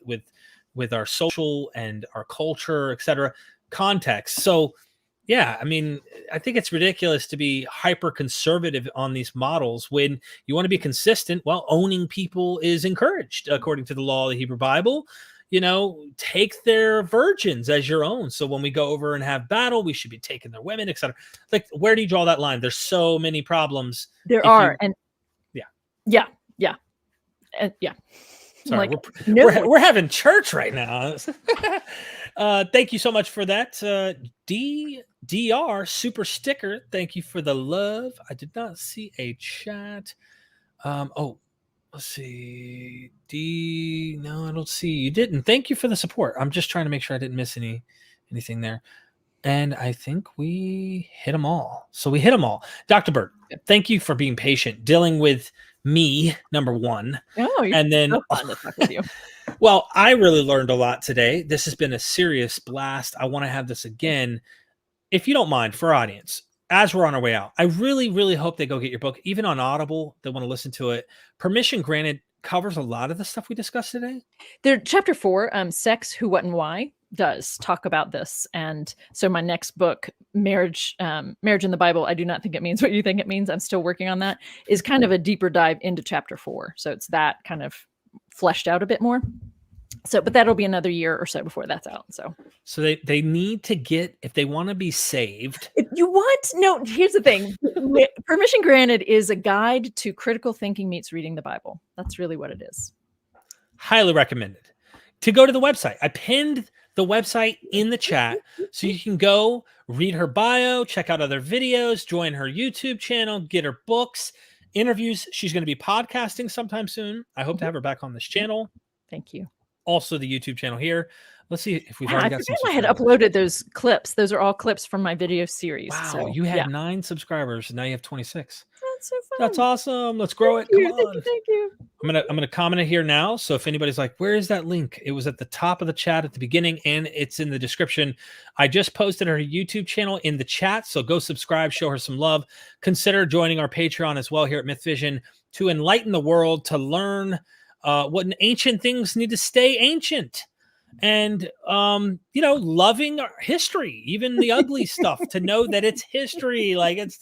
our social and our culture, etc. context. So yeah, I think it's ridiculous to be hyper conservative on these models when you want to be consistent. Well, owning people is encouraged according to the law of the Hebrew Bible. Take their virgins as your own. So when we go over and have battle, we should be taking their women, etc. Where do you draw that line? There's so many problems. There are. Yeah. Sorry, we're having church right now. Thank you so much for that. DR super sticker. Thank you for the love. I did not see a chat. Let's see. No, I don't see. You didn't. Thank you for the support. I'm just trying to make sure I didn't miss anything there. And I think we hit them all. So we hit them all. Dr. Bart, thank you for being patient, dealing with me, number one. Oh, and then so fun to talk with you. Well, I really learned a lot today. This has been a serious blast. I want to have this again. If you don't mind, for our audience, as we're on our way out, I really, really hope they go get your book, even on Audible. They want to listen to it. Permission Granted covers a lot of the stuff we discussed today. Chapter 4, Sex, Who, What, and Why, does talk about this. And so my next book, Marriage in the Bible, I do not think it means what you think it means, I'm still working on that, is kind of a deeper dive into chapter 4. So it's that kind of fleshed out a bit more. So, but that'll be another year or so before that's out. So they need to get, if they want to be saved. If you want, no, here's the thing. Permission Granted is a guide to critical thinking meets reading the Bible. That's really what it is. Highly recommended. To go to the website. I pinned the the website in the chat so you can go read her bio, check out other videos, join her YouTube channel, get her books, interviews. She's going to be podcasting sometime soon. I hope to have her back on this channel. Thank you. Also, the YouTube channel here. Let's see if we've Yeah, already I got some forgot I had subscribers. uploaded those clips. Those are all clips from my video series. Wow, So, you had yeah. 9 subscribers, and now you have 26. That's so fun. That's awesome. Let's grow Thank it. Come you, on. Thank you. I'm gonna comment it here now. So if anybody's like, where is that link? It was at the top of the chat at the beginning, and it's in the description. I just posted her YouTube channel in the chat, so go subscribe, show her some love. Consider joining our Patreon as well here at MythVision to enlighten the world, to learn what ancient things need to stay ancient. And loving our history, even the ugly stuff, to know that it's history. Like it's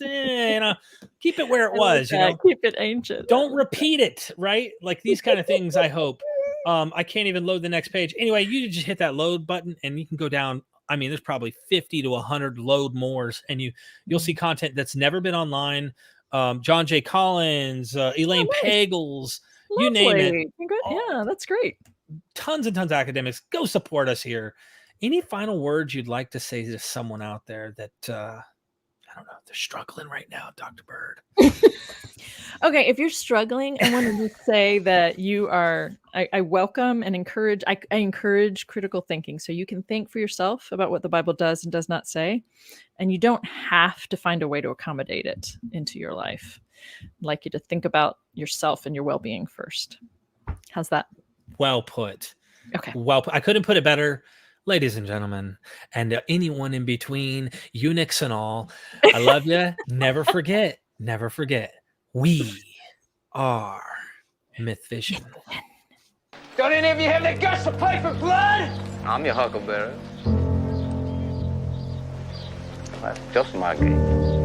keep it where it was. Keep it ancient. Don't repeat it, right? Like these kind of things. I hope. I can't even load the next page. Anyway, you just hit that load button, and you can go down. I mean, there's probably 50 to 100 load mores, and you'll see content that's never been online. John J. Collins, Elaine Pagels, you name it. Yeah, that's great. Tons and tons of academics. Go support us here. Any final words you'd like to say to someone out there that I don't know, they're struggling right now, Dr. Bird? Okay, if you're struggling, I want to just say that you are. I welcome and encourage. I encourage critical thinking, so you can think for yourself about what the Bible does and does not say, and you don't have to find a way to accommodate it into your life. I'd like you to think about yourself and your well-being first. How's that? Well put. Okay. Well, I couldn't put it better. Ladies and gentlemen, and anyone in between, eunuchs and all, I love you. Never forget, we are MythVision. Don't any of you have the guts to play for blood? I'm your huckleberry. That's just my game.